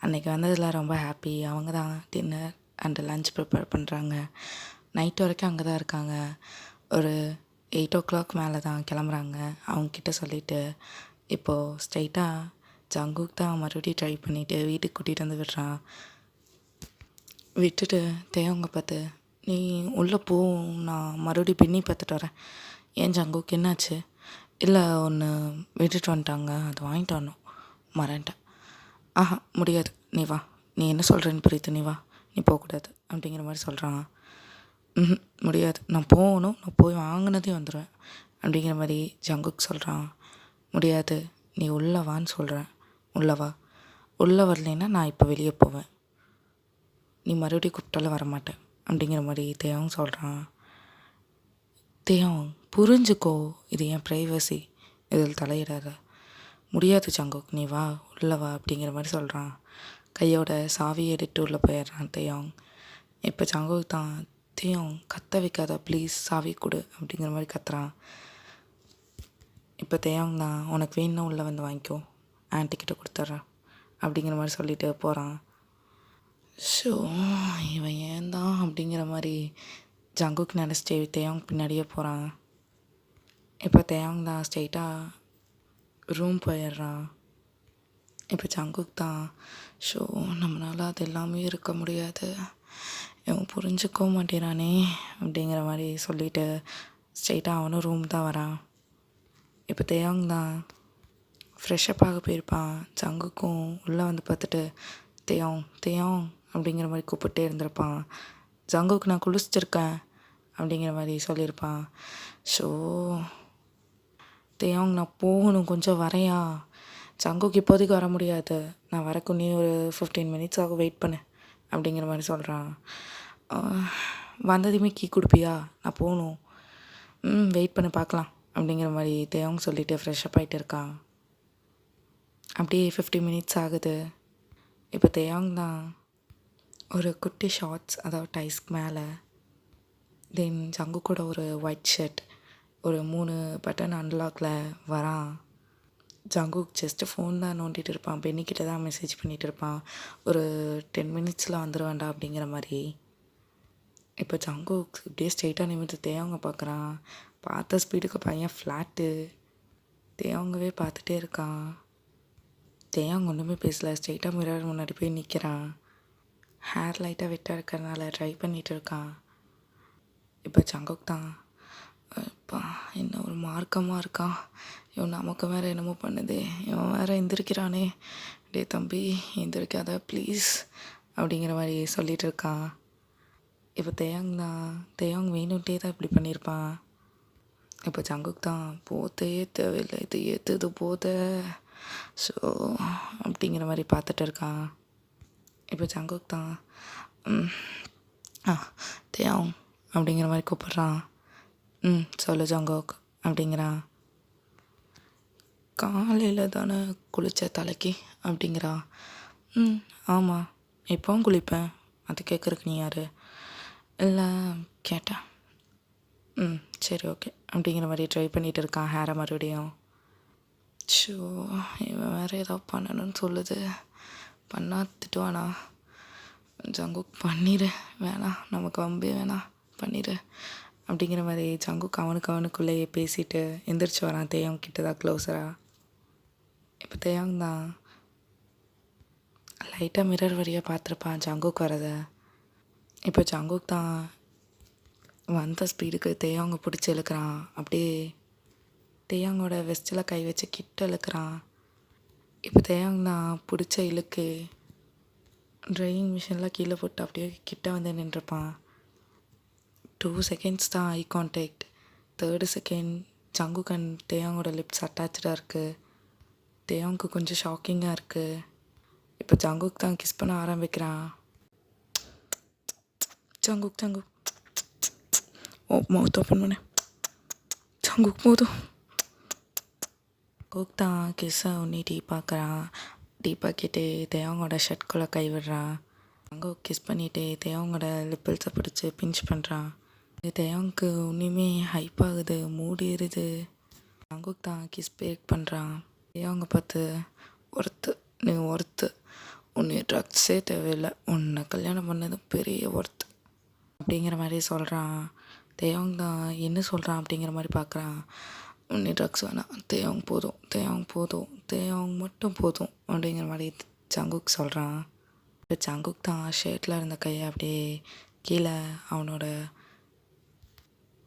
அன்றைக்கி வந்ததில் ரொம்ப ஹாப்பி. அவங்க தான் டின்னர் அண்ட் லன்ச் ப்ரிப்பேர் பண்ணுறாங்க. நைட் வரைக்கும் அங்கே தான் இருக்காங்க. ஒரு 8 o'clock மேலே தான் கிளம்புறாங்க. அவங்கக்கிட்ட சொல்லிவிட்டு இப்போது ஸ்ட்ரைட்டாக ஜங்குக் தான் மறுபடியும் ட்ரை பண்ணிவிட்டு வீட்டுக்கு கூட்டிகிட்டு வந்து விடுறான். விட்டுட்டு தேவங்க பார்த்து, நீ உள்ளே போ, நான் மறுபடியும் பின்னி பார்த்துட்டு வரேன். ஏன் ஜங்குக்கு என்னாச்சு? இல்லை ஒன்று விட்டுட்டு வந்துட்டாங்க, அது வாங்கிட்டு வரணும், மறந்துட்டேன். ஆஹா முடியாது, நீ வா, நீ என்ன சொல்கிறேன்னு புரியுது, நீ வா, நீ போகக்கூடாது அப்படிங்கிற மாதிரி சொல்கிறான். முடியாது, நான் போகணும், நான் போய் வாங்கினதே வந்துடுவேன் அப்படிங்கிற மாதிரி ஜங்குக் சொல்கிறான். முடியாது, நீ உள்ளே வான்னு சொல்கிறேன், உள்ளே வா. உள்ளே வரலைன்னா நான் இப்போ வெளியே போவேன், நீ மறுபடியும் கூப்பிட்டாலும் வரமாட்டேன் அப்படிங்கிற மாதிரி தேவன் சொல்கிறான். தேவன் புரிஞ்சுக்கோ, இது என் ப்ரைவசி, இதில் தலையிடாத. முடியாது ஜங்குக், நீ வா, உள்ளே வா அப்படிங்கிற மாதிரி சொல்கிறான். கையோட சாவி எடுத்து உள்ளே போயிடுறான் தேவன். இப்போ ஜங்குக் தான், தேவன் கத்த வைக்காத ப்ளீஸ், சாவி கொடு அப்படிங்கிற மாதிரி கத்துறான். இப்போ தேவன் தான், உனக்கு வேணும்னா உள்ளே வந்து வாங்கிக்கோ, ஆன்ட்டிக்கிட்ட கொடுத்துட்றேன் அப்படிங்கிற மாதிரி சொல்லிட்டு போகிறான். ஷோ, இவன் ஏன் தான் அப்படிங்கிற மாதிரி ஜங்குக் நினச்சிட்டு தேயாங் பின்னாடியே போகிறான். இப்போ தேயாங் தான் ஸ்ட்ரெயிட்டாக ரூம் போயிடுறான். இப்போ ஜங்குக் தான், ஷோ நம்மளால் அது எல்லாமே இருக்க முடியாது, இவன் புரிஞ்சுக்க மாட்டேறானே அப்படிங்கிற மாதிரி சொல்லிவிட்டு ஸ்ட்ரெயிட்டாக அவனும் ரூம் தான் வரான். இப்போ தேயாங் தான் ஃப்ரெஷ்ஷப்பாக போயிருப்பான். ஜங்குக்கும் உள்ளே வந்து பார்த்துட்டு தேயாங் தேயாங் அப்படிங்கிற மாதிரி கூப்பிட்டே இருந்திருப்பான். ஜங்குக்கு நான் குளிச்சிருக்கேன் அப்படிங்கிற மாதிரி சொல்லியிருப்பான். ஷோ தேயாங் நான் போகணும், கொஞ்சம் வரையா. ஜங்குக்கு இப்போதைக்கு வர முடியாது, நான் வரக்கு நீ ஒரு 15 minutes ஆகும், வெயிட் பண்ணு அப்படிங்கிற மாதிரி சொல்கிறான். வந்ததுமே கீ கொடுப்பியா, நான் போகணும், வெயிட் பண்ணி பார்க்கலாம் அப்படிங்கிற மாதிரி தேயாங் சொல்லிவிட்டு ஃப்ரெஷ்ஷப் ஆகிட்டு இருக்கான். அப்படியே 50 minutes ஆகுது. இப்போ தேயாங் தான் ஒரு குட்டி ஷார்ட்ஸ், அதாவது டைஸ்க்கு மேலே, தென் ஜங்குக்கோட ஒரு ஒயிட் ஷர்ட், ஒரு 3 பட்டன் அன்லாக்கில் வரான். ஜங்குக் ஜஸ்ட்டு ஃபோன் தான் நோண்டிகிட்டு இருப்பான், பென்னிக்கிட்ட தான் மெசேஜ் பண்ணிகிட்டு இருப்பான். ஒரு 10 minutesல வந்துடுவேண்டா அப்படிங்கிற மாதிரி. இப்போ ஜங்குக் இப்படியே ஸ்ட்ரெயிட்டாக நிமிர்ந்து தேவங்க பார்க்குறான். பார்த்த ஸ்பீடுக்கு பையன் ஃப்ளாட்டு. தேவங்கவே பார்த்துட்டே இருக்கான். தேவங்க ஒன்றுமே பேசலை, ஸ்ட்ரெயிட்டாக மிரர் முன்னாடி போய் நிற்கிறான். ஹேர் லைட்டாக வெட்டாக இருக்கிறதுனால ட்ரை பண்ணிகிட்டு இருக்கான். இப்போ ஜங்குக் தான், இப்போ என்ன ஒரு மார்க்கமாக இருக்கான், இவன் நமக்கு வேறு என்னமோ பண்ணுது, இவன் வேறு எந்திரிக்கிறானே, டே தம்பி எந்திரிக்காத ப்ளீஸ் அப்படிங்கிற மாதிரி சொல்லிகிட்டு இருக்கான். இப்போ தேயாங் தான், தேயாங் வேணுன்ட்டே தான் இப்படி பண்ணியிருப்பான். இப்போ ஜங்குக் தான், போதே தேவையில்லை, இது ஏற்றுது போத, ஸோ அப்படிங்கிற மாதிரி பார்த்துட்டு இருக்கான். இப்போ ஜங்குக் தான், தேயாங் அப்படிங்கிற மாதிரி கூப்பிட்றான். சொல்லு ஜங்குக் அப்படிங்கிறான். காலையில் தானே குளித்த தலைக்கு அப்படிங்கிறான். ஆமாம், எப்போவும் குளிப்பேன், அது கேட்குறக்கு நீ யார்? இல்லை கேட்டேன். சரி ஓகே அப்படிங்கிற மாதிரி ட்ரை பண்ணிகிட்டு இருக்கான் ஹேரை மறுபடியும். ஷோ இவன் வேறு ஏதாவது பண்ணணும்னு சொல்லுது, பண்ணா திட்டுவானா? ஜங்குக் பண்ணிடு, வேணாம் நமக்கு வம்பே வேணாம், பண்ணிடு அப்படிங்கிற மாதிரி ஜங்குக் அவனுக்குள்ளேயே பேசிட்டு எந்திரிச்சு வரான் தேயாங் கிட்ட தான் க்ளோஸராக. இப்போ தேயாங் தான் லைட்டாக மிரர் வழியாக பார்த்துருப்பான் ஜங்குக் வரதை. இப்போ ஜங்குக் தான் வந்த ஸ்பீடுக்கு தேயாங்க பிடிச்சி இழுக்கிறான். அப்படியே தேயாங்கோட வெஸ்ட்டில் கை வச்சு கிட்ட இழுக்கிறான். இப்போ தேயாங் தான் பிடிச்ச இழுக்கு ட்ரைவிங் மிஷினில் கீழே போட்டு அப்படியே கிட்ட வந்து நின்றுப்பான். 2 seconds தான் eye contact. 3rd second Jungkook and தேயாங்கோட லிப்ஸ் அட்டாச்சாக இருக்குது. தேயாங்க்கு கொஞ்சம் ஷாக்கிங்காக இருக்குது. இப்போ ஜங்குக் தான் கிஸ் பண்ண ஆரம்பிக்கிறான். ஜங்குக் ஓ மவுத் ஓப்பன் பண்ணு, ஜங்குக் போதும். ஜங்குக் தான் கிஸ்ஸை உன்னி டீப்பாக்குறான். டீப்பாக்கிட்டு தேயாங்கோட ஷர்ட்குள்ளே கை விடுறான். ஜங்குக் கிஸ் பண்ணிட்டு தேவங்கோட லிப்பிள்ஸை பிடிச்சி பிஞ்ச் பண்ணுறான். தேவங்க்கு ஒன்றுமே ஹைப் ஆகுது, மூடி ஏறுது. ஜங்குக் தான் கிஸ் பிரேக் பண்ணுறான். தேவங்க பார்த்து நீ ஒர்த்து, உன்னை ட்ரக்ஸே தேவையில்லை, உன்னை கல்யாணம் பண்ணது பெரிய ஒர்த்து அப்படிங்கிற மாதிரி சொல்கிறான். தேவங்க தான் என்ன சொல்கிறான் அப்படிங்கிற மாதிரி பார்க்குறான். உன்னை ட்ரக்ஸ் வேணாம், தேவங்க போதும், தேவங்க மட்டும் போதும் அப்படிங்கிற மாதிரி ஜங்குக் சொல்கிறான். இப்போ ஜங்குக் தான் ஷர்ட்டில் இருந்த கையை அப்படியே கீழே அவனோட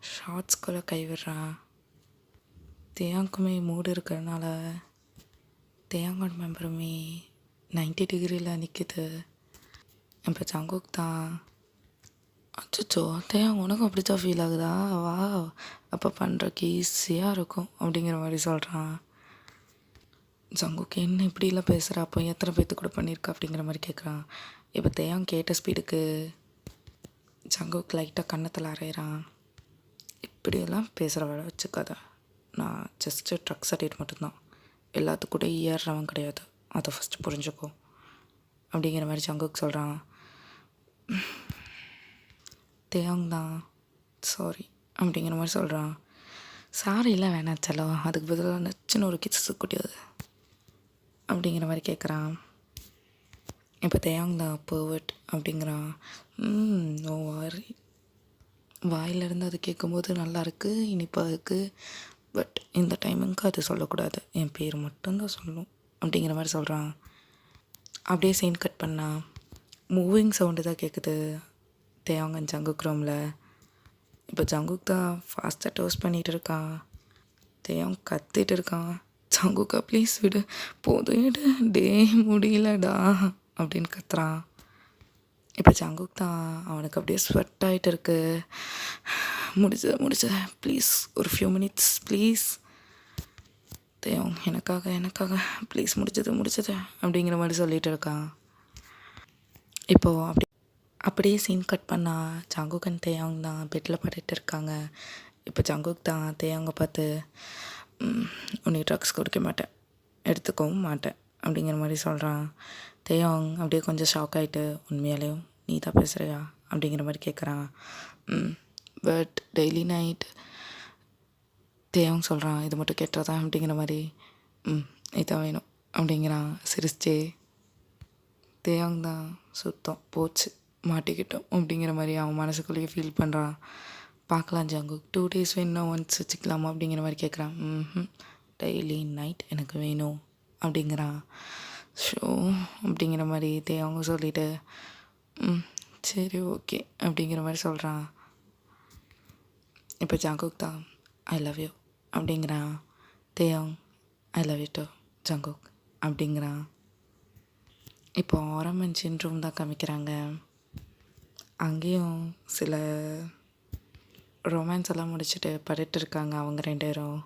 ஷார்ட்ஸ்குள்ளே கை விடுறான். தேவங்குமே மூடு இருக்கிறதுனால தேவங்கோட மெம்பருமே 90 டிகிரியில் நிற்கிது. இப்போ ஜங்குக் தான் அச்சோ தேவங்க உனக்கு அப்படி தான் ஃபீல் ஆகுதா, வா அப்போ பண்ணுறக்கு ஈஸியாக இருக்கும் அப்படிங்கிற மாதிரி சொல்கிறான். ஜங்குக் என்ன இப்படிலாம் பேசுகிறா, அப்போ எத்தனை பேர்த்து கூட பண்ணியிருக்கா அப்படிங்கிற மாதிரி கேட்குறான். இப்போ தேவங்க கேட்ட ஸ்பீடுக்கு ஜங்குக் லைட்டாக கன்னத்தில் அரைகிறான். இப்படியெல்லாம் பேசுகிற வேலை வச்சுக்காத, நான் ஜஸ்ட்டு ட்ரக்ஸ் அடிக்ட் மட்டும்தான், எல்லாத்துக்கூட ஏறுறவன் கிடையாது, அதை ஃபஸ்ட்டு புரிஞ்சுக்கோ அப்படிங்கிற மாதிரி ஜங்குக் சொல்கிறான். தேவங்க தான் சாரி அப்படிங்கிற மாதிரி சொல்கிறான். சாரிலாம் வேணாம் செல்லம், அதுக்கு பதிலாக நச்சுன்னு ஒரு கிஸ் கூட்டியது அப்படிங்கிற மாதிரி கேட்குறான். இப்போ தேவங்க தான் பர்வர்ட் அப்படிங்கிறான். ஓ வாயிலிருந்து அது கேட்கும்போது நல்லாயிருக்கு, இனிப்பாக இருக்குது, பட் இந்த டைமுக்கு அது சொல்லக்கூடாது, என் பேர் மட்டும்தான் சொல்லணும் அப்படிங்கிற மாதிரி சொல்கிறான். அப்படியே சீன் கட் பண்ணா மூவிங் சவுண்டு தான் கேட்குது தேவங்க ஜங்குக் ரூமில். இப்போ ஜங்குக் தான் ஃபாஸ்ட்டாக டோஸ்ட் பண்ணிகிட்டு இருக்கான். தேவங்க கத்திட்டு இருக்கான், ஜங்குக்கா ப்ளீஸ் விடு, போதும் விடு, டே முடியலடா அப்படின்னு கத்துறான். இப்போ ஜங்குக் தான் அவனுக்கு அப்படியே ஸ்வெட் ஆகிட்டு இருக்கு. முடிச்ச ப்ளீஸ் ஒரு ஃபியூ மினிட்ஸ் ப்ளீஸ், தேவங்க எனக்காக ப்ளீஸ் முடிச்சது அப்படிங்கிற மாதிரி சொல்லிகிட்டு இருக்கான். இப்போது அப்படியே சீன் கட் பண்ணால் ஜங்குக் அண்ட் தேவங்க தான் பெட்டில் படுத்துட்டு இருக்காங்க. இப்போ ஜங்குக் தான் தேவங்க பார்த்து உன்னை ட்ரக்ஸ் கொடுக்க மாட்டேன், எடுத்துக்கவும் மாட்டேன் அப்படிங்கிற மாதிரி சொல்கிறான். தேவங்க அப்படியே கொஞ்சம் ஷாக் ஆகிட்டு உண்மையாலேயும் நீ தான் பேசுகிறியா அப்படிங்கிற மாதிரி கேட்குறான். பட் டெய்லி நைட் தேவங்க சொல்கிறான் இது மட்டும் கேட்டாதான் அப்படிங்கிற மாதிரி. இதான் வேணும் அப்படிங்கிறான் சிரிச்சே. தேவங்க தான் சுத்தம் போச்சு, மாட்டிக்கிட்டோம் அப்படிங்கிற மாதிரி அவன் மனசுக்குள்ளேயே ஃபீல் பண்ணுறான். பார்க்கலாம் ஜங்குக் 2 days வேணும் ஒன்ஸ் வச்சுக்கலாமா அப்படிங்கிற மாதிரி கேட்குறான். டெய்லி நைட் எனக்கு வேணும் அப்படிங்கிறான். ஷோ அப்படிங்கிற மாதிரி தேவங்க சொல்லிவிட்டு சரி ஓகே அப்படிங்கிற மாதிரி சொல்கிறான். இப்போ ஜங்குக் தான் ஐ லவ் யூ அப்படிங்கிறான். தேவங் I love you too Jungkook அப்படிங்கிறான். இப்போ ஆரம்பன் ரூம் தான் காமிக்கிறாங்க. அங்கேயும் சில ரொமான்ஸ் எல்லாம் முடிச்சுட்டு படுத்து இருக்காங்க அவங்க 2 பேரும்.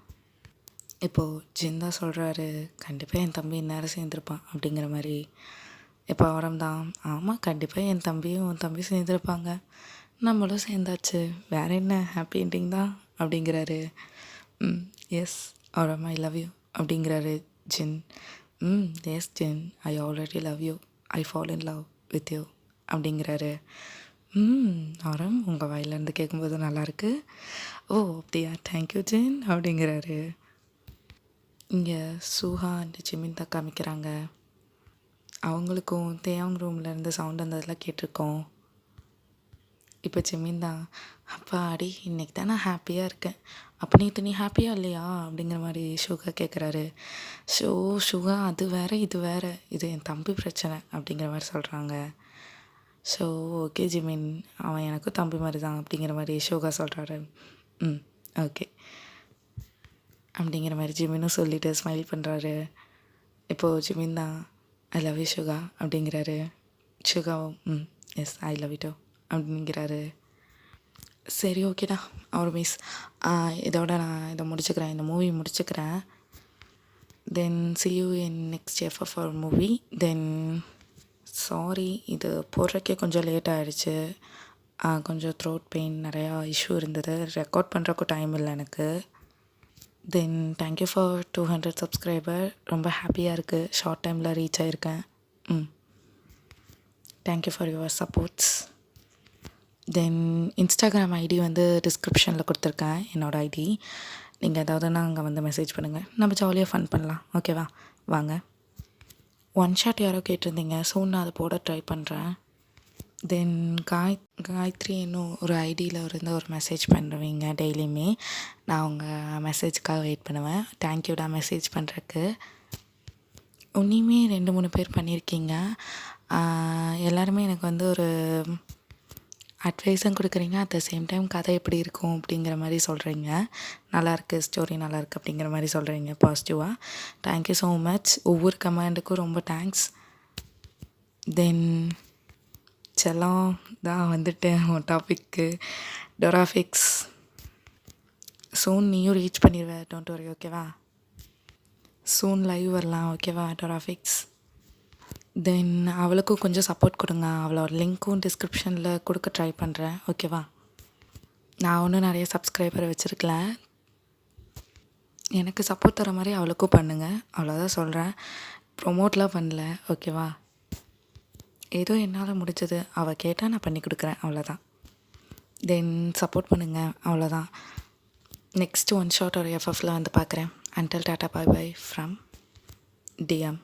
இப்போது ஜின் தான் சொல்கிறாரு கண்டிப்பாக என் தம்பி இந்நேரம் சேர்ந்துருப்பான் அப்படிங்கிற மாதிரி. இப்போ ஆரம் தான் ஆமாம் கண்டிப்பாக என் தம்பியும் உன் தம்பி சேர்ந்துருப்பாங்க, நம்மளும் சேர்ந்தாச்சு, வேறு என்ன ஹாப்பி என்டிங் தான் அப்படிங்கிறாரு. எஸ் ஆரம் ஐ லவ் யூ அப்படிங்கிறாரு Jin. Yes Jin I already love you, I fall in love with you அப்படிங்கிறாரு. ஆரம் உங்கள் வாயிலேருந்து கேட்கும்போது நல்லாயிருக்கு, ஓ அப்படியா தேங்க்யூ ஜின் அப்படிங்கிறாரு. இங்கே சுஹா அண்ட் ஜிமின் தான் காமிக்கிறாங்க. அவங்களுக்கும் தேவங் ரூம்லேருந்து சவுண்ட் வந்ததெல்லாம் கேட்டிருக்கோம். இப்போ ஜிமின் தான் அப்பா அடி இன்றைக்கி தான் நான் ஹாப்பியாக இருக்கேன், அப்போ நீ ஹாப்பியாக இல்லையா அப்படிங்கிற மாதிரி சுகா கேட்குறாரு. சுகா அது வேறு இது வேறு, இது என் தம்பி பிரச்சனை அப்படிங்கிற மாதிரி சொல்கிறாங்க. ஸோ ஓகே ஜிமின் அவன் எனக்கும் தம்பி மாதிரி தான் அப்படிங்கிற மாதிரி சுகா சொல்கிறாரு. ஓகே அப்படிங்கிற மாதிரி ஜிமினும் சொல்லிவிட்டு ஸ்மைல் பண்ணுறாரு. இப்போது ஜிமின் தான் ஐ லவ் யூ சுகா அப்படிங்கிறாரு. சுகாவும் yes I love you too அப்படிங்கிறாரு. சரி ஓகேடா அவர் மிஸ், இதோட நான் இதை முடிச்சுக்கிறேன், இந்த மூவி முடிச்சுக்கிறேன். தென் see you in next FFR movie. Then sorry இது போடுறக்கே கொஞ்சம் லேட் ஆகிடுச்சு, கொஞ்சம் த்ரோட் பெயின் நிறையா இஷ்யூ இருந்தது, ரெக்கார்ட் பண்ணுறக்கும் டைம் இல்லை எனக்கு. தென் தேங்க்யூ ஃபார் 200 சப்ஸ்கிரைபர், ரொம்ப ஹாப்பியாக இருக்குது, ஷார்ட் டைமில் ரீச் ஆகிருக்கேன். Thank you for your supports. Then Instagram ID வந்து டிஸ்கிரிப்ஷனில் கொடுத்துருக்கேன், என்னோடய ஐடி. நீங்கள் ஏதாவதுன்னா அங்கே வந்து மெசேஜ் பண்ணுங்கள், நம்ம ஜாலியாக ஃபன் பண்ணலாம். ஓகேவா? வாங்க. ஒன் ஷாட் யாரோ கேட்டிருந்தீங்க, சூன் நான் அதை போட ட்ரை பண்ணுறேன். தென் காயத்ரி இன்னும் ஒரு ஐடியில் இருந்து ஒரு மெசேஜ் பண்ணுவீங்க டெய்லியுமே. நான் உங்கள் மெசேஜுக்காக வெயிட் பண்ணுவேன். தேங்க்யூடா மெசேஜ் பண்ணுறக்கு. உன்னையுமே 2-3 பேர் பண்ணியிருக்கீங்க. எல்லாருமே எனக்கு வந்து ஒரு அட்வைஸும் கொடுக்குறீங்க, அட் த சேம் டைம் கதை எப்படி இருக்கும் அப்படிங்கிற மாதிரி சொல்கிறீங்க. நல்லாயிருக்கு, ஸ்டோரி நல்லாயிருக்கு அப்படிங்கிற மாதிரி சொல்கிறீங்க பாசிட்டிவாக. Thank you so much. ஒவ்வொரு கமெண்ட்டுக்கும் ரொம்ப தேங்க்ஸ். தென் செல்லம் தான் வந்துட்டேன் உன் டாப்பிக்கு. டொராஃபிக்ஸ் சூன் நீயும் ரீச் பண்ணிடுவேன், டோன்ட் வரி. ஓகேவா? சூன் லைவ் வரலாம். ஓகேவா டொராஃபிக்ஸ்? தென் அவளுக்கும் கொஞ்சம் சப்போர்ட் கொடுங்க. அவளோட லிங்க்கும் டிஸ்கிரிப்ஷனில் கொடுக்க ட்ரை பண்ணுறேன். ஓகேவா? நான் ஒன்றும் நிறைய சப்ஸ்கிரைபரை வச்சுருக்கல. எனக்கு சப்போர்ட் தர மாதிரி அவளுக்கும் பண்ணுங்கள், அவ்வளோதான் சொல்கிறேன். ப்ரொமோட்லாம் பண்ணல. ஓகேவா? ஏதோ என்னால் முடிஞ்சது, அவள் கேட்டால் நான் பண்ணி கொடுக்குறேன், அவ்வளோதான். தென் சப்போர்ட் பண்ணுங்கள், அவ்வளோதான். நெக்ஸ்ட்டு ஒன் ஷாட் ஒரு எஃப்எஃப்பில் வந்து பார்க்குறேன். Until tata, bye bye from DM.